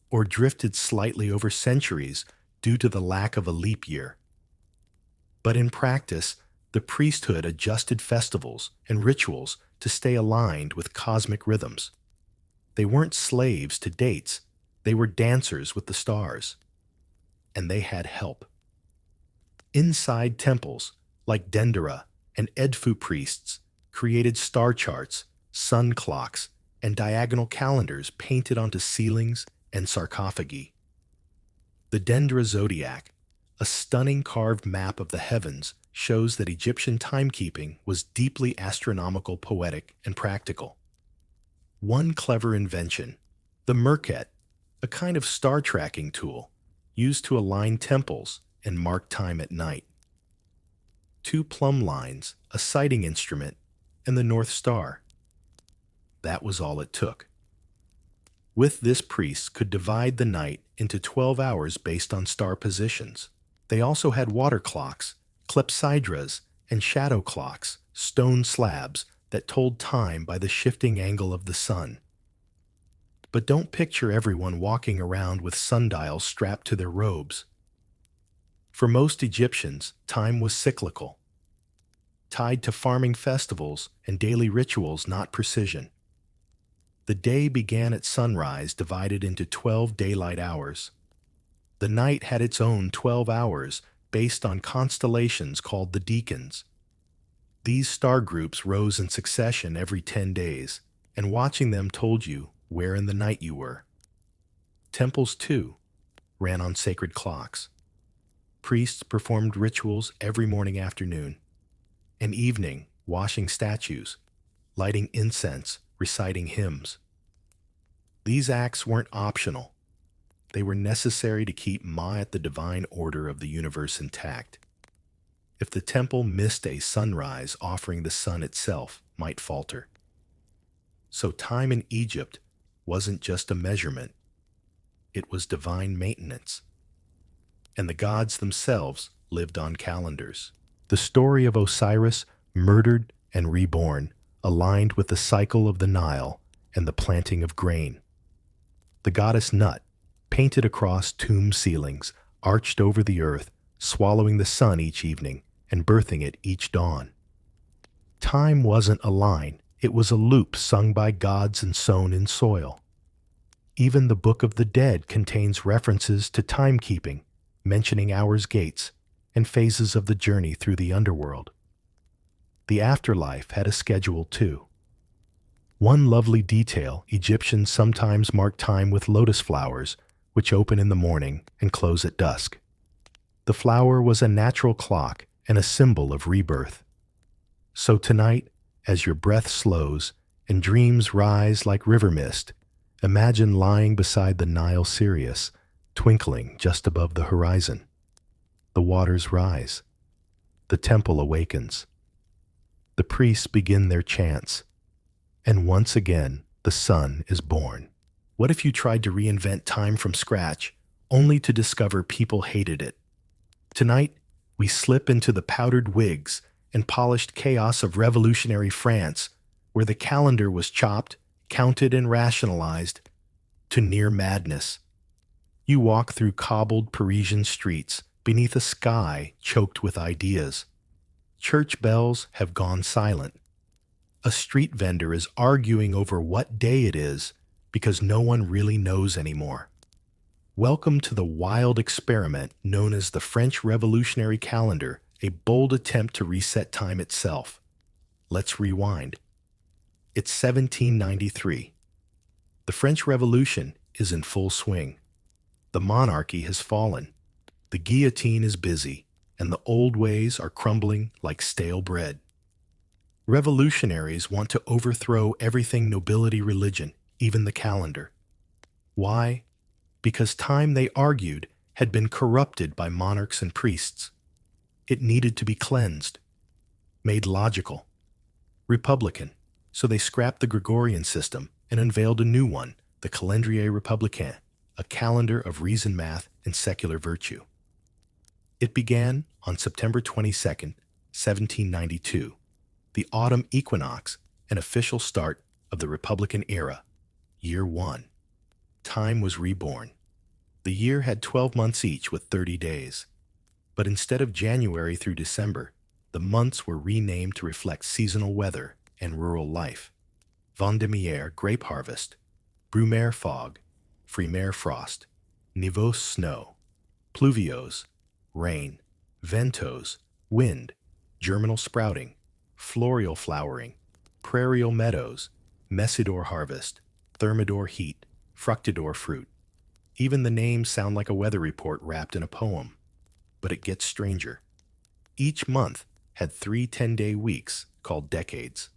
or drifted slightly over centuries due to the lack of a leap year. But in practice, the priesthood adjusted festivals and rituals to stay aligned with cosmic rhythms. They weren't slaves to dates. They were dancers with the stars. And they had help. Inside temples, like Dendera and Edfu priests, created star charts, sun clocks, and diagonal calendars painted onto ceilings and sarcophagi. The Dendera zodiac, a stunning carved map of the heavens, shows that Egyptian timekeeping was deeply astronomical, poetic, and practical. One clever invention, the Merket, a kind of star tracking tool used to align temples and mark time at night. 2 plumb lines, a sighting instrument, and the North Star. That was all it took. With this, priests could divide the night into 12 hours based on star positions. They also had water clocks, clepsydras, and shadow clocks, stone slabs that told time by the shifting angle of the sun. But don't picture everyone walking around with sundials strapped to their robes. For most Egyptians, time was cyclical, tied to farming festivals and daily rituals, not precision. The day began at sunrise, divided into 12 daylight hours. The night had its own 12 hours, based on constellations called the decans. These star groups rose in succession every 10 days, and watching them told you where in the night you were. Temples, too, ran on sacred clocks. Priests performed rituals every morning, afternoon, and evening, washing statues, lighting incense, reciting hymns. These acts weren't optional. They were necessary to keep Ma'at, the divine order of the universe, intact. If the temple missed a sunrise, offering the sun itself might falter. So time in Egypt wasn't just a measurement. it was divine maintenance. And the gods themselves lived on calendars. The story of Osiris, murdered and reborn, aligned with the cycle of the Nile and the planting of grain. The goddess Nut, painted across tomb ceilings, arched over the earth, swallowing the sun each evening and birthing it each dawn. Time wasn't a line, it was a loop sung by gods and sown in soil. Even the Book of the Dead contains references to timekeeping, mentioning hours' gates and phases of the journey through the underworld. The afterlife had a schedule too. One lovely detail, Egyptians sometimes marked time with lotus flowers, which open in the morning and close at dusk. The flower was a natural clock and a symbol of rebirth. So tonight, as your breath slows and dreams rise like river mist, imagine lying beside the Nile Sirius, twinkling just above the horizon. The waters rise. The temple awakens. The priests begin their chants. And once again, the sun is born. What if you tried to reinvent time from scratch, only to discover people hated it? Tonight, we slip into the powdered wigs and polished chaos of revolutionary France, where the calendar was chopped, counted, and rationalized to near madness. You walk through cobbled Parisian streets beneath a sky choked with ideas. Church bells have gone silent. A street vendor is arguing over what day it is because no one really knows anymore. Welcome to the wild experiment known as the French Revolutionary Calendar, a bold attempt to reset time itself. Let's rewind. It's 1793. The French Revolution is in full swing. The monarchy has fallen. The guillotine is busy, and the old ways are crumbling like stale bread. Revolutionaries want to overthrow everything nobility, religion, even the calendar. Why? Because time, they argued, had been corrupted by monarchs and priests. It needed to be cleansed, made logical, republican, so they scrapped the Gregorian system and unveiled a new one, the calendrier républicain, a calendar of reason, math, and secular virtue. It began on September 22nd, 1792, the autumn equinox, an official start of the Republican era, year one. Time was reborn. The year had 12 months each with 30 days. But instead of January through December, the months were renamed to reflect seasonal weather and rural life. Vendémiaire, grape harvest; Brumaire, fog; Frimaire, frost; Nivose, snow; Pluviose, rain; Ventose, wind; germinal, sprouting; Floreal, flowering; prairial, meadows; Messidor, harvest; Thermidor, heat; Fructidor, fruit. Even the names sound like a weather report wrapped in a poem. But it gets stranger. Each month had 3 10-day weeks called decades.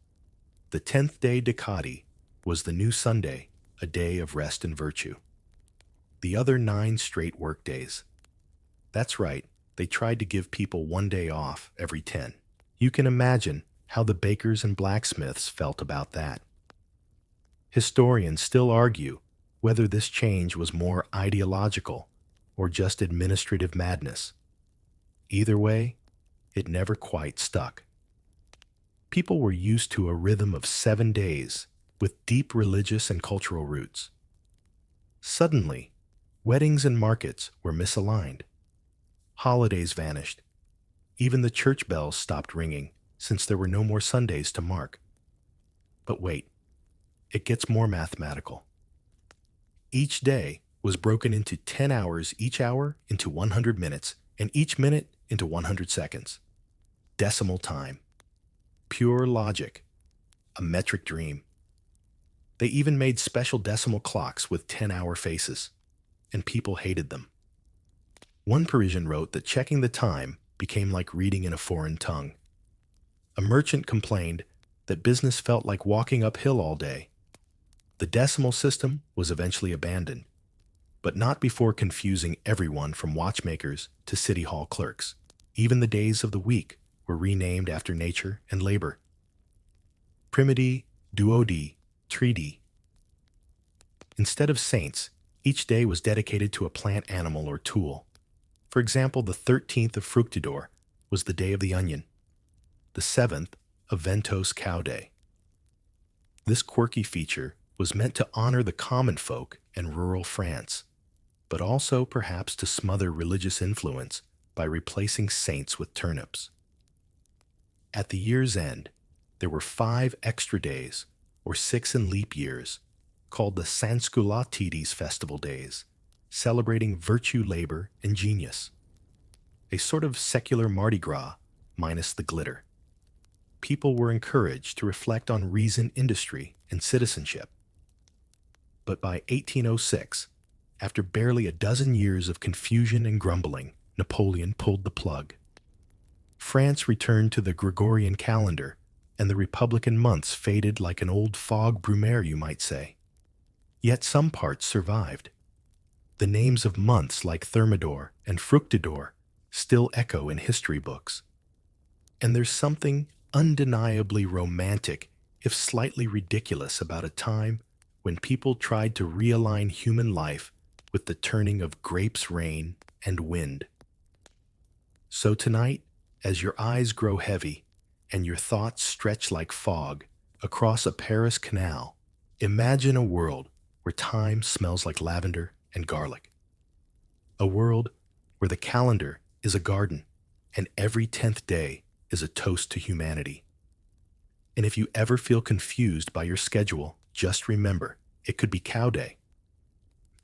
The 10th day, Decadi, was the new Sunday, a day of rest and virtue. The other 9 straight work days. That's right, they tried to give people 1 day off every 10. You can imagine how the bakers and blacksmiths felt about that. Historians still argue whether this change was more ideological or just administrative madness. Either way, it never quite stuck. People were used to a rhythm of 7 days with deep religious and cultural roots. Suddenly, weddings and markets were misaligned. Holidays vanished. Even the church bells stopped ringing since there were no more Sundays to mark. But wait, it gets more mathematical. Each day was broken into 10 hours, each hour into 100 minutes, and each minute into 100 seconds. Decimal time. Pure logic. A metric dream. They even made special decimal clocks with 10-hour faces, and people hated them. One Parisian wrote that checking the time became like reading in a foreign tongue. A merchant complained that business felt like walking uphill all day. The decimal system was eventually abandoned, but not before confusing everyone from watchmakers to city hall clerks. Even the days of the week were renamed after nature and labor. Primidi, duodi, tridi. Instead of saints, Each day was dedicated to a plant, animal, or tool. For example, the 13th of Fructidor was the day of the onion, the 7th of Ventos Cow Day. This quirky feature was meant to honor the common folk in rural France, but also perhaps to smother religious influence by replacing saints with turnips. At the year's end, there were 5 extra days, or 6 in leap years, called the Sansculatides festival days, celebrating virtue, labor, and genius. A sort of secular Mardi Gras, minus the glitter. People were encouraged to reflect on reason, industry, and citizenship. But by 1806, after barely a dozen years of confusion and grumbling, Napoleon pulled the plug. France returned to the Gregorian calendar, and the Republican months faded like an old fog brumaire, you might say. Yet some parts survived. The names of months like Thermidor and Fructidor still echo in history books. And there's something undeniably romantic, if slightly ridiculous, about a time when people tried to realign human life with the turning of grapes, rain, and wind. So tonight, as your eyes grow heavy and your thoughts stretch like fog across a Paris canal, imagine a world where time smells like lavender and garlic. A world where the calendar is a garden and every 10th day is a toast to humanity. And if you ever feel confused by your schedule, just remember, it could be Cow Day.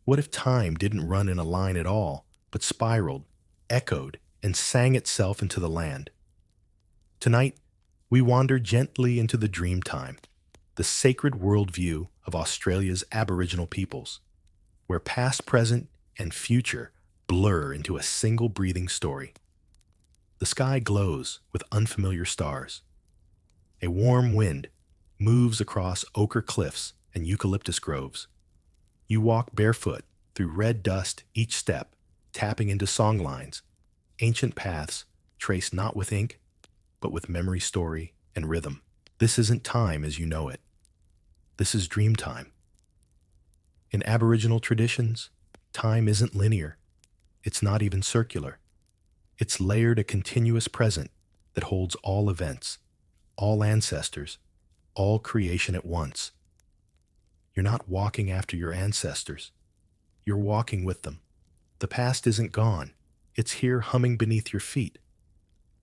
What if time didn't run in a line at all, but spiraled, echoed, and sang itself into the land? Tonight, we wander gently into the dream time, the sacred worldview of Australia's Aboriginal peoples, where past, present, and future blur into a single breathing story. The sky glows with unfamiliar stars. A warm wind moves across ochre cliffs and eucalyptus groves. You walk barefoot through red dust each step, tapping into songlines, ancient paths traced not with ink, but with memory, story, and rhythm. This isn't time as you know it. This is dream time. In Aboriginal traditions, time isn't linear. It's not even circular. It's layered, a continuous present that holds all events, all ancestors, all creation at once. You're not walking after your ancestors. You're walking with them. The past isn't gone. It's here humming beneath your feet.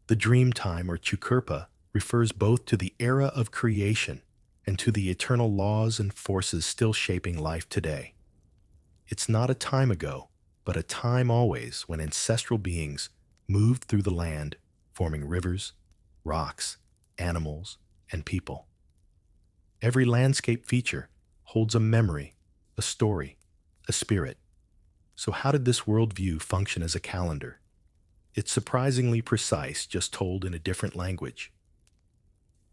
The dream time, or Chukurpa, refers both to the era of creation and to the eternal laws and forces still shaping life today. It's not a time ago, but a time always when ancestral beings moved through the land, forming rivers, rocks, animals, and people. Every landscape feature holds a memory, a story, a spirit. So how did this worldview function as a calendar? It's surprisingly precise, just told in a different language.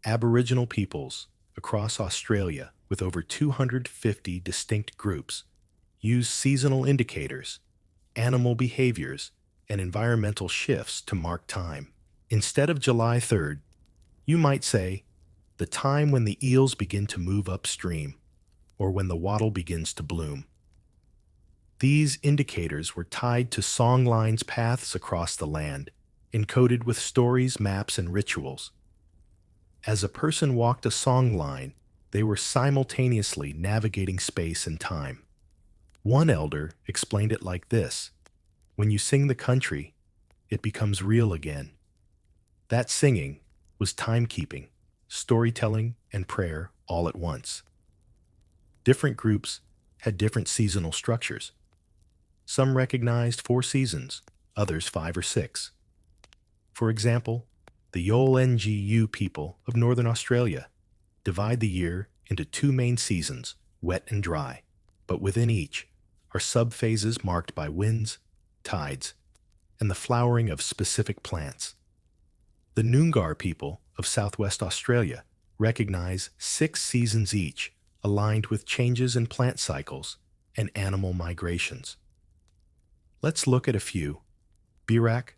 Aboriginal peoples across Australia, with over 250 distinct groups, use seasonal indicators, animal behaviors, and environmental shifts to mark time. Instead of July 3rd, you might say the time when the eels begin to move upstream, or when the wattle begins to bloom. These indicators were tied to songlines, paths across the land, encoded with stories, maps, and rituals. As a person walked a songline, they were simultaneously navigating space and time. One elder explained it like this: when you sing the country, it becomes real again. That singing was timekeeping, storytelling, and prayer all at once. Different groups had different seasonal structures. Some recognized 4 seasons, others 5 or 6. For example, the Yolngu people of Northern Australia divide the year into 2 main seasons, wet and dry, but within each are subphases marked by winds, tides, and the flowering of specific plants. The Noongar people of Southwest Australia recognize 6 seasons each, aligned with changes in plant cycles and animal migrations. Let's look at a few. Birak,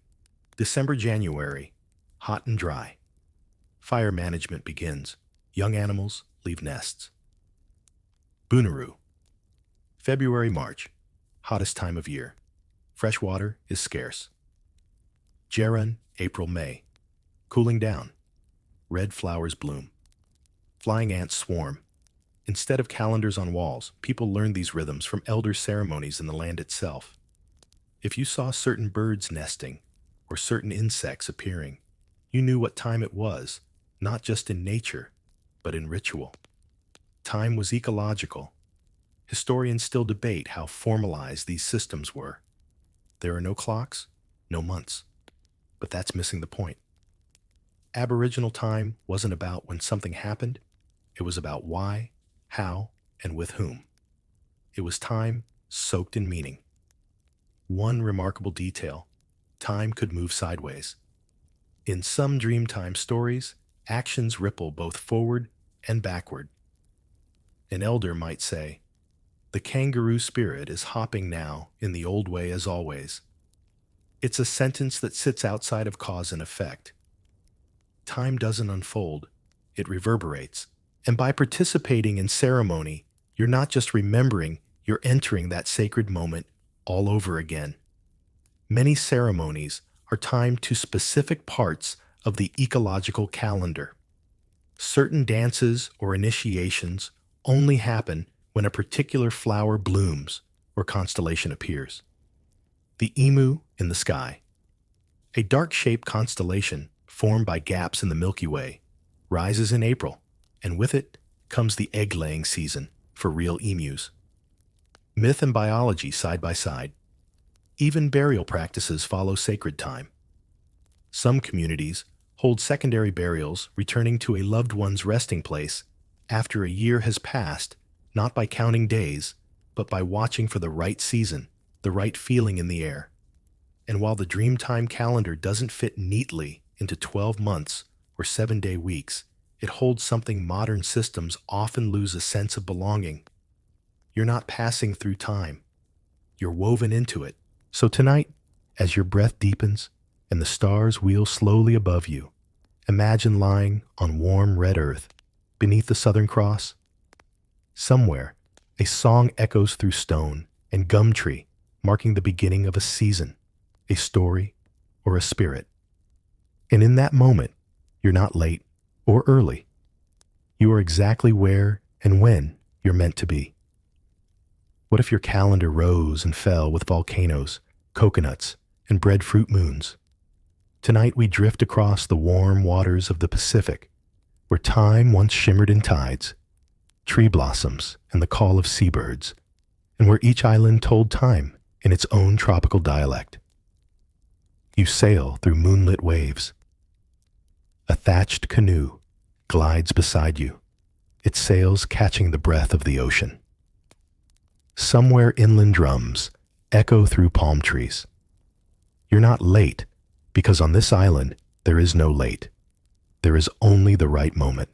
December-January, hot and dry. Fire management begins. Young animals leave nests. Boonaroo, February-March, hottest time of year. Fresh water is scarce. Jaron, April, May. Cooling down. Red flowers bloom. Flying ants swarm. Instead of calendars on walls, people learned these rhythms from elder ceremonies in the land itself. If you saw certain birds nesting or certain insects appearing, you knew what time it was, not just in nature, but in ritual. Time was ecological. Historians still debate how formalized these systems were. There are no clocks, no months. But that's missing the point. Aboriginal time wasn't about when something happened, it was about why, how, and with whom. It was time soaked in meaning. One remarkable detail: time could move sideways. In some Dreamtime stories, actions ripple both forward and backward. An elder might say, "The kangaroo spirit is hopping now in the old way as always." It's a sentence that sits outside of cause and effect. Time doesn't unfold, it reverberates. And by participating in ceremony, you're not just remembering, you're entering that sacred moment all over again. Many ceremonies are timed to specific parts of the ecological calendar. Certain dances or initiations only happen when a particular flower blooms or constellation appears. The emu in the sky. A dark-shaped constellation formed by gaps in the Milky Way rises in April, and with it comes the egg-laying season for real emus. Myth and biology side by side. Even burial practices follow sacred time. Some communities hold secondary burials returning to a loved one's resting place after a year has passed, not by counting days, but by watching for the right season, the right feeling in the air. And while the Dreamtime calendar doesn't fit neatly into 12 months or 7-day weeks, it holds something modern systems often lose a sense of belonging. You're not passing through time. You're woven into it. So tonight, as your breath deepens and the stars wheel slowly above you, imagine lying on warm red earth beneath the Southern Cross. Somewhere, a song echoes through stone and gum tree, marking the beginning of a season, a story, or a spirit. And in that moment, you're not late or early. You are exactly where and when you're meant to be. What if your calendar rose and fell with volcanoes, coconuts, and breadfruit moons? Tonight we drift across the warm waters of the Pacific, where time once shimmered in tides, tree blossoms, and the call of seabirds, and where each island told time in its own tropical dialect. You sail through moonlit waves. A thatched canoe glides beside you, its sails catching the breath of the ocean. Somewhere inland drums echo through palm trees. You're not late, because on this island there is no late. There is only the right moment.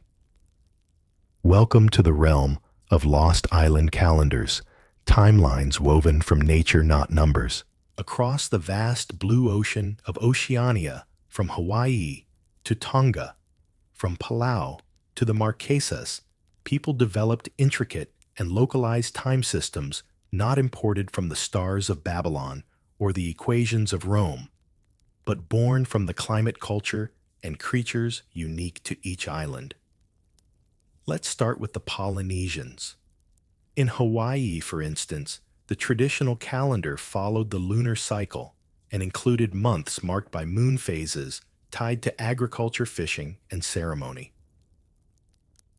Welcome to the realm of lost island calendars, timelines woven from nature, not numbers. Across the vast blue ocean of Oceania, from Hawaii to Tonga, from Palau to the Marquesas, people developed intricate and localized time systems not imported from the stars of Babylon or the equations of Rome, but born from the climate, culture, and creatures unique to each island. Let's start with the Polynesians. In Hawaii, for instance, the traditional calendar followed the lunar cycle and included months marked by moon phases tied to agriculture, fishing, and ceremony.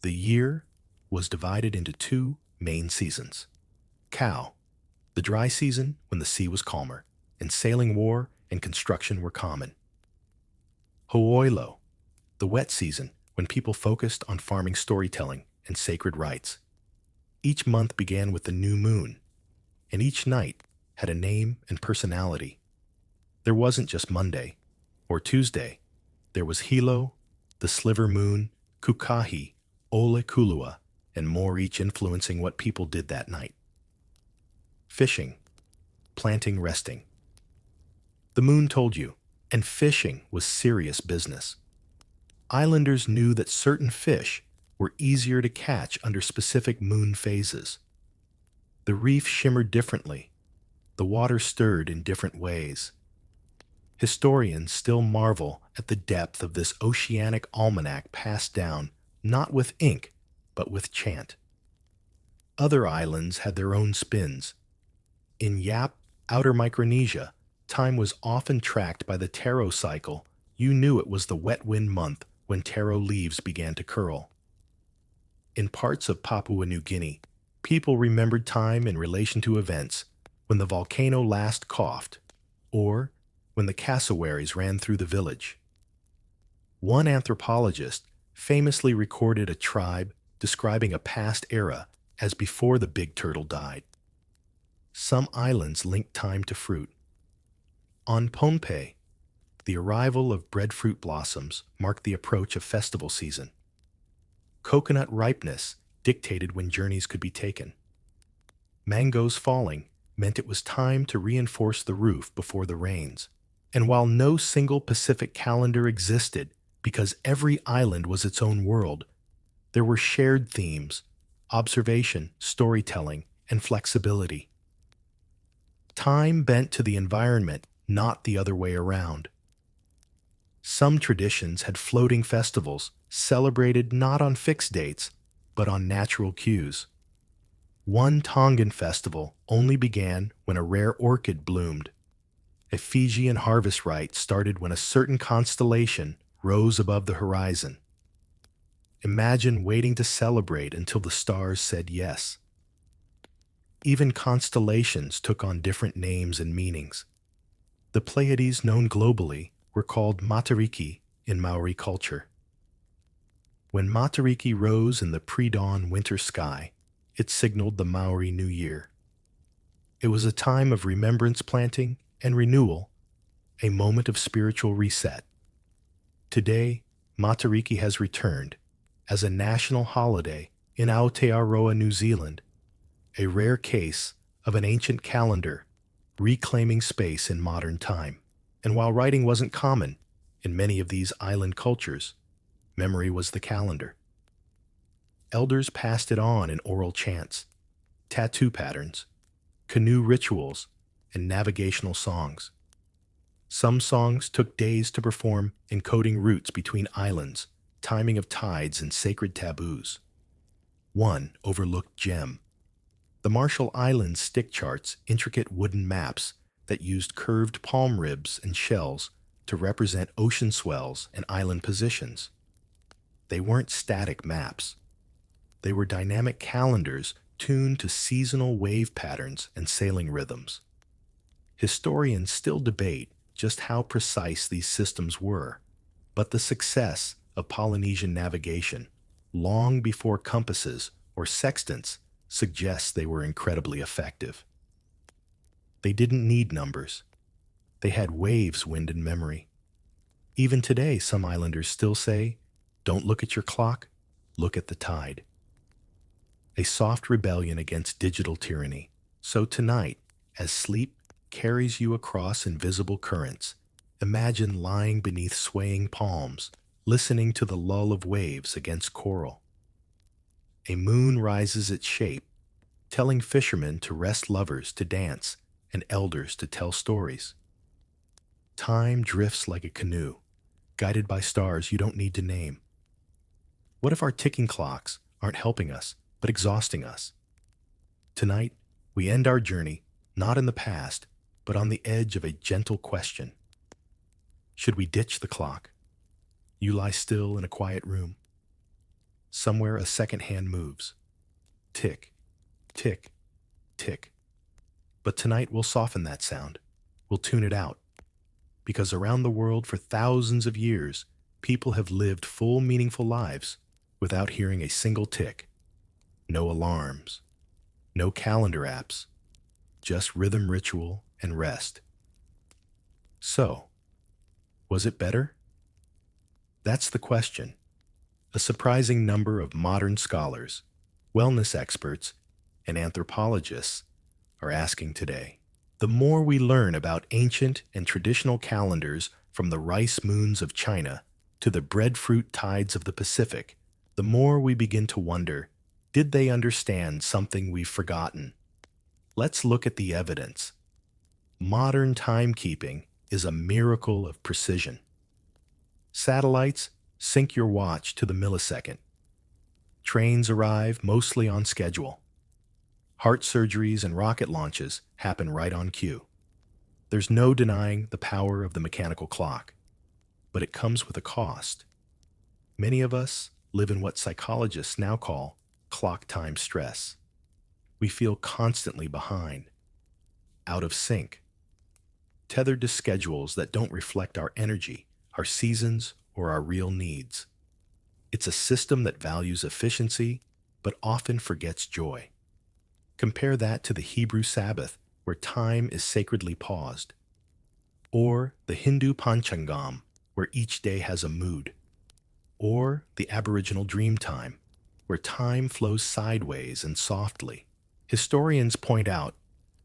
The year was divided into two main seasons. Cow, the dry season when the sea was calmer, and sailing, war, and construction were common. Ho'oilo, the wet season when people focused on farming, storytelling, and sacred rites. Each month began with the new moon, and each night had a name and personality. There wasn't just Monday or Tuesday. There was Hilo, the sliver moon, Kukahi, Ole Kulua, and more, each influencing what people did that night. Fishing, planting, resting. The moon told you, and fishing was serious business. Islanders knew that certain fish were easier to catch under specific moon phases. The reef shimmered differently. the water stirred in different ways. Historians still marvel at the depth of this oceanic almanac passed down not with ink, but with chant. Other islands had their own spins. In Yap, Outer Micronesia, time was often tracked by the taro cycle. You knew it was the wet wind month when taro leaves began to curl. In parts of Papua New Guinea, people remembered time in relation to events when the volcano last coughed, or when the cassowaries ran through the village. One anthropologist famously recorded a tribe describing a past era as before the big turtle died. Some islands linked time to fruit. On Pohnpei, the arrival of breadfruit blossoms marked the approach of festival season. Coconut ripeness dictated when journeys could be taken. Mangoes falling meant it was time to reinforce the roof before the rains. And while no single Pacific calendar existed, because every island was its own world, there were shared themes: observation, storytelling, and flexibility. Time bent to the environment, not the other way around. Some traditions had floating festivals, celebrated not on fixed dates, but on natural cues. One Tongan festival only began when a rare orchid bloomed. A Fijian harvest rite started when a certain constellation rose above the horizon. Imagine waiting to celebrate until the stars said yes. Even constellations took on different names and meanings. The Pleiades, known globally, were called Matariki in Maori culture. When Matariki rose in the pre-dawn winter sky, it signaled the Maori New Year. It was a time of remembrance planting and renewal, a moment of spiritual reset. Today, Matariki has returned as a national holiday in Aotearoa, New Zealand, a rare case of an ancient calendar reclaiming space in modern time. And while writing wasn't common in many of these island cultures, memory was the calendar. Elders passed it on in oral chants, tattoo patterns, canoe rituals, and navigational songs. Some songs took days to perform, encoding routes between islands, timing of tides, and sacred taboos. One overlooked gem: the Marshall Islands stick charts, intricate wooden maps that used curved palm ribs and shells to represent ocean swells and island positions. They weren't static maps. They were dynamic calendars tuned to seasonal wave patterns and sailing rhythms. Historians still debate just how precise these systems were, but the success of Polynesian navigation, long before compasses or sextants, suggests they were incredibly effective. They didn't need numbers. They had waves, wind, and memory. Even today, some islanders still say, "Don't look at your clock, look at the tide." A soft rebellion against digital tyranny. So tonight, as sleep carries you across invisible currents, imagine lying beneath swaying palms, listening to the lull of waves against coral. A moon rises its shape, telling fishermen to rest, lovers to dance, and elders to tell stories. Time drifts like a canoe, guided by stars you don't need to name. What if our ticking clocks aren't helping us, but exhausting us? Tonight, we end our journey not in the past, but on the edge of a gentle question. Should we ditch the clock? You lie still in a quiet room. Somewhere a second hand moves. Tick, tick, tick. But tonight we'll soften that sound. We'll tune it out. Because around the world for thousands of years, people have lived full, meaningful lives without hearing a single tick. No alarms, no calendar apps, just rhythm, ritual, and rest. So, was it better? That's the question. A surprising number of modern scholars, wellness experts, and anthropologists are asking today. The more we learn about ancient and traditional calendars, from the rice moons of China to the breadfruit tides of the Pacific, the more we begin to wonder, did they understand something we've forgotten? Let's look at the evidence. Modern timekeeping is a miracle of precision. Satellites sync your watch to the millisecond. Trains arrive mostly on schedule. Heart surgeries and rocket launches happen right on cue. There's no denying the power of the mechanical clock, but it comes with a cost. Many of us live in what psychologists now call clock time stress. We feel constantly behind, out of sync, tethered to schedules that don't reflect our energy, our seasons, or our real needs. It's a system that values efficiency, but often forgets joy. Compare that to the Hebrew Sabbath, where time is sacredly paused, or the Hindu Panchangam, where each day has a mood, or the Aboriginal dream time, where time flows sideways and softly. Historians point out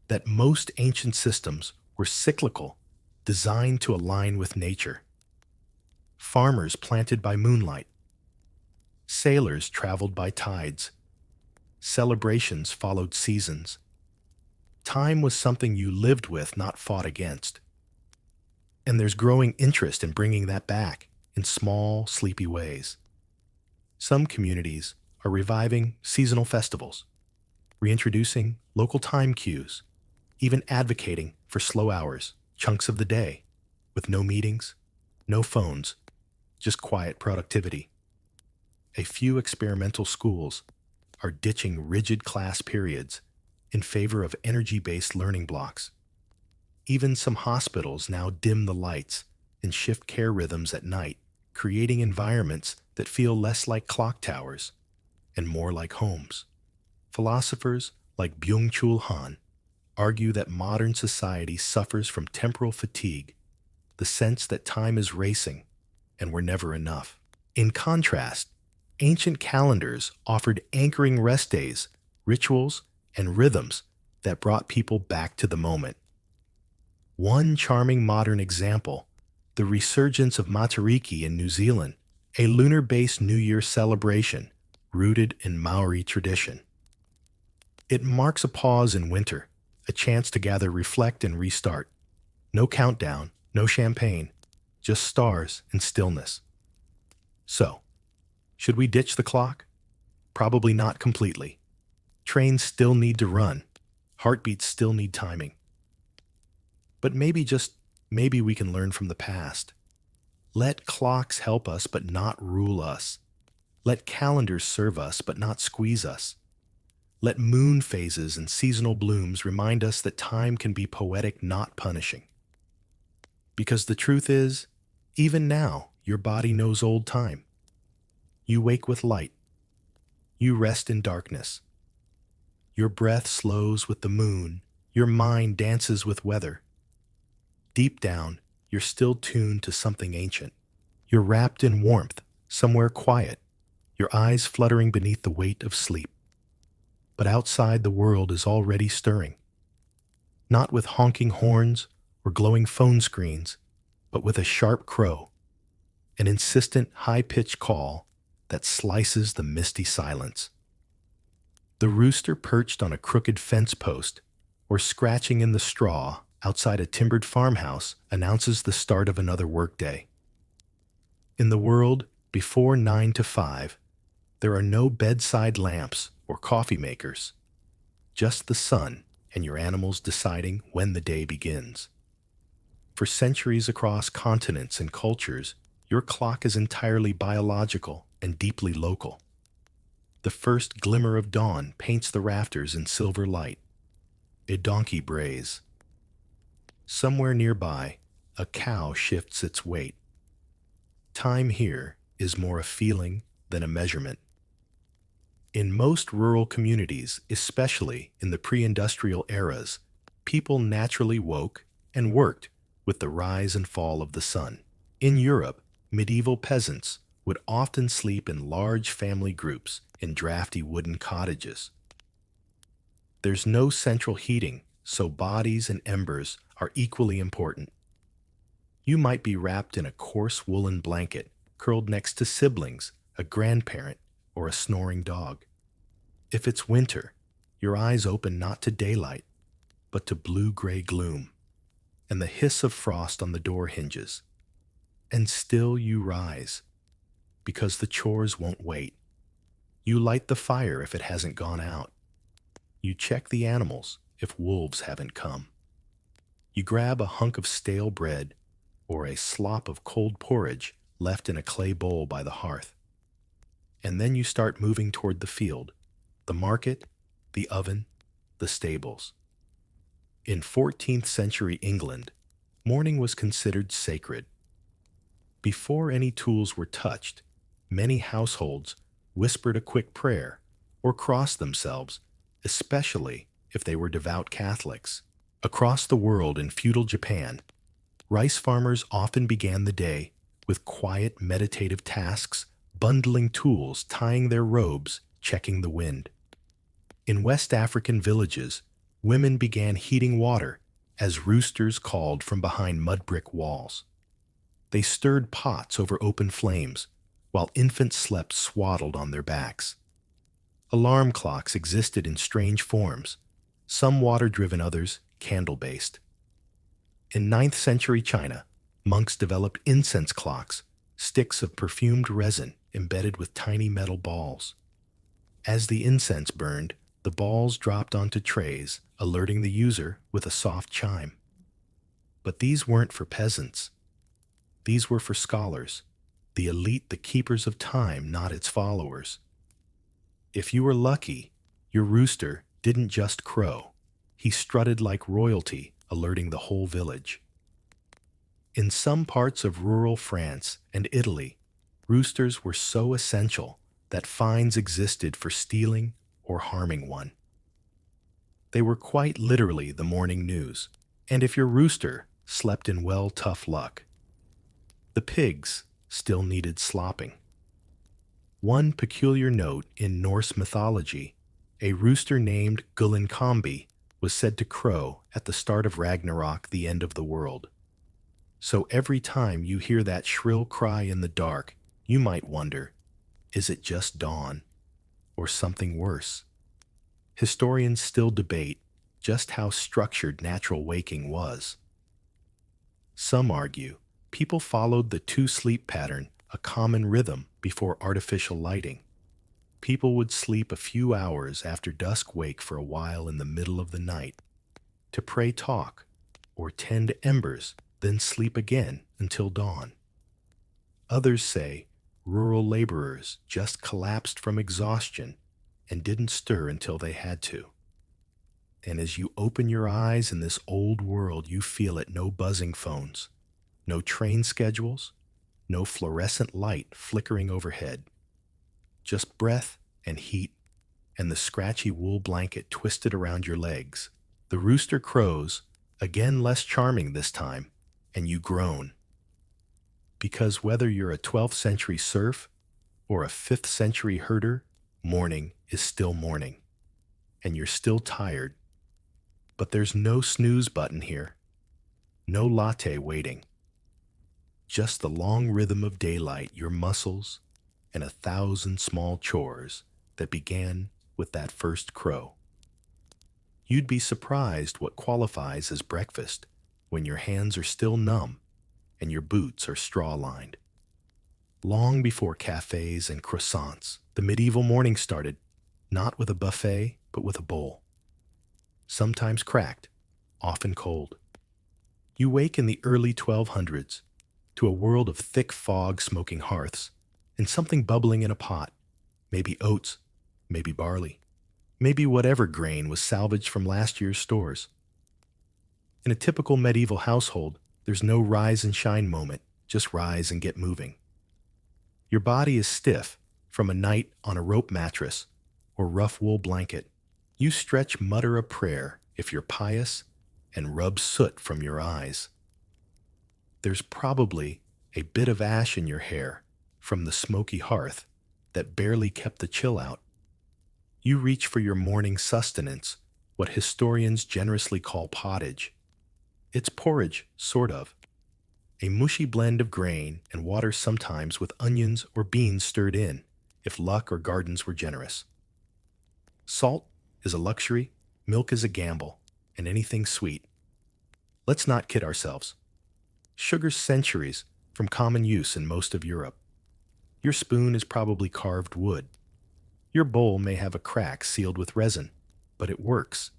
that most ancient systems were cyclical, designed to align with nature. Farmers planted by moonlight, sailors traveled by tides, celebrations followed seasons. Time was something you lived with, not fought against. And there's growing interest in bringing that back in small, sleepy ways. Some communities are reviving seasonal festivals, reintroducing local time cues, even advocating for slow hours, chunks of the day, with no meetings, no phones, just quiet productivity. A few experimental schools are ditching rigid class periods in favor of energy-based learning blocks. Even some hospitals now dim the lights and shift care rhythms at night, creating environments that feel less like clock towers and more like homes. Philosophers like Byung-Chul Han argue that modern society suffers from temporal fatigue, the sense that time is racing and we're never enough. In contrast, ancient calendars offered anchoring rest days, rituals, and rhythms that brought people back to the moment. One charming modern example, the resurgence of Matariki in New Zealand, a lunar-based New Year celebration rooted in Maori tradition. It marks a pause in winter, a chance to gather, reflect, and restart. No countdown, no champagne, just stars and stillness. So, should we ditch the clock? Probably not completely. Trains still need to run. Heartbeats still need timing. But maybe we can learn from the past. Let clocks help us but not rule us. Let calendars serve us but not squeeze us. Let moon phases and seasonal blooms remind us that time can be poetic, not punishing. Because the truth is, even now, your body knows old time. You wake with light. You rest in darkness. Your breath slows with the moon. Your mind dances with weather. Deep down, you're still tuned to something ancient. You're wrapped in warmth, somewhere quiet, your eyes fluttering beneath the weight of sleep. But outside, the world is already stirring. Not with honking horns or glowing phone screens, but with a sharp crow, an insistent, high-pitched call that slices the misty silence. The rooster perched on a crooked fence post or scratching in the straw outside a timbered farmhouse announces the start of another workday. In the world before 9 to 5, there are no bedside lamps or coffee makers, just the sun and your animals deciding when the day begins. For centuries across continents and cultures, your clock is entirely biological and deeply local. The first glimmer of dawn paints the rafters in silver light. A donkey brays. Somewhere nearby, a cow shifts its weight. Time here is more a feeling than a measurement. In most rural communities, especially in the pre-industrial eras, people naturally woke and worked with the rise and fall of the sun. In Europe, medieval peasants would often sleep in large family groups in drafty wooden cottages. There's no central heating, so bodies and embers are equally important. You might be wrapped in a coarse woolen blanket, curled next to siblings, a grandparent, or a snoring dog. If it's winter, your eyes open not to daylight, but to blue-gray gloom. and the hiss of frost on the door hinges. And still you rise, because the chores won't wait. You light the fire if it hasn't gone out. You check the animals if wolves haven't come. You grab a hunk of stale bread or a slop of cold porridge left in a clay bowl by the hearth. And then you start moving toward the field, the market, the oven, the stables. In 14th century England, morning was considered sacred. Before any tools were touched, many households whispered a quick prayer or crossed themselves, especially if they were devout Catholics. Across the world in feudal Japan, rice farmers often began the day with quiet meditative tasks, bundling tools, tying their robes, checking the wind. In West African villages, women began heating water as roosters called from behind mud brick walls. They stirred pots over open flames, while infants slept swaddled on their backs. Alarm clocks existed in strange forms, some water-driven, others candle-based. In 9th century China, monks developed incense clocks, sticks of perfumed resin embedded with tiny metal balls. As the incense burned, the balls dropped onto trays, alerting the user with a soft chime. But these weren't for peasants. These were for scholars, the elite, the keepers of time, not its followers. If you were lucky, your rooster didn't just crow. He strutted like royalty, alerting the whole village. In some parts of rural France and Italy, roosters were so essential that fines existed for stealing or harming one. They were quite literally the morning news, and if your rooster slept in, well, tough luck. The pigs still needed slopping. One peculiar note in Norse mythology, a rooster named Gullinkambi was said to crow at the start of Ragnarok, the end of the world. So every time you hear that shrill cry in the dark, you might wonder, is it just dawn or something worse? Historians still debate just how structured natural waking was. Some argue people followed the two-sleep pattern, a common rhythm before artificial lighting. People would sleep a few hours after dusk, wake for a while in the middle of the night to pray, talk, or tend embers, then sleep again until dawn. Others say rural laborers just collapsed from exhaustion and didn't stir until they had to. And as you open your eyes in this old world, you feel it: no buzzing phones, no train schedules, no fluorescent light flickering overhead. Just breath and heat and the scratchy wool blanket twisted around your legs. The rooster crows, again less charming this time, and you groan. Because whether you're a 12th century serf or a 5th century herder, morning is still morning, and you're still tired. But there's no snooze button here, no latte waiting. Just the long rhythm of daylight, your muscles, and 1,000 small chores that began with that first crow. You'd be surprised what qualifies as breakfast when your hands are still numb and your boots are straw-lined. Long before cafes and croissants, the medieval morning started, not with a buffet, but with a bowl. Sometimes cracked, often cold. You wake in the early 1200s to a world of thick fog, smoking hearths, and something bubbling in a pot, maybe oats, maybe barley, maybe whatever grain was salvaged from last year's stores. In a typical medieval household, there's no rise and shine moment, just rise and get moving. Your body is stiff from a night on a rope mattress or rough wool blanket. You stretch, mutter a prayer if you're pious, and rub soot from your eyes. There's probably a bit of ash in your hair from the smoky hearth that barely kept the chill out. You reach for your morning sustenance, what historians generously call pottage. It's porridge, sort of. A mushy blend of grain and water, sometimes with onions or beans stirred in, if luck or gardens were generous. Salt is a luxury, milk is a gamble, and anything sweet. Let's not kid ourselves. Sugar's centuries from common use in most of Europe. Your spoon is probably carved wood. Your bowl may have a crack sealed with resin, but it works.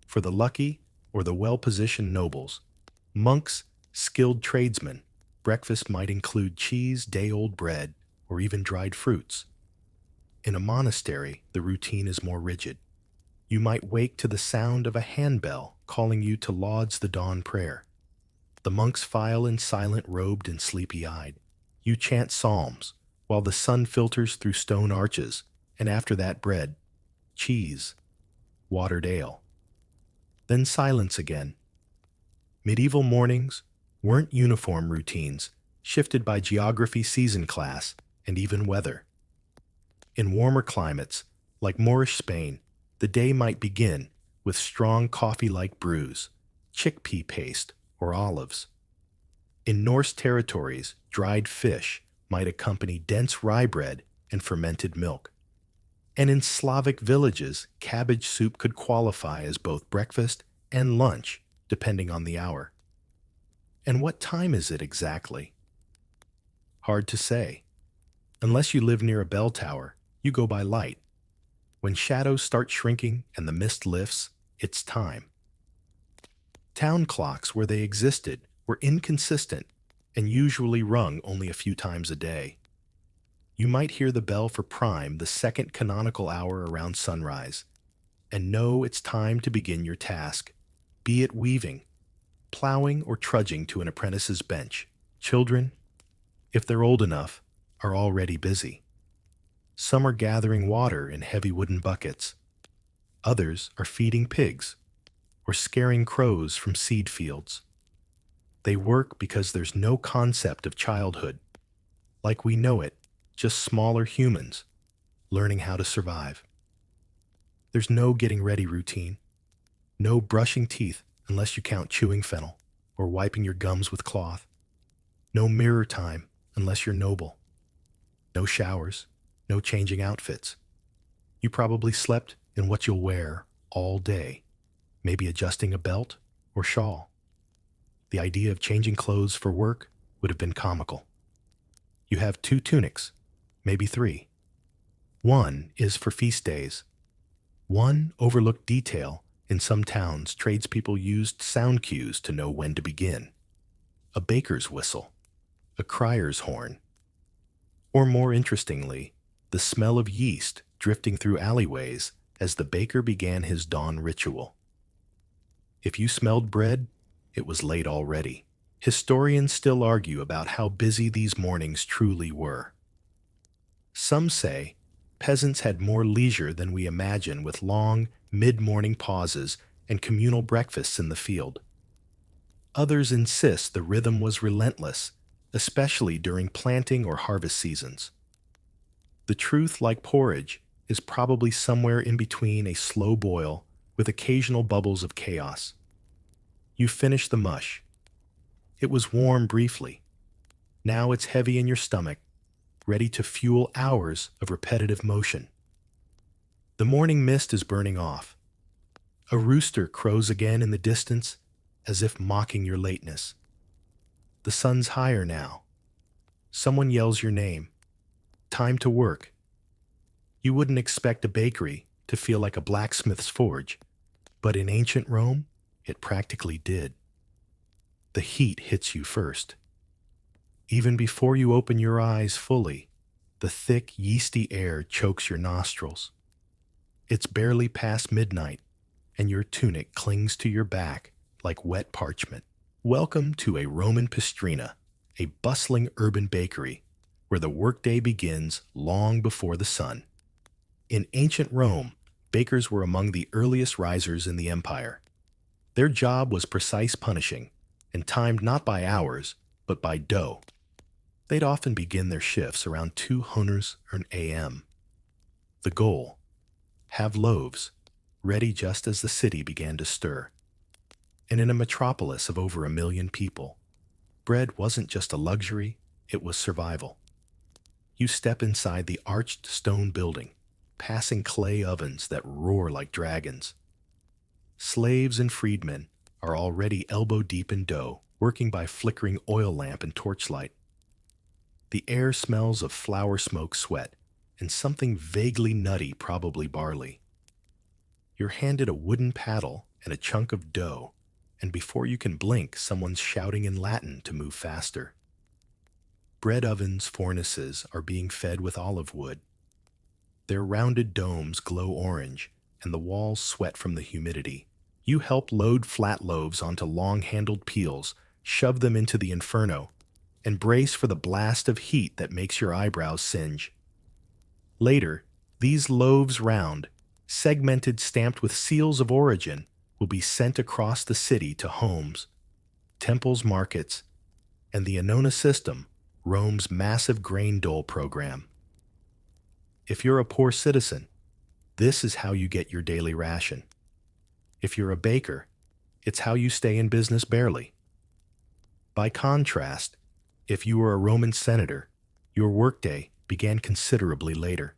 For the lucky or the well-positioned nobles, monks, skilled tradesmen, breakfast might include cheese, day-old bread, or even dried fruits. In a monastery, the routine is more rigid. You might wake to the sound of a handbell calling you to lauds the dawn prayer. The monks file in silent, robed and sleepy-eyed. You chant psalms while the sun filters through stone arches, and after that bread, cheese, watered ale. Then silence again. Medieval mornings weren't uniform routines, shifted by geography, season class, and even weather. In warmer climates, like Moorish Spain, the day might begin with strong coffee-like brews, chickpea paste, or olives. In Norse territories, dried fish might accompany dense rye bread and fermented milk. And in Slavic villages, cabbage soup could qualify as both breakfast and lunch, depending on the hour. And what time is it exactly? Hard to say. Unless you live near a bell tower, you go by light. When shadows start shrinking and the mist lifts, it's time. Town clocks, where they existed, were inconsistent and usually rung only a few times a day. You might hear the bell for prime, the second canonical hour around sunrise, and know it's time to begin your task, be it weaving, plowing, or trudging to an apprentice's bench. Children, if they're old enough, are already busy. Some are gathering water in heavy wooden buckets. Others are feeding pigs or scaring crows from seed fields. They work because there's no concept of childhood, like we know it, just smaller humans learning how to survive. There's no getting ready routine, no brushing teeth unless you count chewing fennel or wiping your gums with cloth, no mirror time unless you're noble, no showers, no changing outfits. You probably slept in what you'll wear all day, maybe adjusting a belt or shawl. The idea of changing clothes for work would have been comical. You have 2 tunics, maybe 3. One is for feast days. One overlooked detail: in some towns, tradespeople used sound cues to know when to begin. A baker's whistle, a crier's horn, or more interestingly, the smell of yeast drifting through alleyways as the baker began his dawn ritual. If you smelled bread, it was late already. Historians still argue about how busy these mornings truly were. Some say peasants had more leisure than we imagine, with long, mid-morning pauses and communal breakfasts in the field. Others insist the rhythm was relentless, especially during planting or harvest seasons. The truth, like porridge, is probably somewhere in between a slow boil with occasional bubbles of chaos. You finish the mush. It was warm briefly. Now it's heavy in your stomach, ready to fuel hours of repetitive motion. The morning mist is burning off. A rooster crows again in the distance, as if mocking your lateness. The sun's higher now. Someone yells your name. Time to work. You wouldn't expect a bakery to feel like a blacksmith's forge, but in ancient Rome, it practically did. The heat hits you first. Even before you open your eyes fully, the thick, yeasty air chokes your nostrils. It's barely past midnight, and your tunic clings to your back like wet parchment. Welcome to a Roman pistrina, a bustling urban bakery where the workday begins long before the sun. In ancient Rome, bakers were among the earliest risers in the empire. Their job was precise punishing, and timed not by hours, but by dough. They'd often begin their shifts around 2:00 a.m. The goal: have loaves ready just as the city began to stir. And in a metropolis of over 1 million people, bread wasn't just a luxury, it was survival. You step inside the arched stone building, passing clay ovens that roar like dragons. Slaves and freedmen are already elbow-deep in dough, working by flickering oil lamp and torchlight. The air smells of flour smoke sweat and something vaguely nutty, probably barley. You're handed a wooden paddle and a chunk of dough, and before you can blink, someone's shouting in Latin to move faster. Bread ovens, fornaces are being fed with olive wood. Their rounded domes glow orange, and the walls sweat from the humidity. You help load flat loaves onto long-handled peels, shove them into the inferno, and brace for the blast of heat that makes your eyebrows singe. Later, these loaves round, segmented, stamped with seals of origin, will be sent across the city to homes, temples, markets, and the Annona system, Rome's massive grain dole program. If you're a poor citizen, this is how you get your daily ration. If you're a baker, it's how you stay in business barely. By contrast, if you were a Roman senator, your workday began considerably later.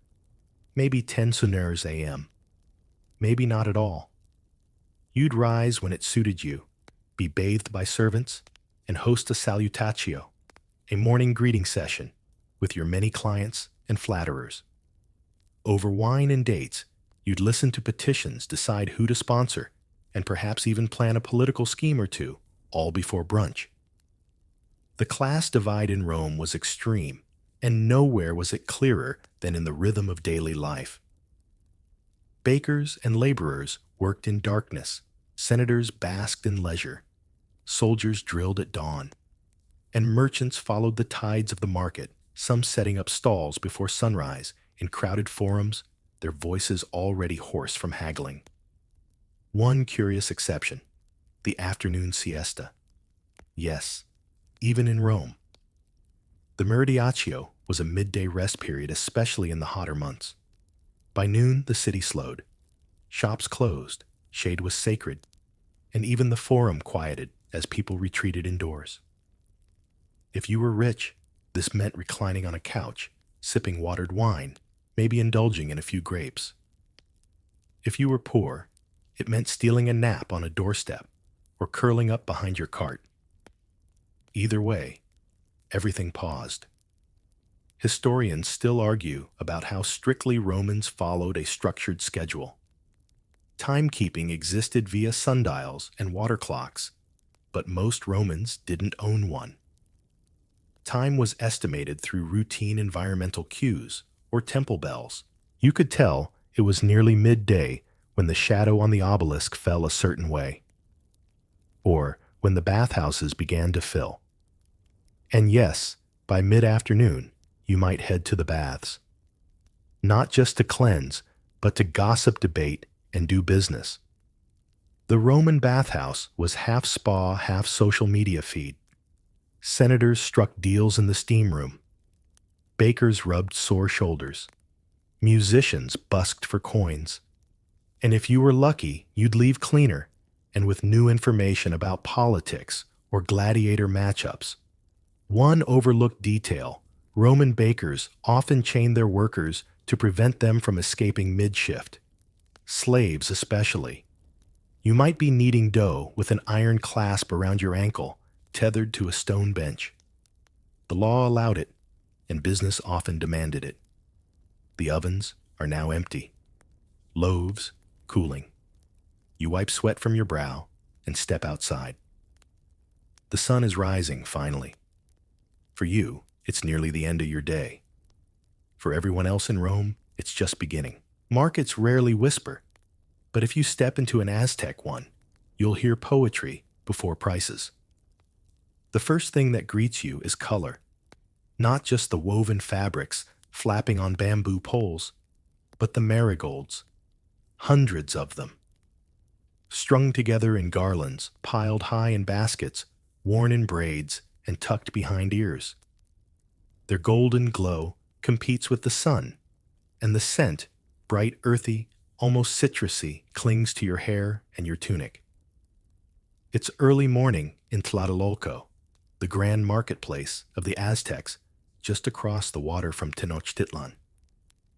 Maybe 10 Suners a.m. Maybe not at all. You'd rise when it suited you, be bathed by servants, and host a salutatio, a morning greeting session with your many clients and flatterers. Over wine and dates, you'd listen to petitions, decide who to sponsor, and perhaps even plan a political scheme or two, all before brunch. The class divide in Rome was extreme, and nowhere was it clearer than in the rhythm of daily life. Bakers and laborers worked in darkness, senators basked in leisure, soldiers drilled at dawn, and merchants followed the tides of the market, some setting up stalls before sunrise in crowded forums, their voices already hoarse from haggling. One curious exception, the afternoon siesta. Yes, even in Rome. The Meridiaccio was a midday rest period, especially in the hotter months. By noon, the city slowed. Shops closed, shade was sacred, and even the forum quieted as people retreated indoors. If you were rich, this meant reclining on a couch, sipping watered wine, maybe indulging in a few grapes. If you were poor, it meant stealing a nap on a doorstep or curling up behind your cart. Either way, everything paused. Historians still argue about how strictly Romans followed a structured schedule. Timekeeping existed via sundials and water clocks, but most Romans didn't own one. Time was estimated through routine environmental cues or temple bells. You could tell it was nearly midday when the shadow on the obelisk fell a certain way, or when the bathhouses began to fill. And yes, by mid-afternoon, you might head to the baths. Not just to cleanse, but to gossip, debate, and do business. The Roman bathhouse was half spa, half social media feed. Senators struck deals in the steam room. Bakers rubbed sore shoulders. Musicians busked for coins. And if you were lucky, you'd leave cleaner and with new information about politics or gladiator matchups. One overlooked detail, Roman bakers often chained their workers to prevent them from escaping mid-shift. Slaves especially. You might be kneading dough with an iron clasp around your ankle, tethered to a stone bench. The law allowed it, and business often demanded it. The ovens are now empty. Loaves cooling. You wipe sweat from your brow and step outside. The sun is rising, finally. For you, it's nearly the end of your day. For everyone else in Rome, it's just beginning. Markets rarely whisper, but if you step into an Aztec one, you'll hear poetry before prices. The first thing that greets you is color, not just the woven fabrics flapping on bamboo poles, but the marigolds, hundreds of them, strung together in garlands, piled high in baskets, worn in braids, and tucked behind ears. Their golden glow competes with the sun, and the scent, bright, earthy, almost citrusy, clings to your hair and your tunic. It's early morning in Tlatelolco, the grand marketplace of the Aztecs, just across the water from Tenochtitlan.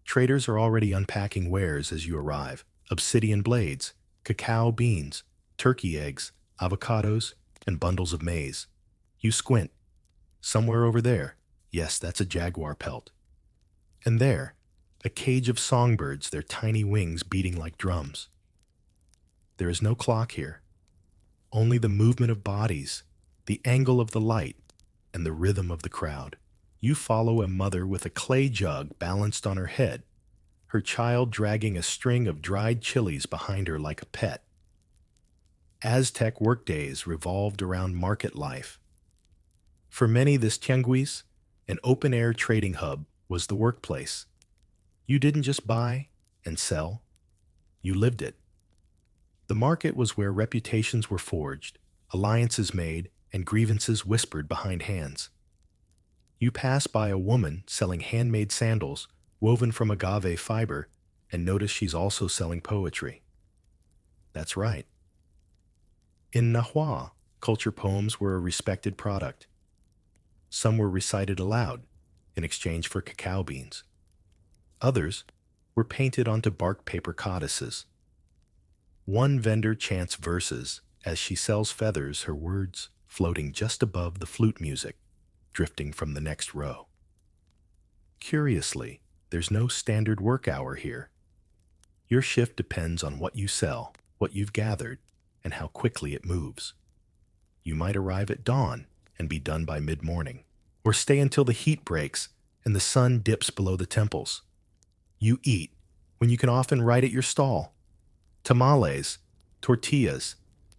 Traders are already unpacking wares as you arrive: obsidian blades, cacao beans, turkey eggs, avocados, and bundles of maize. You squint. Somewhere over there, yes, that's a jaguar pelt. And there, a cage of songbirds, their tiny wings beating like drums. There is no clock here, only the movement of bodies, the angle of the light, and the rhythm of the crowd. You follow a mother with a clay jug balanced on her head, her child dragging a string of dried chilies behind her like a pet. Aztec workdays revolved around market life. For many, this tianguis, an open-air trading hub, was the workplace. You didn't just buy and sell, you lived it. The market was where reputations were forged, alliances made, and grievances whispered behind hands. You pass by a woman selling handmade sandals woven from agave fiber and notice she's also selling poetry. That's right. In Nahua, culture poems were a respected product. Some were recited aloud in exchange for cacao beans. Others were painted onto bark paper codices. One vendor chants verses as she sells feathers, her words floating just above the flute music, drifting from the next row. Curiously, there's no standard work hour here. Your shift depends on what you sell, what you've gathered, and how quickly it moves. You might arrive at dawn and be done by mid-morning, or stay until the heat breaks and the sun dips below the temples. You eat when you can often right at your stall. Tamales, tortillas,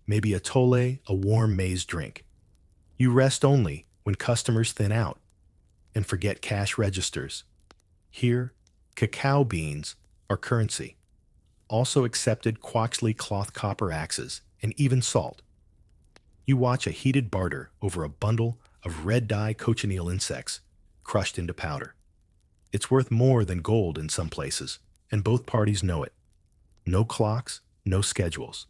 maybe a tole, a warm maize drink. You rest only when customers thin out and forget cash registers. Here, cacao beans are currency. Also accepted Quoxley cloth copper axes and even salt. You watch a heated barter over a bundle of red-dye cochineal insects crushed into powder. It's worth more than gold in some places, and both parties know it. No clocks, no schedules.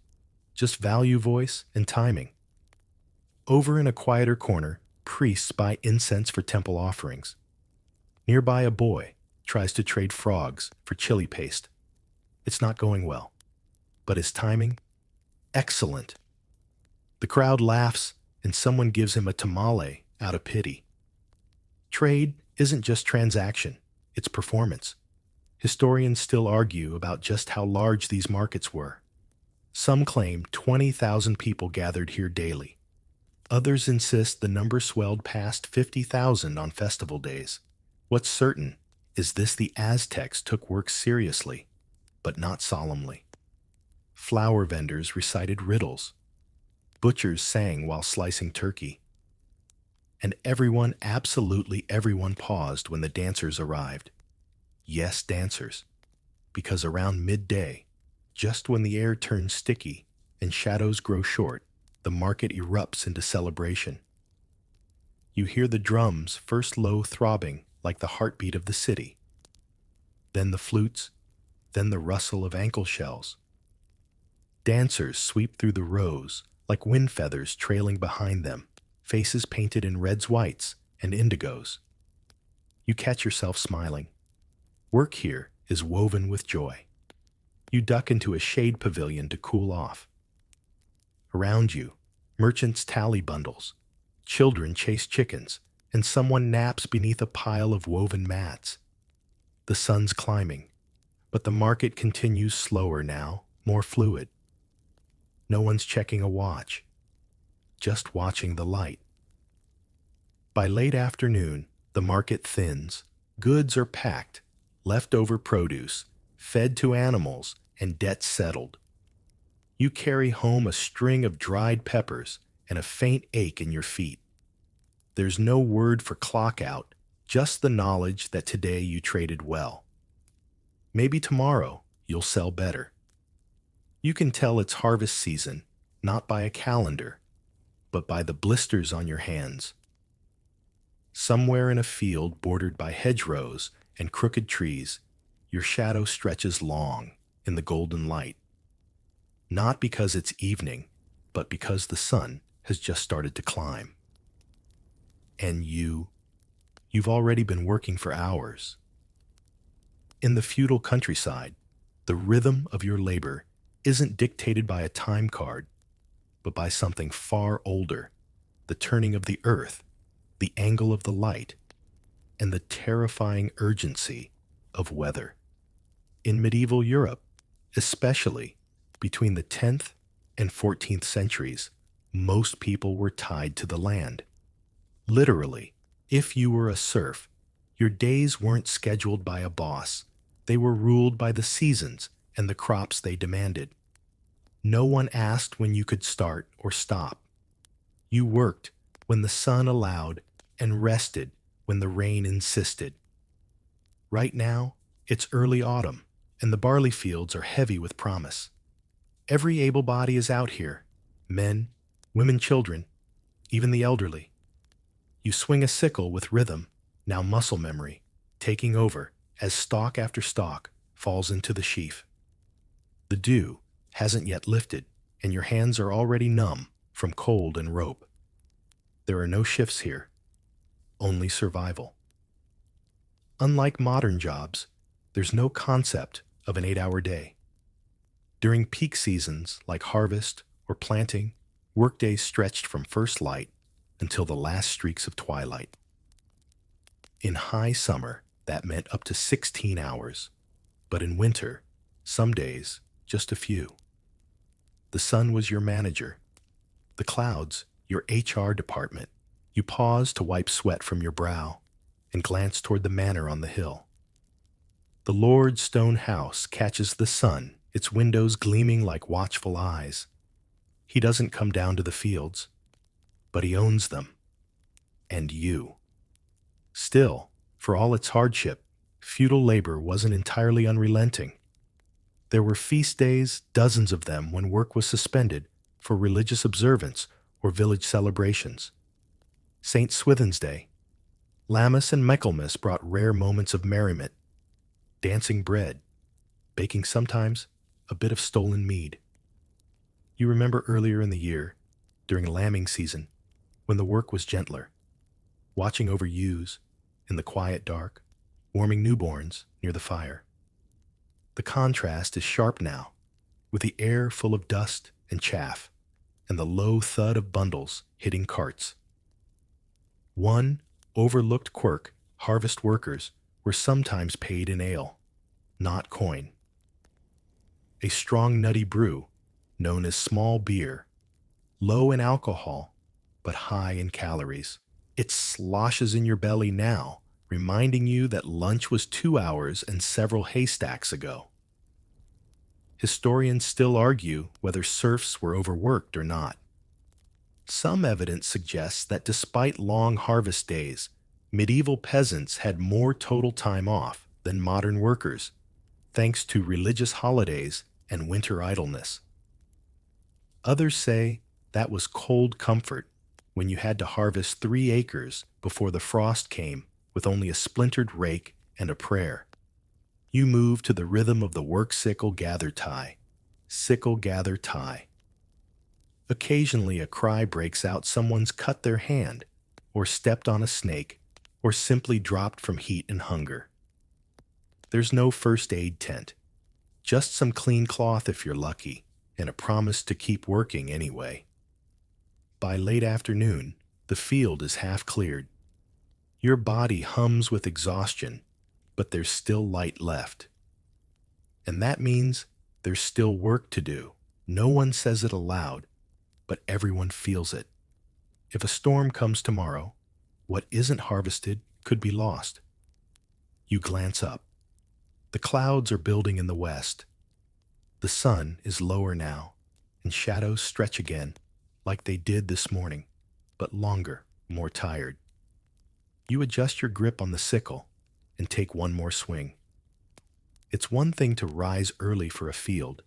Just value, voice, and timing. Over in a quieter corner, priests buy incense for temple offerings. Nearby, a boy tries to trade frogs for chili paste. It's not going well. But his timing? Excellent. The crowd laughs, and someone gives him a tamale out of pity. Trade isn't just transaction, it's performance. Historians still argue about just how large these markets were. Some claim 20,000 people gathered here daily. Others insist the number swelled past 50,000 on festival days. What's certain is the Aztecs took work seriously, but not solemnly. Flower vendors recited riddles. Butchers sang while slicing turkey. And everyone, absolutely everyone, paused when the dancers arrived. Yes, dancers. Because around midday, just when the air turns sticky and shadows grow short, the market erupts into celebration. You hear the drums first low throbbing like the heartbeat of the city. Then the flutes, then the rustle of ankle shells. Dancers sweep through the rows like wind feathers trailing behind them, faces painted in reds, whites, and indigos. You catch yourself smiling. Work here is woven with joy. You duck into a shade pavilion to cool off. Around you, merchants tally bundles, children chase chickens, and someone naps beneath a pile of woven mats. The sun's climbing, but the market continues slower now, more fluid. No one's checking a watch, just watching the light. By late afternoon, the market thins. Goods are packed, leftover produce, fed to animals, and debts settled. You carry home a string of dried peppers and a faint ache in your feet. There's no word for clock out, just the knowledge that today you traded well. Maybe tomorrow you'll sell better. You can tell it's harvest season, not by a calendar, but by the blisters on your hands. Somewhere in a field bordered by hedgerows and crooked trees, your shadow stretches long in the golden light. Not because it's evening, but because the sun has just started to climb. And you've already been working for hours. In the feudal countryside, the rhythm of your labor isn't dictated by a time card, but by something far older: the turning of the earth, the angle of the light, and the terrifying urgency of weather. In medieval Europe, especially between the 10th and 14th centuries, most people were tied to the land. Literally, if you were a serf, your days weren't scheduled by a boss. They were ruled by the seasons and the crops they demanded. No one asked when you could start or stop. You worked when the sun allowed and rested when the rain insisted. Right now, it's early autumn, and the barley fields are heavy with promise. Every able body is out here: men, women, children, even the elderly. You swing a sickle with rhythm, now muscle memory, taking over as stalk after stalk falls into the sheaf. The dew hasn't yet lifted, and your hands are already numb from cold and rope. There are no shifts here, only survival. Unlike modern jobs, there's no concept of an 8-hour day. During peak seasons like harvest or planting, workdays stretched from first light until the last streaks of twilight. In high summer, that meant up to 16 hours, but in winter, some days, just a few. The sun was your manager, the clouds your HR department. You paused to wipe sweat from your brow and glance toward the manor on the hill. The Lord's stone house catches the sun, its windows gleaming like watchful eyes. He doesn't come down to the fields, but he owns them. And you. Still, for all its hardship, feudal labor wasn't entirely unrelenting. There were feast days, dozens of them, when work was suspended for religious observance or village celebrations. St. Swithin's Day. Lammas and Michaelmas brought rare moments of merriment: dancing bread, baking sometimes a bit of stolen mead. You remember earlier in the year, during lambing season, when the work was gentler, watching over ewes in the quiet dark, warming newborns near the fire. The contrast is sharp now, with the air full of dust and chaff, and the low thud of bundles hitting carts. One overlooked quirk: harvest workers were sometimes paid in ale, not coin. A strong nutty brew, known as small beer, low in alcohol, but high in calories. It sloshes in your belly now, reminding you that lunch was 2 hours and several haystacks ago. Historians still argue whether serfs were overworked or not. Some evidence suggests that despite long harvest days, medieval peasants had more total time off than modern workers, thanks to religious holidays and winter idleness. Others say that was cold comfort when you had to harvest 3 acres before the frost came with only a splintered rake and a prayer. You move to the rhythm of the work sickle gather tie. Sickle gather tie. Occasionally a cry breaks out: someone's cut their hand, or stepped on a snake, or simply dropped from heat and hunger. There's no first aid tent, just some clean cloth if you're lucky, and a promise to keep working anyway. By late afternoon, the field is half cleared. Your body hums with exhaustion, but there's still light left. And that means there's still work to do. No one says it aloud, but everyone feels it. If a storm comes tomorrow, what isn't harvested could be lost. You glance up. The clouds are building in the west. The sun is lower now, and shadows stretch again, like they did this morning, but longer, more tired. You adjust your grip on the sickle and take one more swing. It's one thing to rise early for a field,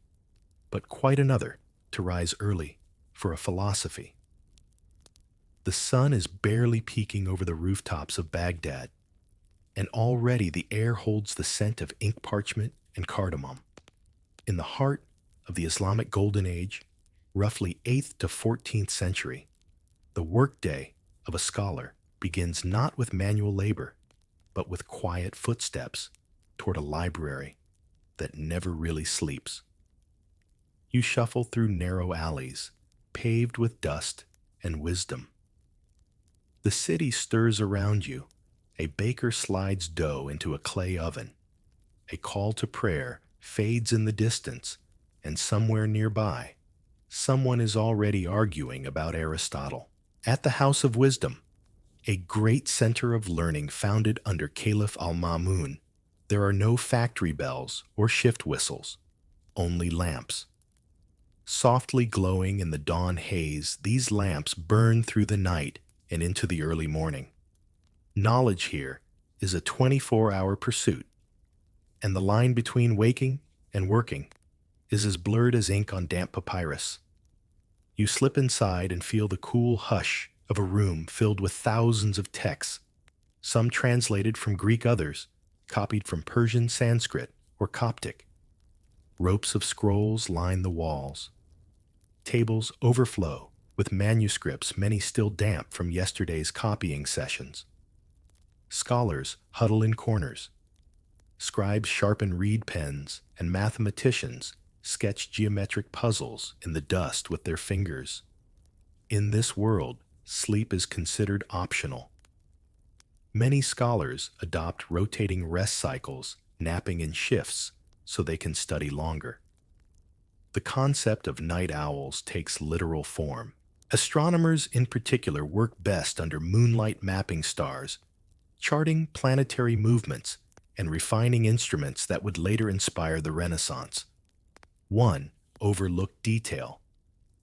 but quite another to rise early for a philosophy. The sun is barely peeking over the rooftops of Baghdad, and already the air holds the scent of ink parchment and cardamom. In the heart of the Islamic Golden Age, roughly 8th to 14th century, the workday of a scholar begins not with manual labor, but with quiet footsteps toward a library that never really sleeps. You shuffle through narrow alleys, paved with dust and wisdom. The city stirs around you. A baker slides dough into a clay oven. A call to prayer fades in the distance, and somewhere nearby, someone is already arguing about Aristotle. At the House of Wisdom, a great center of learning founded under Caliph al-Ma'mun, there are no factory bells or shift whistles, only lamps. Softly glowing in the dawn haze, these lamps burn through the night and into the early morning. Knowledge here is a 24-hour pursuit, and the line between waking and working is as blurred as ink on damp papyrus. You slip inside and feel the cool hush of a room filled with thousands of texts, some translated from Greek, others copied from Persian, Sanskrit, or Coptic. Ropes of scrolls line the walls. Tables overflow with manuscripts, many still damp from yesterday's copying sessions. Scholars huddle in corners. Scribes sharpen reed pens, and mathematicians sketch geometric puzzles in the dust with their fingers. In this world, sleep is considered optional. Many scholars adopt rotating rest cycles, napping in shifts, so they can study longer. The concept of night owls takes literal form. Astronomers in particular work best under moonlight mapping stars, charting planetary movements and refining instruments that would later inspire the Renaissance. One overlooked detail.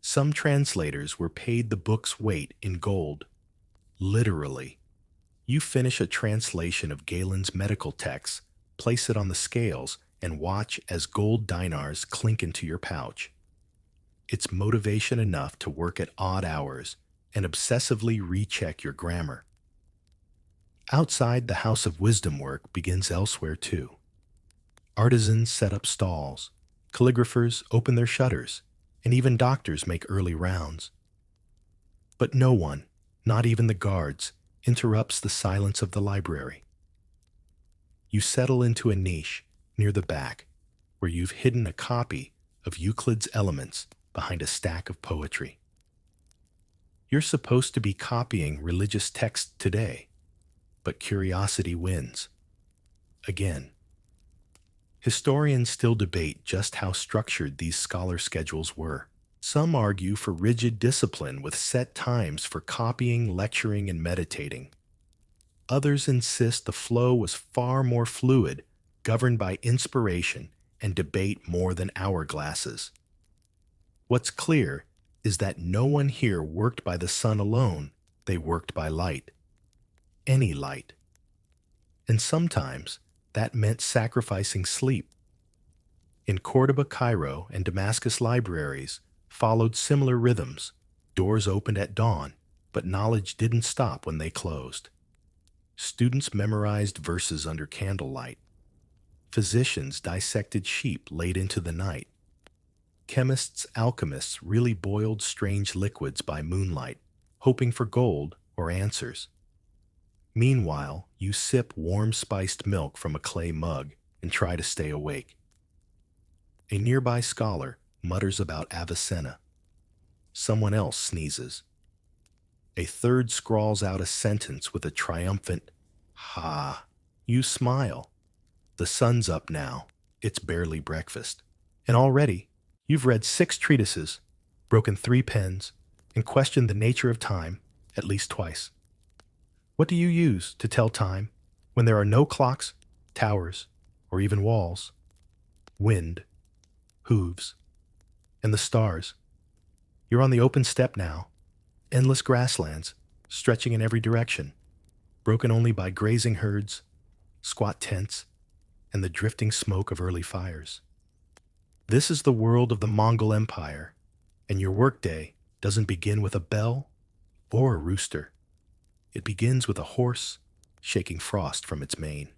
Some translators were paid the book's weight in gold. Literally. You finish a translation of Galen's medical text, place it on the scales, and watch as gold dinars clink into your pouch. It's motivation enough to work at odd hours and obsessively recheck your grammar. Outside the House of Wisdom, work begins elsewhere too. Artisans set up stalls, calligraphers open their shutters, and even doctors make early rounds. But no one, not even the guards, interrupts the silence of the library. You settle into a niche near the back, where you've hidden a copy of Euclid's Elements behind a stack of poetry. You're supposed to be copying religious texts today, but curiosity wins. Again. Historians still debate just how structured these scholar schedules were. Some argue for rigid discipline with set times for copying, lecturing, and meditating. Others insist the flow was far more fluid, governed by inspiration and debate more than hourglasses. What's clear is that no one here worked by the sun alone, they worked by light. Any light. And sometimes that meant sacrificing sleep. In Cordoba, Cairo, and Damascus libraries followed similar rhythms. Doors opened at dawn, but knowledge didn't stop when they closed. Students memorized verses under candlelight. Physicians dissected sheep late into the night. Chemists, alchemists really boiled strange liquids by moonlight, hoping for gold or answers. Meanwhile, you sip warm spiced milk from a clay mug and try to stay awake. A nearby scholar mutters about Avicenna. Someone else sneezes. A third scrawls out a sentence with a triumphant, "Ha." You smile. The sun's up now. It's barely breakfast. And already, you've read 6 treatises, broken 3 pens, and questioned the nature of time at least twice. What do you use to tell time when there are no clocks, towers, or even walls? Wind, hooves, and the stars. You're on the open steppe now, endless grasslands stretching in every direction, broken only by grazing herds, squat tents, and the drifting smoke of early fires. This is the world of the Mongol Empire, and your workday doesn't begin with a bell or a rooster. It begins with a horse shaking frost from its mane.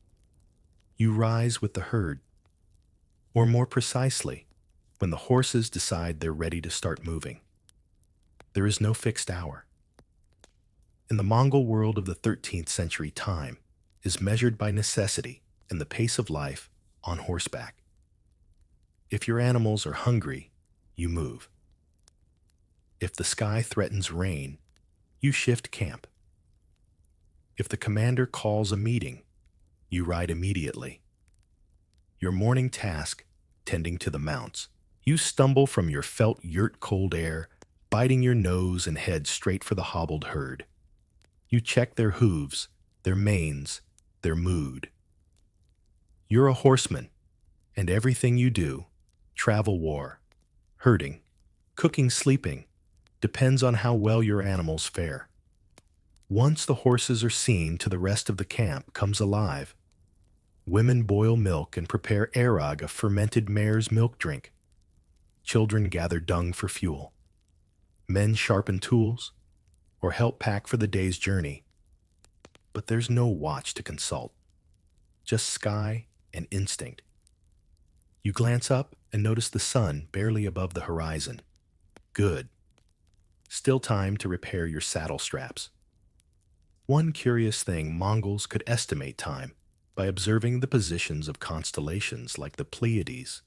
You rise with the herd, or more precisely, when the horses decide they're ready to start moving. There is no fixed hour. In the Mongol world of the 13th century, time is measured by necessity and the pace of life on horseback. If your animals are hungry, you move. If the sky threatens rain, you shift camp. If the commander calls a meeting, you ride immediately. Your morning task, tending to the mounts. You stumble from your felt yurt cold air, biting your nose and head straight for the hobbled herd. You check their hooves, their manes, their mood. You're a horseman, and everything you do, travel war, herding, cooking, sleeping, depends on how well your animals fare. Once the horses are seen to the rest of the camp comes alive. Women boil milk and prepare arag, a fermented mare's milk drink. Children gather dung for fuel. Men sharpen tools or help pack for the day's journey. But there's no watch to consult, just sky and instinct. You glance up and notice the sun barely above the horizon. Good. Still time to repair your saddle straps. One curious thing, Mongols could estimate time by observing the positions of constellations like the Pleiades,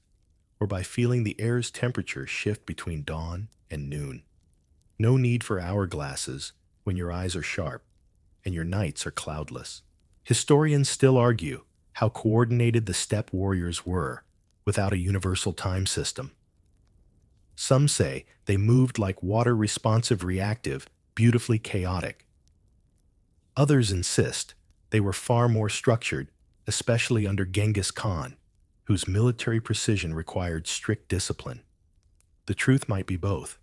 or by feeling the air's temperature shift between dawn and noon. No need for hourglasses when your eyes are sharp and your nights are cloudless. Historians still argue how coordinated the steppe warriors were without a universal time system. Some say they moved like water-responsive reactive, beautifully chaotic. Others insist they were far more structured, especially under Genghis Khan, whose military precision required strict discipline. The truth might be both,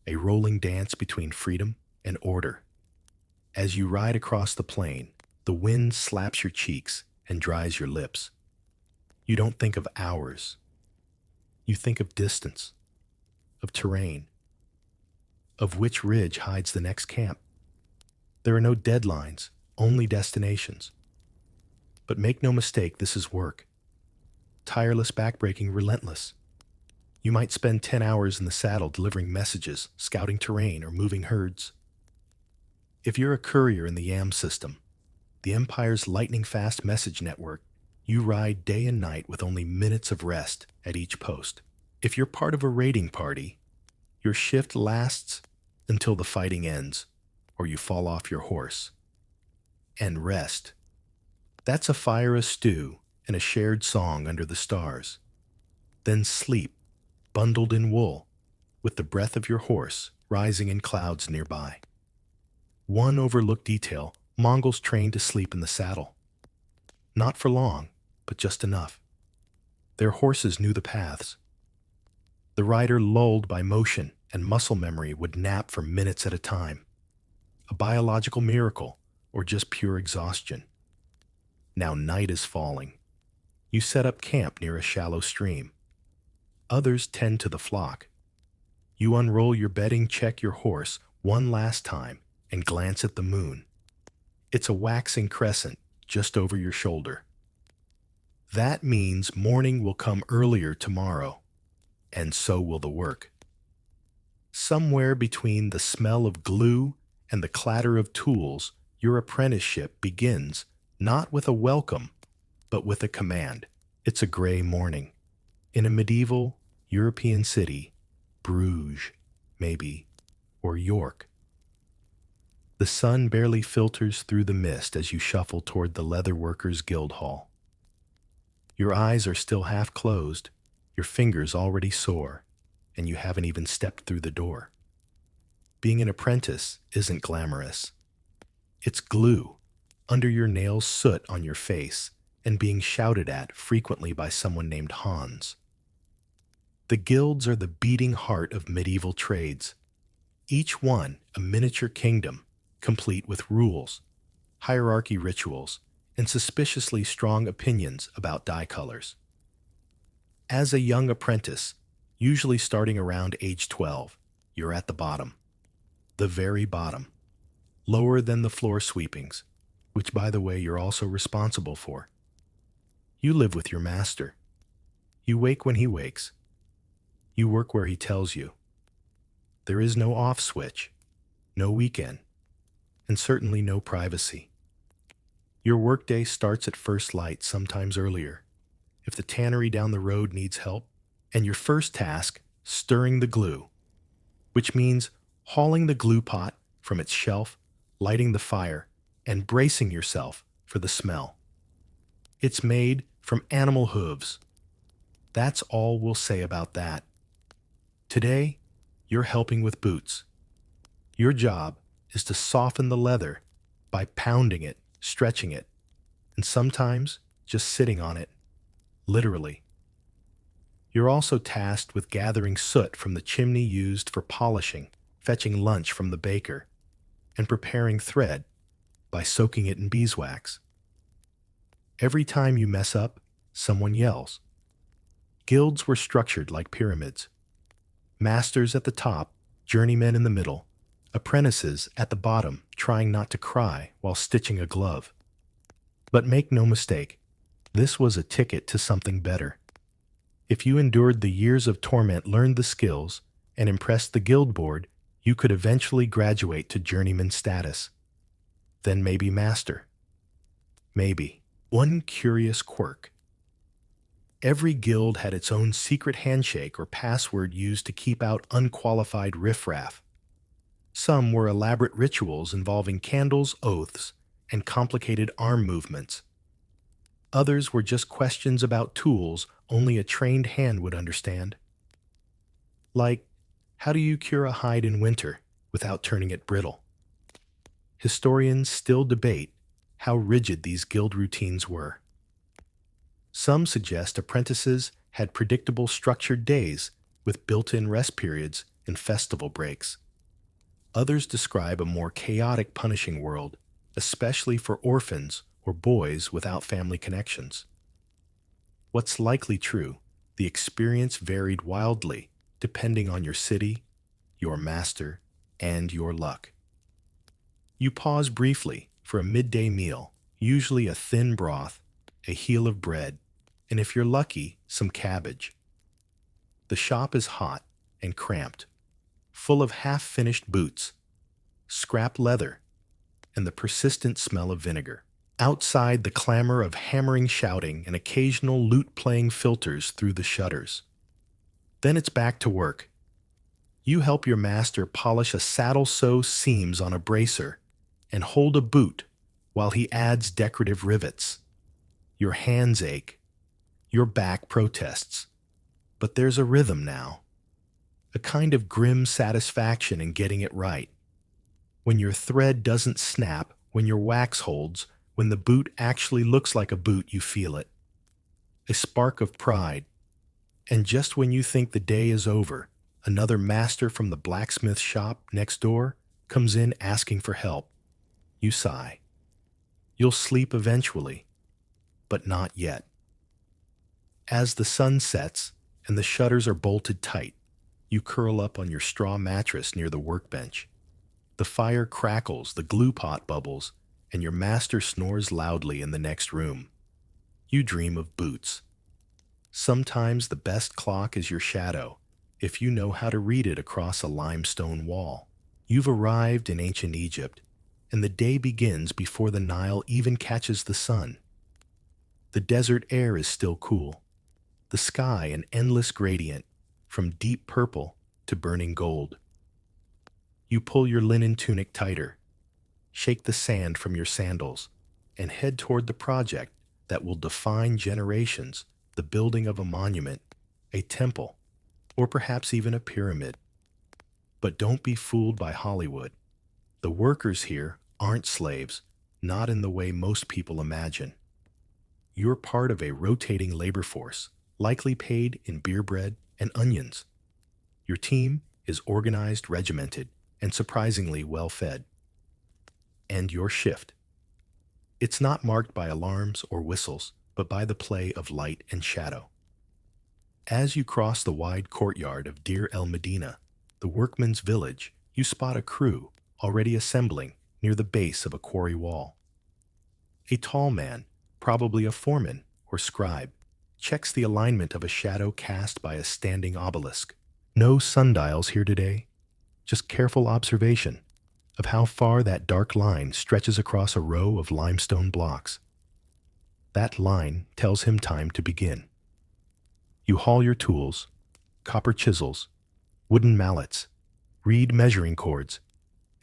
a rolling dance between freedom and order. As you ride across the plain, the wind slaps your cheeks and dries your lips. You don't think of hours. You think of distance, of terrain, of which ridge hides the next camp. There are no deadlines, only destinations. But make no mistake, this is work. Tireless, backbreaking, relentless. You might spend 10 hours in the saddle delivering messages, scouting terrain, or moving herds. If you're a courier in the YAM system, the Empire's lightning-fast message network, you ride day and night with only minutes of rest at each post. If you're part of a raiding party, your shift lasts until the fighting ends, or you fall off your horse. And rest. That's a fire, a stew, and a shared song under the stars. Then sleep, bundled in wool, with the breath of your horse rising in clouds nearby. One overlooked detail, Mongols trained to sleep in the saddle. Not for long, but just enough. Their horses knew the paths. The rider, lulled by motion and muscle memory, would nap for minutes at a time. A biological miracle, or just pure exhaustion. Now night is falling. You set up camp near a shallow stream. Others tend to the flock. You unroll your bedding, check your horse one last time, and glance at the moon. It's a waxing crescent just over your shoulder. That means morning will come earlier tomorrow, and so will the work. Somewhere between the smell of glue and the clatter of tools, your apprenticeship begins, not with a welcome, but with a command. It's a gray morning. In a medieval European city, Bruges, maybe, or York. The sun barely filters through the mist as you shuffle toward the Leatherworkers Guild Hall. Your eyes are still half closed, your fingers already sore, and you haven't even stepped through the door. Being an apprentice isn't glamorous. It's glue, under your nails, soot on your face, and being shouted at frequently by someone named Hans. The guilds are the beating heart of medieval trades, each one a miniature kingdom, complete with rules, hierarchy rituals, and suspiciously strong opinions about dye colors. As a young apprentice, usually starting around age 12, you're at the bottom. The very bottom. Lower than the floor sweepings, which, by the way, you're also responsible for. You live with your master. You wake when he wakes. You work where he tells you. There is no off switch, no weekend, and certainly no privacy. Your workday starts at first light, sometimes earlier, if the tannery down the road needs help, and your first task, stirring the glue. which means hauling the glue pot from its shelf, lighting the fire, and bracing yourself for the smell. It's made from animal hooves. That's all we'll say about that. Today, you're helping with boots. Your job is to soften the leather by pounding it, stretching it, and sometimes just sitting on it, literally. You're also tasked with gathering soot from the chimney used for polishing, fetching lunch from the baker, and preparing thread by soaking it in beeswax. Every time you mess up, someone yells. Guilds were structured like pyramids. Masters at the top, journeymen in the middle, apprentices at the bottom trying not to cry while stitching a glove. But make no mistake, this was a ticket to something better. If you endured the years of torment, learned the skills, and impressed the guild board, you could eventually graduate to journeyman status. Then maybe master. Maybe. One curious quirk. Every guild had its own secret handshake or password used to keep out unqualified riffraff. Some were elaborate rituals involving candles, oaths, and complicated arm movements. Others were just questions about tools only a trained hand would understand. Like, how do you cure a hide in winter without turning it brittle? Historians still debate how rigid these guild routines were. Some suggest apprentices had predictable structured days with built-in rest periods and festival breaks. Others describe a more chaotic punishing world, especially for orphans or boys without family connections. What's likely true, the experience varied wildly depending on your city, your master, and your luck. You pause briefly for a midday meal, usually a thin broth, a heel of bread, and if you're lucky, some cabbage. The shop is hot and cramped, full of half-finished boots, scrap leather, and the persistent smell of vinegar. Outside, the clamor of hammering, shouting, and occasional lute-playing filters through the shutters. Then it's back to work. You help your master polish a saddle, sew seams on a bracer, and hold a boot while he adds decorative rivets. Your hands ache. Your back protests. But there's a rhythm now. A kind of grim satisfaction in getting it right. When your thread doesn't snap, when your wax holds, when the boot actually looks like a boot, you feel it. A spark of pride. And just when you think the day is over, another master from the blacksmith shop next door comes in asking for help. You sigh. You'll sleep eventually, but not yet. As the sun sets and the shutters are bolted tight, you curl up on your straw mattress near the workbench. The fire crackles, the glue pot bubbles, and your master snores loudly in the next room. You dream of boots. Sometimes the best clock is your shadow, if you know how to read it across a limestone wall. You've arrived in ancient Egypt, and the day begins before the Nile even catches the sun. The desert air is still cool. The sky an endless gradient, from deep purple to burning gold. You pull your linen tunic tighter, shake the sand from your sandals, and head toward the project that will define generations, the building of a monument, a temple, or perhaps even a pyramid. But don't be fooled by Hollywood. The workers here aren't slaves, not in the way most people imagine. You're part of a rotating labor force, likely paid in beer bread and onions. Your team is organized, regimented, and surprisingly well-fed. And your shift. It's not marked by alarms or whistles, but by the play of light and shadow. As you cross the wide courtyard of Deir el Medina, the workman's village, you spot a crew already assembling near the base of a quarry wall. A tall man, probably a foreman or scribe, checks the alignment of a shadow cast by a standing obelisk. No sundials here today, just careful observation of how far that dark line stretches across a row of limestone blocks. That line tells him time to begin. You haul your tools, copper chisels, wooden mallets, reed measuring cords,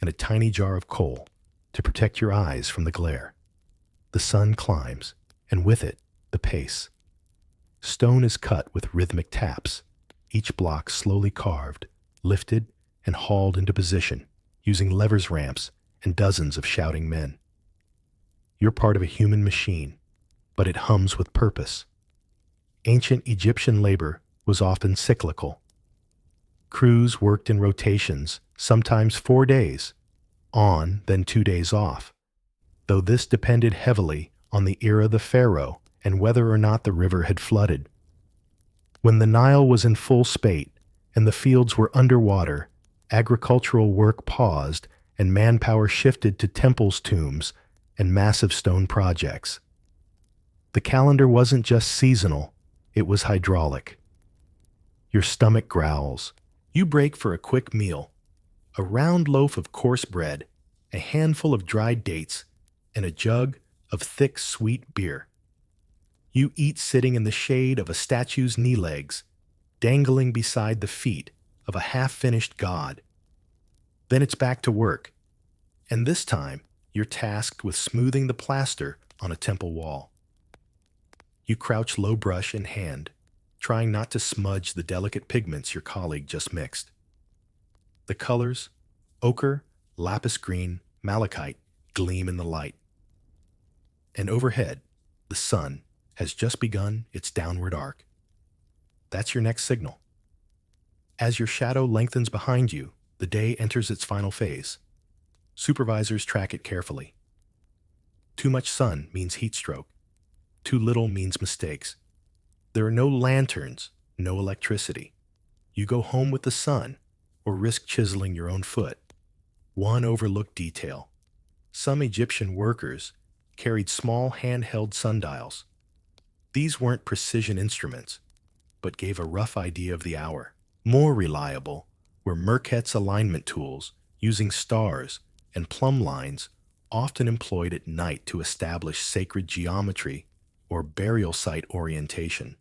and a tiny jar of coal to protect your eyes from the glare. The sun climbs, and with it, the pace. Stone is cut with rhythmic taps, each block slowly carved, lifted, and hauled into position, using levers ramps and dozens of shouting men. You're part of a human machine, but it hums with purpose. Ancient Egyptian labor was often cyclical. Crews worked in rotations, sometimes 4 days, on, then 2 days off, though this depended heavily on the era of the pharaoh and whether or not the river had flooded. When the Nile was in full spate and the fields were underwater, agricultural work paused and manpower shifted to temples, tombs, and massive stone projects. The calendar wasn't just seasonal, it was hydraulic. Your stomach growls. You break for a quick meal, a round loaf of coarse bread, a handful of dried dates, and a jug of thick, sweet beer. You eat sitting in the shade of a statue's knee legs, dangling beside the feet of a half-finished god. Then it's back to work, and this time you're tasked with smoothing the plaster on a temple wall. You crouch low, brush in hand, trying not to smudge the delicate pigments your colleague just mixed. The colors, ochre, lapis green, malachite, gleam in the light. And overhead, the sun has just begun its downward arc. That's your next signal. As your shadow lengthens behind you, the day enters its final phase. Supervisors track it carefully. Too much sun means heat stroke. Too little means mistakes. There are no lanterns, no electricity. You go home with the sun, or risk chiseling your own foot. One overlooked detail. Some Egyptian workers carried small handheld sundials. These weren't precision instruments, but gave a rough idea of the hour. More reliable were Merket's alignment tools, using stars and plumb lines often employed at night to establish sacred geometry or burial site orientation.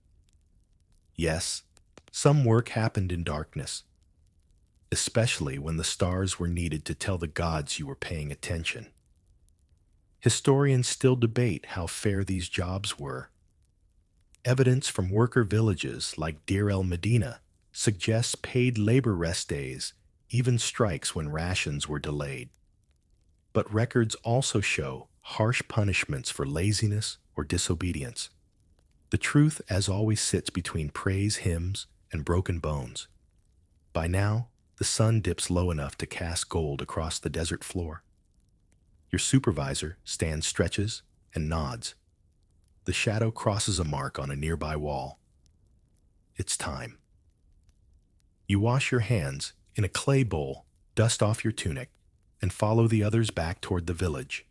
Yes, some work happened in darkness, especially when the stars were needed to tell the gods you were paying attention. Historians still debate how fair these jobs were. Evidence from worker villages like Deir el-Medina suggests paid labor rest days, even strikes when rations were delayed. But records also show harsh punishments for laziness or disobedience. The truth, as always, sits between praise hymns and broken bones. By now, the sun dips low enough to cast gold across the desert floor. Your supervisor stands, stretches, and nods. The shadow crosses a mark on a nearby wall. It's time. You wash your hands in a clay bowl, dust off your tunic, and follow the others back toward the village.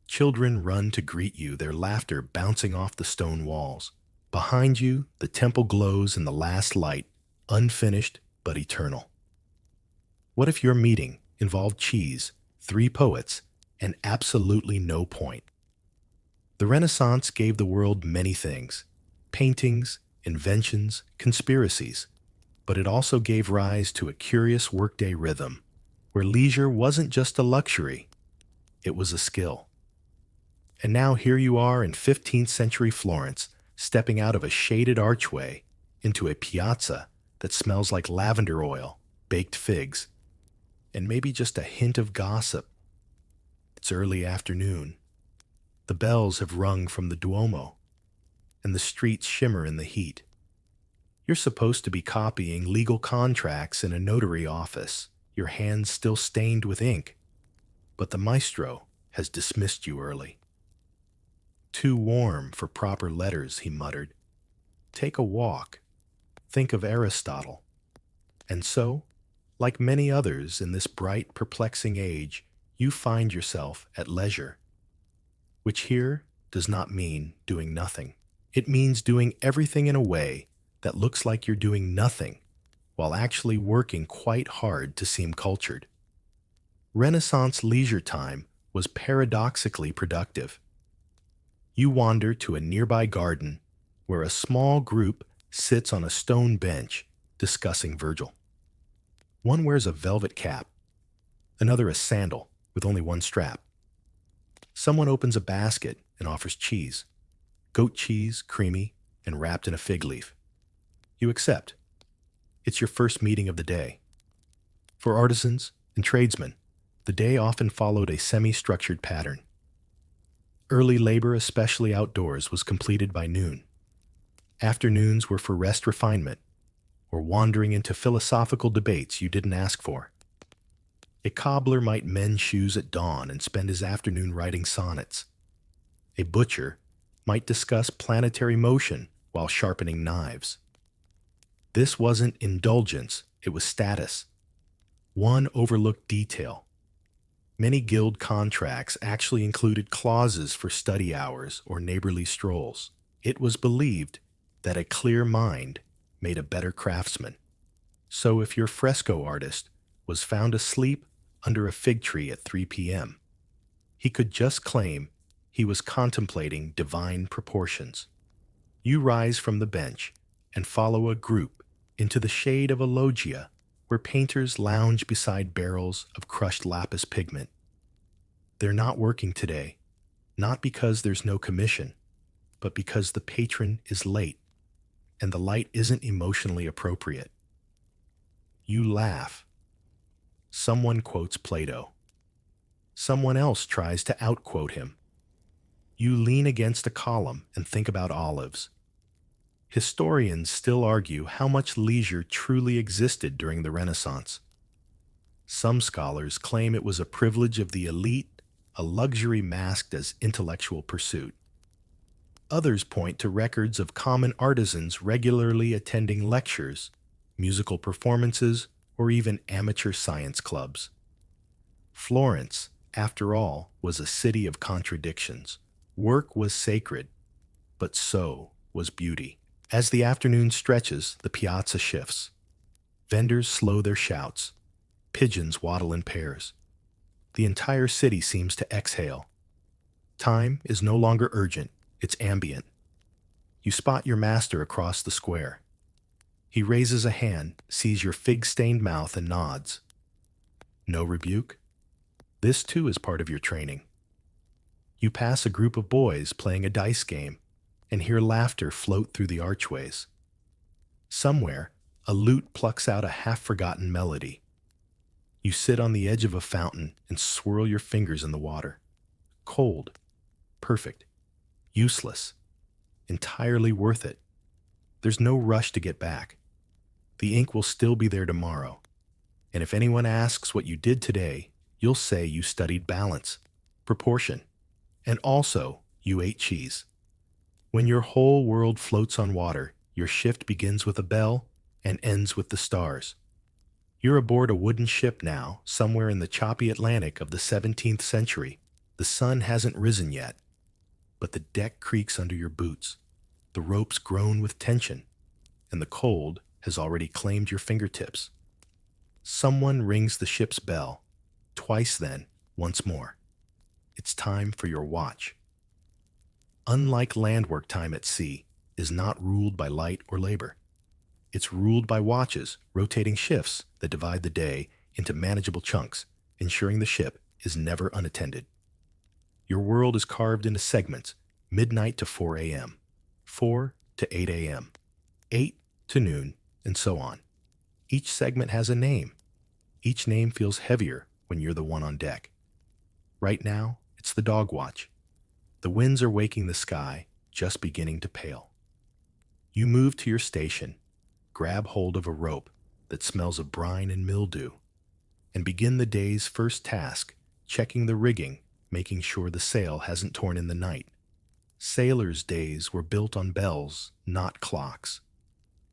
Children run to greet you, their laughter bouncing off the stone walls. Behind you, the temple glows in the last light, unfinished but eternal. What if your meeting involved cheese, 3 poets, and absolutely no point? The Renaissance gave the world many things: paintings, inventions, conspiracies, but it also gave rise to a curious workday rhythm, where leisure wasn't just a luxury, it was a skill. And now here you are in 15th century Florence, stepping out of a shaded archway into a piazza that smells like lavender oil, baked figs, and maybe just a hint of gossip. It's early afternoon. The bells have rung from the Duomo, and the streets shimmer in the heat. You're supposed to be copying legal contracts in a notary office, your hands still stained with ink, but the maestro has dismissed you early. Too warm for proper letters, he muttered. Take a walk. Think of Aristotle. And so, like many others in this bright, perplexing age, you find yourself at leisure, which here does not mean doing nothing. It means doing everything in a way that looks like you're doing nothing, while actually working quite hard to seem cultured. Renaissance leisure time was paradoxically productive. You wander to a nearby garden where a small group sits on a stone bench discussing Virgil. One wears a velvet cap, another a sandal with only one strap. Someone opens a basket and offers cheese, goat cheese, creamy, and wrapped in a fig leaf. You accept. It's your first meeting of the day. For artisans and tradesmen, the day often followed a semi-structured pattern. Early labor, especially outdoors, was completed by noon. Afternoons were for rest refinement, or wandering into philosophical debates you didn't ask for. A cobbler might mend shoes at dawn and spend his afternoon writing sonnets. A butcher might discuss planetary motion while sharpening knives. This wasn't indulgence, it was status. One overlooked detail. Many guild contracts actually included clauses for study hours or neighborly strolls. It was believed that a clear mind made a better craftsman. So if your fresco artist was found asleep under a fig tree at 3 p.m., he could just claim he was contemplating divine proportions. You rise from the bench and follow a group into the shade of a loggia where painters lounge beside barrels of crushed lapis pigment. They're not working today, not because there's no commission, but because the patron is late and the light isn't emotionally appropriate. You laugh. Someone quotes Plato. Someone else tries to outquote him. You lean against a column and think about olives. Historians still argue how much leisure truly existed during the Renaissance. Some scholars claim it was a privilege of the elite, a luxury masked as intellectual pursuit. Others point to records of common artisans regularly attending lectures, musical performances, or even amateur science clubs. Florence, after all, was a city of contradictions. Work was sacred, but so was beauty. As the afternoon stretches, the piazza shifts. Vendors slow their shouts. Pigeons waddle in pairs. The entire city seems to exhale. Time is no longer urgent, it's ambient. You spot your master across the square. He raises a hand, sees your fig-stained mouth, and nods. No rebuke? This too is part of your training. You pass a group of boys playing a dice game and hear laughter float through the archways. Somewhere, a lute plucks out a half-forgotten melody. You sit on the edge of a fountain and swirl your fingers in the water. Cold, perfect, useless, entirely worth it. There's no rush to get back. The ink will still be there tomorrow. And if anyone asks what you did today, you'll say you studied balance, proportion, and also you ate cheese. When your whole world floats on water, your shift begins with a bell and ends with the stars. You're aboard a wooden ship now, somewhere in the choppy Atlantic of the 17th century. The sun hasn't risen yet, but the deck creaks under your boots. The ropes groan with tension, and the cold has already claimed your fingertips. Someone rings the ship's bell. Twice then, once more. It's time for your watch. Unlike landwork time at sea, is not ruled by light or labor. It's ruled by watches, rotating shifts that divide the day into manageable chunks, ensuring the ship is never unattended. Your world is carved into segments, midnight to 4 a.m., 4 to 8 a.m., 8 to noon, and so on. Each segment has a name. Each name feels heavier when you're the one on deck. Right now, it's the dog watch. The winds are waking the sky, just beginning to pale. You move to your station, grab hold of a rope that smells of brine and mildew, and begin the day's first task, checking the rigging, making sure the sail hasn't torn in the night. Sailors' days were built on bells, not clocks.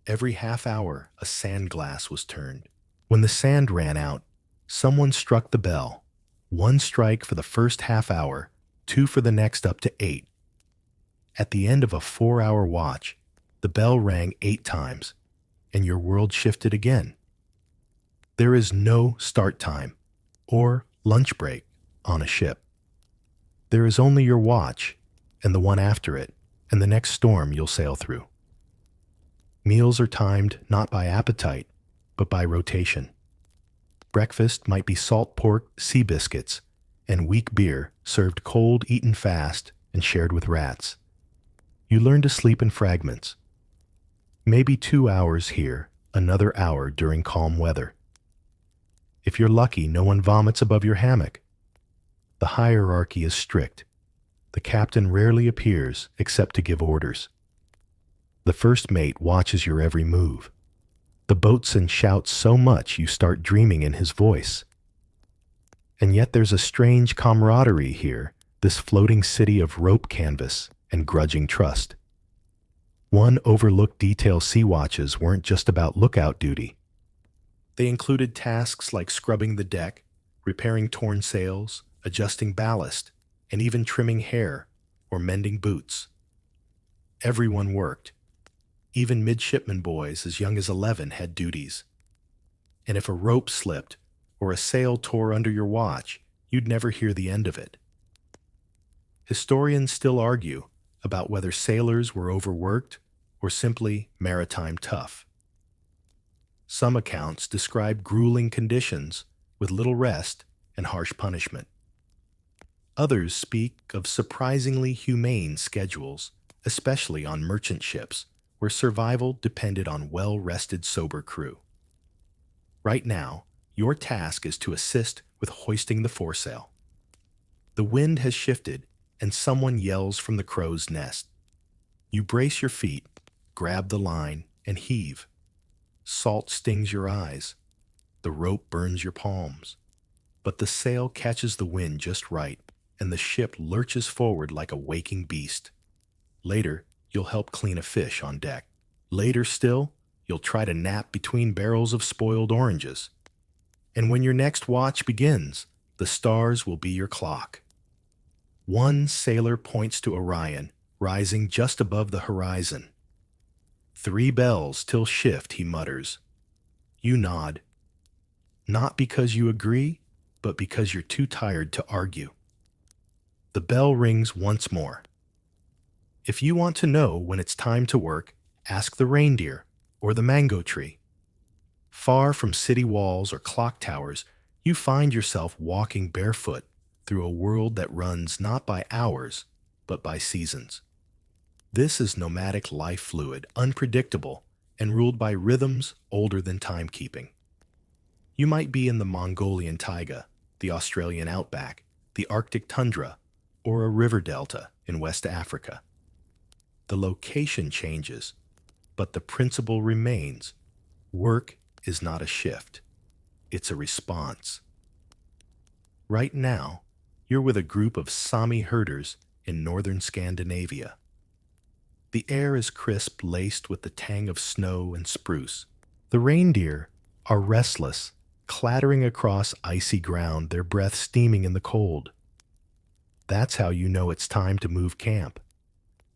Every half hour, a sand glass was turned. When the sand ran out, someone struck the bell. 1 strike for the first half hour, 2 for the next up to 8. At the end of a 4-hour watch, the bell rang 8 times, and your world shifted again. There is no start time or lunch break on a ship. There is only your watch and the one after it and the next storm you'll sail through. Meals are timed not by appetite, but by rotation. Breakfast might be salt pork, sea biscuits, and weak beer served cold, eaten fast, and shared with rats. You learn to sleep in fragments. Maybe 2 hours here, another hour during calm weather. If you're lucky, no one vomits above your hammock. The hierarchy is strict. The captain rarely appears except to give orders. The first mate watches your every move. The boatswain shouts so much you start dreaming in his voice. And yet there's a strange camaraderie here, this floating city of rope canvas and grudging trust. One overlooked detail sea watches weren't just about lookout duty. They included tasks like scrubbing the deck, repairing torn sails, adjusting ballast, and even trimming hair or mending boots. Everyone worked. Even midshipman boys as young as 11 had duties. And if a rope slipped or a sail tore under your watch, you'd never hear the end of it. Historians still argue about whether sailors were overworked or simply maritime tough. Some accounts describe grueling conditions with little rest and harsh punishment. Others speak of surprisingly humane schedules, especially on merchant ships, where survival depended on well-rested, sober crew. Right now, your task is to assist with hoisting the foresail. The wind has shifted, and someone yells from the crow's nest. You brace your feet, grab the line, and heave. Salt stings your eyes. The rope burns your palms. But the sail catches the wind just right, and the ship lurches forward like a waking beast. Later, you'll help clean a fish on deck. Later still, you'll try to nap between barrels of spoiled oranges. And when your next watch begins, the stars will be your clock. One sailor points to Orion, rising just above the horizon. 3 bells till shift, he mutters. You nod. Not because you agree, but because you're too tired to argue. The bell rings once more. If you want to know when it's time to work, ask the reindeer or the mango tree. Far from city walls or clock towers, you find yourself walking barefoot through a world that runs not by hours, but by seasons. This is nomadic life, fluid, unpredictable, and ruled by rhythms older than timekeeping. You might be in the Mongolian taiga, the Australian outback, the Arctic tundra, or a river delta in West Africa. The location changes, but the principle remains. Work is not a shift. It's a response. Right now, you're with a group of Sami herders in northern Scandinavia. The air is crisp, laced with the tang of snow and spruce. The reindeer are restless, clattering across icy ground, their breath steaming in the cold. That's how you know it's time to move camp.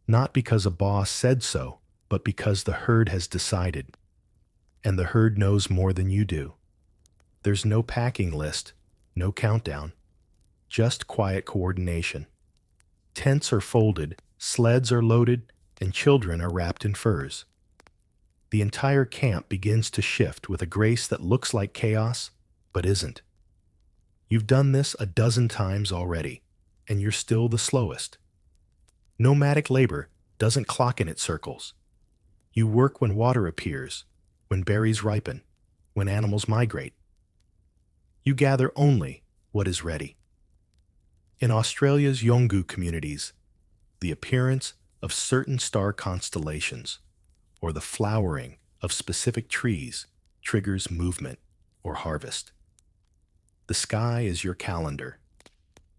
Not because a boss said so, but because the herd has decided. And the herd knows more than you do. There's no packing list, no countdown, just quiet coordination. Tents are folded, sleds are loaded, and children are wrapped in furs. The entire camp begins to shift with a grace that looks like chaos, but isn't. You've done this a dozen times already, and you're still the slowest. Nomadic labor doesn't clock in its circles. You work when water appears, when berries ripen, when animals migrate. You gather only what is ready. In Australia's Yolngu communities, the appearance of certain star constellations or the flowering of specific trees triggers movement or harvest. The sky is your calendar.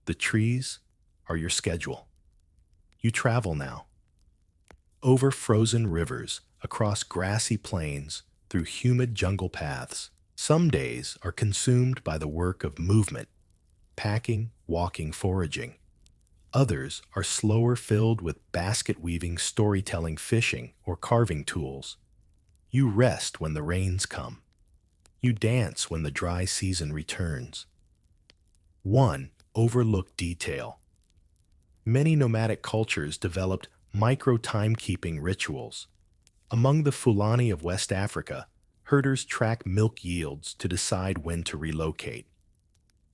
The trees are your schedule. You travel now. Over frozen rivers, across grassy plains, through humid jungle paths. Some days are consumed by the work of movement, packing, walking, foraging. Others are slower, filled with basket weaving, storytelling, fishing, or carving tools. You rest when the rains come. You dance when the dry season returns. One overlooked detail. Many nomadic cultures developed micro-timekeeping rituals. Among the Fulani of West Africa, Herders track milk yields to decide when to relocate.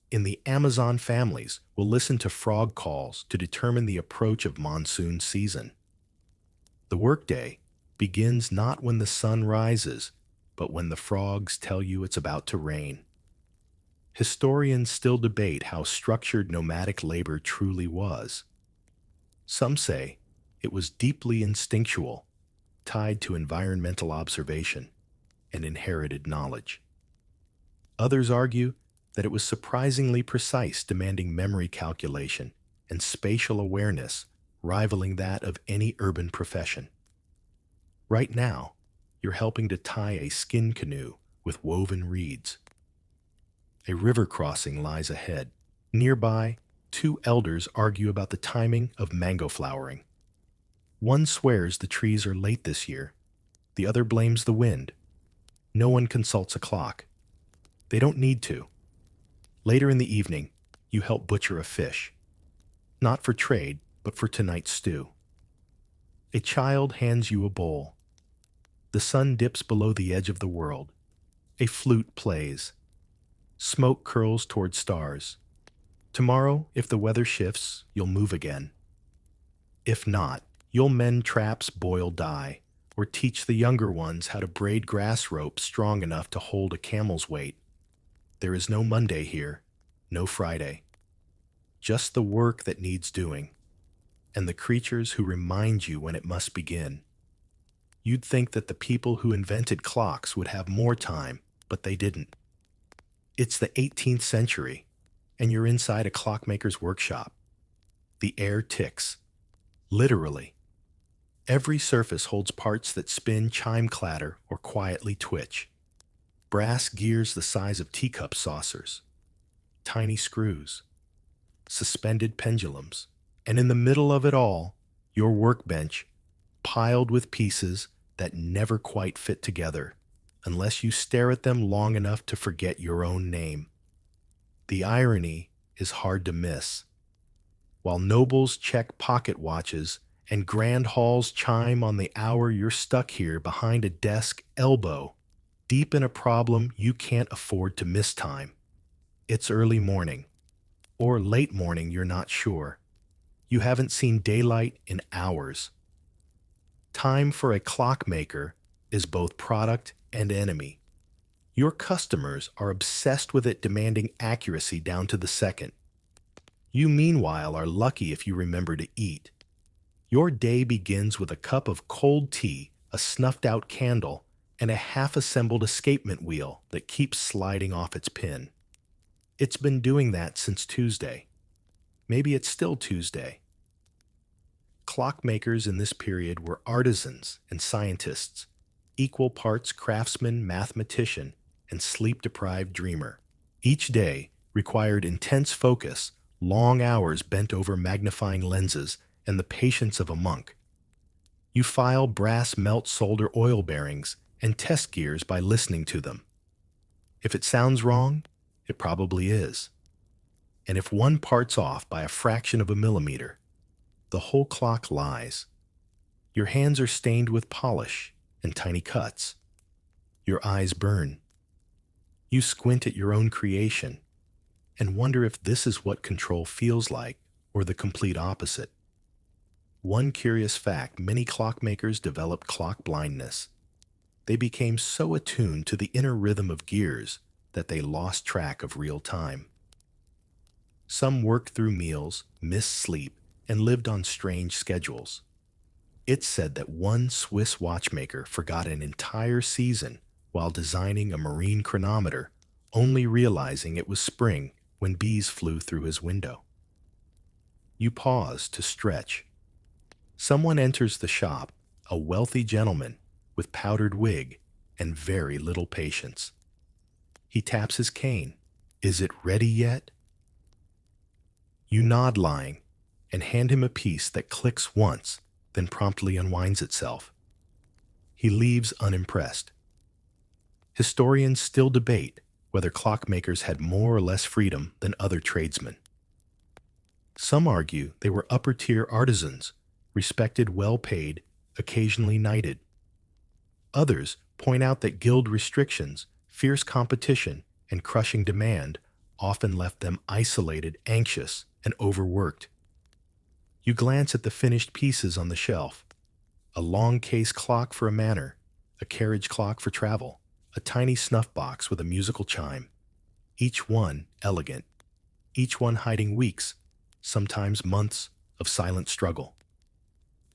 In the Amazon, families will listen to frog calls to determine the approach of monsoon season. The workday begins not when the sun rises, but when the frogs tell you it's about to rain. Historians still debate how structured nomadic labor truly was. Some say it was deeply instinctual, tied to environmental observation and inherited knowledge. Others argue that it was surprisingly precise, demanding memory calculation and spatial awareness rivaling that of any urban profession. Right now, you're helping to tie a skin canoe with woven reeds. A river crossing lies ahead. Nearby, two elders argue about the timing of mango flowering. One swears the trees are late this year. The other blames the wind. No one consults a clock. They don't need to. Later in the evening, you help butcher a fish. Not for trade, but for tonight's stew. A child hands you a bowl. The sun dips below the edge of the world. A flute plays. Smoke curls toward stars. Tomorrow, if the weather shifts, you'll move again. If not, you'll mend traps, boil dye, or teach the younger ones how to braid grass ropes strong enough to hold a camel's weight. There is no Monday here, no Friday. Just the work that needs doing, and the creatures who remind you when it must begin. You'd think that the people who invented clocks would have more time, but they didn't. It's the 18th century, and you're inside a clockmaker's workshop. The air ticks. Literally. Every surface holds parts that spin, chime clatter, or quietly twitch. Brass gears the size of teacup saucers. Tiny screws. Suspended pendulums. And in the middle of it all, your workbench, piled with pieces that never quite fit together, unless you stare at them long enough to forget your own name. The irony is hard to miss. While nobles check pocket watches and grand halls chime on the hour, you're stuck here behind a desk, elbow, deep in a problem you can't afford to miss time. It's early morning, or late morning, you're not sure. You haven't seen daylight in hours. Time for a clockmaker is both product and enemy. Your customers are obsessed with it, demanding accuracy down to the second. You, meanwhile, are lucky if you remember to eat. Your day begins with a cup of cold tea, a snuffed-out candle, and a half-assembled escapement wheel that keeps sliding off its pin. It's been doing that since Tuesday. Maybe it's still Tuesday. Clockmakers in this period were artisans and scientists, equal parts craftsman, mathematician, and sleep-deprived dreamer. Each day required intense focus, long hours bent over magnifying lenses, and the patience of a monk. You file brass melt solder oil bearings and test gears by listening to them. If it sounds wrong, it probably is. And if one part's off by a fraction of a millimeter, the whole clock lies. Your hands are stained with polish and tiny cuts. Your eyes burn. You squint at your own creation and wonder if this is what control feels like, or the complete opposite. One curious fact: many clockmakers developed clock blindness. They became so attuned to the inner rhythm of gears that they lost track of real time. Some worked through meals, missed sleep, and lived on strange schedules. It's said that one Swiss watchmaker forgot an entire season while designing a marine chronometer, only realizing it was spring when bees flew through his window. You pause to stretch. Someone enters the shop, a wealthy gentleman with powdered wig and very little patience. He taps his cane. Is it ready yet? You nod, lying, and hand him a piece that clicks once, then promptly unwinds itself. He leaves unimpressed. Historians still debate whether clockmakers had more or less freedom than other tradesmen. Some argue they were upper-tier artisans, respected, well-paid, occasionally knighted. Others Point out that guild restrictions, fierce competition, and crushing demand often left them isolated, anxious, and overworked. You glance at the finished pieces on the shelf: a long case clock for a manor, a carriage clock for travel, a tiny snuff box with a musical chime, each one elegant, each one hiding weeks, sometimes months, of silent struggle.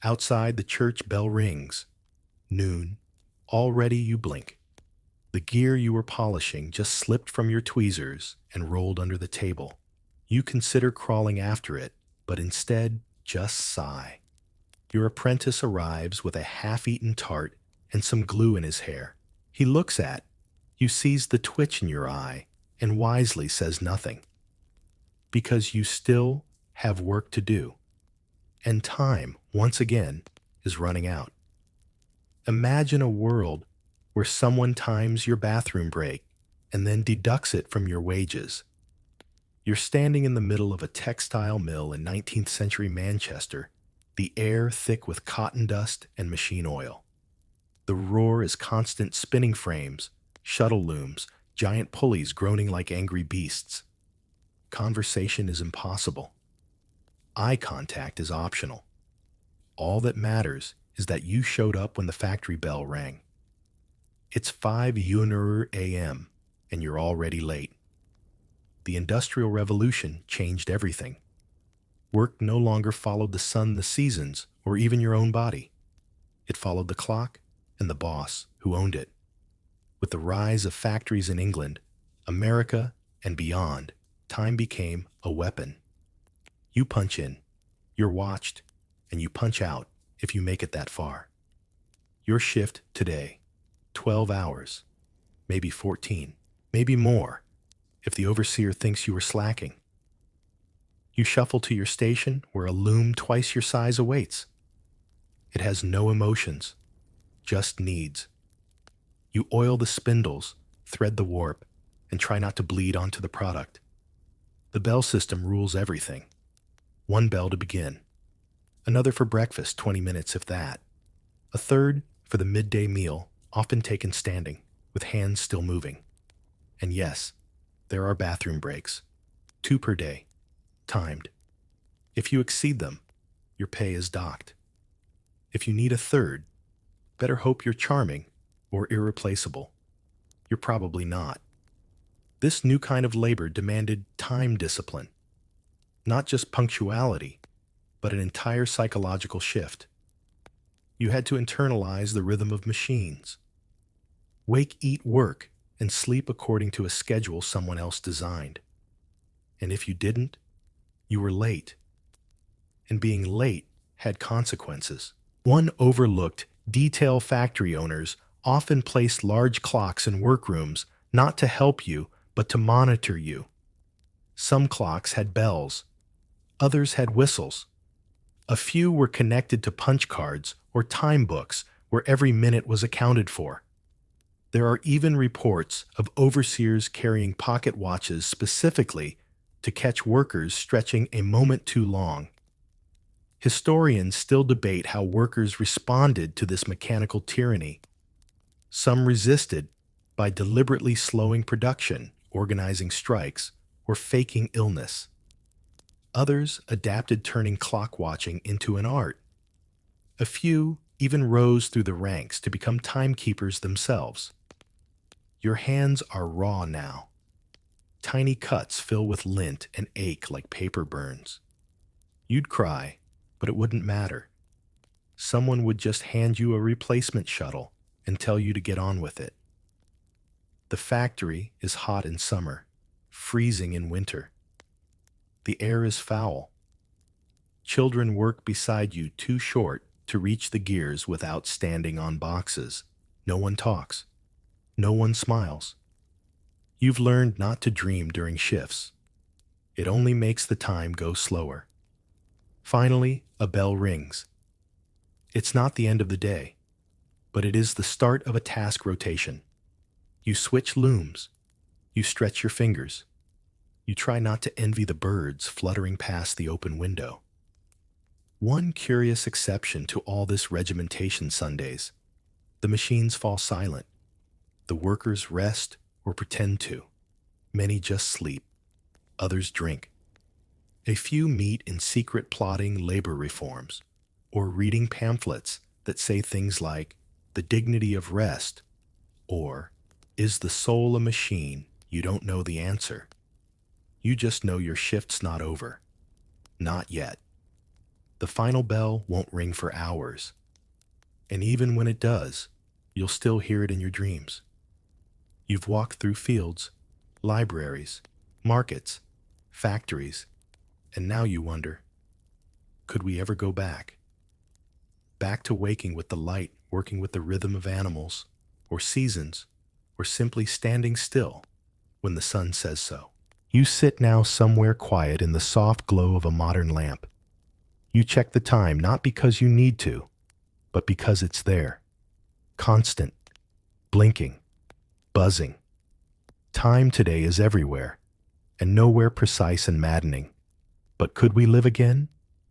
Outside, the church bell rings. Noon. Already you blink. The gear you were polishing just slipped from your tweezers and rolled under the table. You consider crawling after it, but instead just sigh. Your apprentice arrives with a half-eaten tart and some glue in his hair. He looks at you, sees the twitch in your eye, and wisely says nothing. Because you still have work to do. And time, once again, is running out. Imagine a world where someone times your bathroom break and then deducts it from your wages. You're standing in the middle of a textile mill in 19th century Manchester, the air thick with cotton dust and machine oil. The roar is constant spinning frames, shuttle looms, giant pulleys groaning like angry beasts. Conversation is impossible. Eye contact is optional. All that matters is that you showed up when the factory bell rang. It's 5 a.m. and you're already late. The Industrial Revolution changed everything. Work no longer followed the sun, the seasons, or even your own body. It followed the clock and the boss who owned it. With the rise of factories in England, America, and beyond, time became a weapon. You punch in, you're watched, and you punch out if you make it that far. Your shift today, 12 hours, maybe 14, maybe more, if the overseer thinks you are slacking. You shuffle to your station where a loom twice your size awaits. It has no emotions, just needs. You oil the spindles, thread the warp, and try not to bleed onto the product. The bell system rules everything. One bell to begin. Another for breakfast, 20 minutes if that. A third for the midday meal, often taken standing, with hands still moving. And yes, there are bathroom breaks. 2 per day. Timed. If you exceed them, your pay is docked. If you need a third, better hope you're charming or irreplaceable. You're probably not. This new kind of labor demanded time discipline. Not just punctuality, but an entire psychological shift. You had to internalize the rhythm of machines. Wake, eat, work, and sleep according to a schedule someone else designed. And if you didn't, you were late. And being late had consequences. One overlooked detail: factory owners often placed large clocks in workrooms not to help you, but to monitor you. Some clocks had bells. Others had whistles. A few were connected to punch cards or time books where every minute was accounted for. There are even reports of overseers carrying pocket watches specifically to catch workers stretching a moment too long. Historians still debate how workers responded to this mechanical tyranny. Some resisted by deliberately slowing production, organizing strikes, or faking illness. Others adapted, turning clock watching into an art. A few even rose through the ranks to become timekeepers themselves. Your hands are raw now. Tiny cuts fill with lint and ache like paper burns. You'd cry, but it wouldn't matter. Someone would just hand you a replacement shuttle and tell you to get on with it. The factory is hot in summer, freezing in winter. The air is foul. Children work beside you too short to reach the gears without standing on boxes. No one talks. No one smiles. You've learned not to dream during shifts. It only makes the time go slower. Finally, a bell rings. It's not the end of the day, but it is the start of a task rotation. You switch looms. You stretch your fingers. You try not to envy the birds fluttering past the open window. One curious exception to all this regimentation Sundays: the machines fall silent. The workers rest or pretend to. Many just sleep. Others drink. A few meet in secret plotting labor reforms or reading pamphlets that say things like, the dignity of rest, or, is the soul a machine? You don't know the answer. You just know your shift's not over. Not yet. The final bell won't ring for hours. And even when it does, you'll still hear it in your dreams. You've walked through fields, libraries, markets, factories, and now you wonder, could we ever go back? Back to waking with the light, working with the rhythm of animals, or seasons, or simply standing still when the sun says so. You sit now somewhere quiet in the soft glow of a modern lamp. You check the time not because you need to, but because it's there. Constant, blinking, buzzing. Time today is everywhere, and nowhere precise and maddening. But could we live again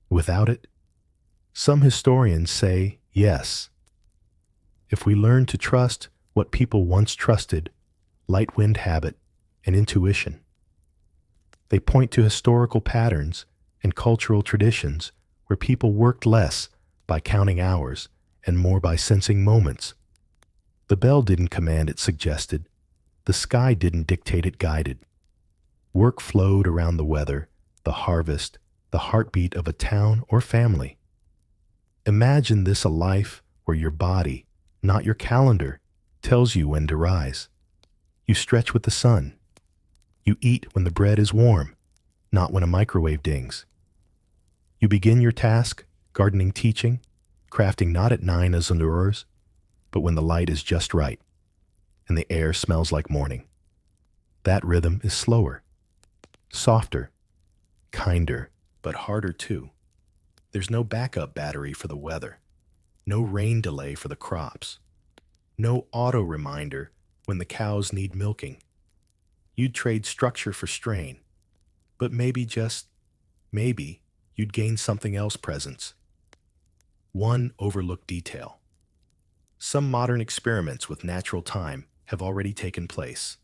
without it? Some historians say yes. If we learn to trust what people once trusted, light wind habit and intuition. They point to historical patterns and cultural traditions where people worked less by counting hours and more by sensing moments. The bell didn't command, it suggested. The sky didn't dictate, it guided. Work flowed around the weather, the harvest, the heartbeat of a town or family. Imagine this a life where your body, not your calendar, tells you when to rise. You stretch with the sun. You eat when the bread is warm, not when a microwave dings. You begin your task, gardening, teaching, crafting not at 9 as hours, but when the light is just right and the air smells like morning. That rhythm is slower, softer, kinder, but harder too. There's no backup battery for the weather, no rain delay for the crops, no auto reminder when the cows need milking. You'd trade structure for strain, but maybe, just maybe, you'd gain something else: presence. One overlooked detail. Some modern experiments with natural time have already taken place.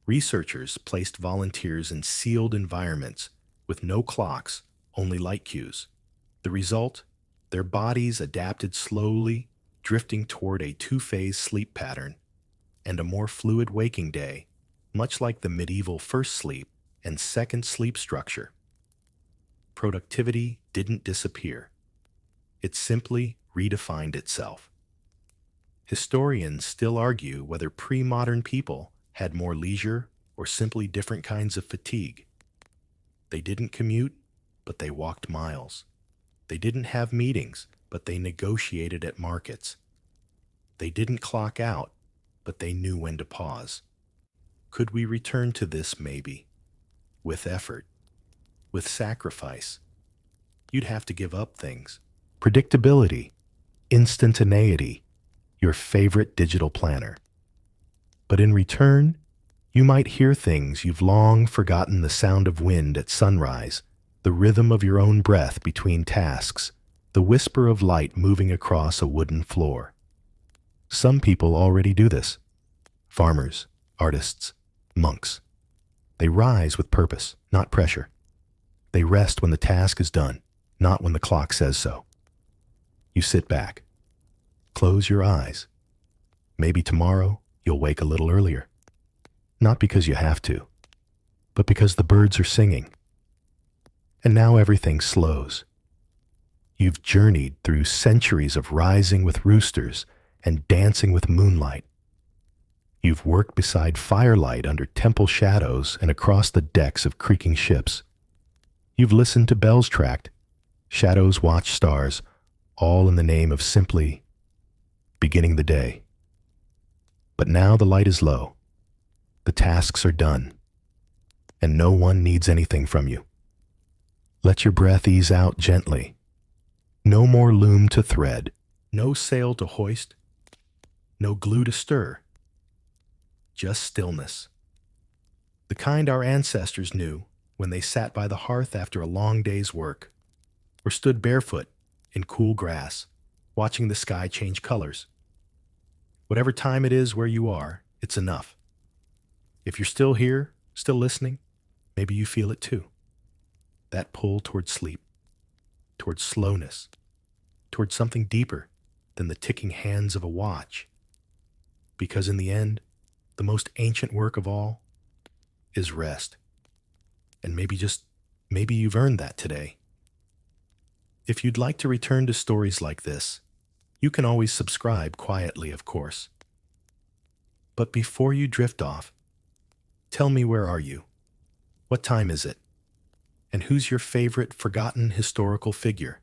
Researchers placed volunteers in sealed environments with no clocks, only light cues. The result? Their bodies adapted slowly, drifting toward a two-phase sleep pattern and a more fluid waking day, much like the medieval first sleep and second sleep structure. Productivity didn't disappear. It simply redefined itself. Historians still argue whether pre-modern people had more leisure or simply different kinds of fatigue. They didn't commute, but they walked miles. They didn't have meetings, but they negotiated at markets. They didn't clock out, but they knew when to pause. Could we return to this? Maybe. With effort. With sacrifice. You'd have to give up things. Predictability. Instantaneity. Your favorite digital planner. But in return, you might hear things you've long forgotten: the sound of wind at sunrise, the rhythm of your own breath between tasks, the whisper of light moving across a wooden floor. Some people already do this. Farmers, artists, monks. They rise with purpose, not pressure. They rest when the task is done, not when the clock says so. You sit back. Close your eyes. Maybe tomorrow you'll wake a little earlier. Not because you have to, but because the birds are singing. And now everything slows. You've journeyed through centuries of rising with roosters and dancing with moonlight. You've worked beside firelight under temple shadows and across the decks of creaking ships. You've listened to bells tracked, shadows watch stars, all in the name of simply beginning the day. But now the light is low. The tasks are done, and no one needs anything from you. Let your breath ease out gently. No more loom to thread, no sail to hoist, no glue to stir. Just stillness. The kind our ancestors knew when they sat by the hearth after a long day's work, or stood barefoot in cool grass, watching the sky change colors. Whatever time it is where you are, It's enough. If you're still here, still listening, maybe you feel it too. That pull towards sleep, towards slowness, towards something deeper than the ticking hands of a watch. Because in the end, the most ancient work of all is rest. And maybe you've earned that today. If you'd like to return to stories like this, you can always subscribe quietly, of course. But before you drift off, tell me, where are you? What time is it? And who's your favorite forgotten historical figure?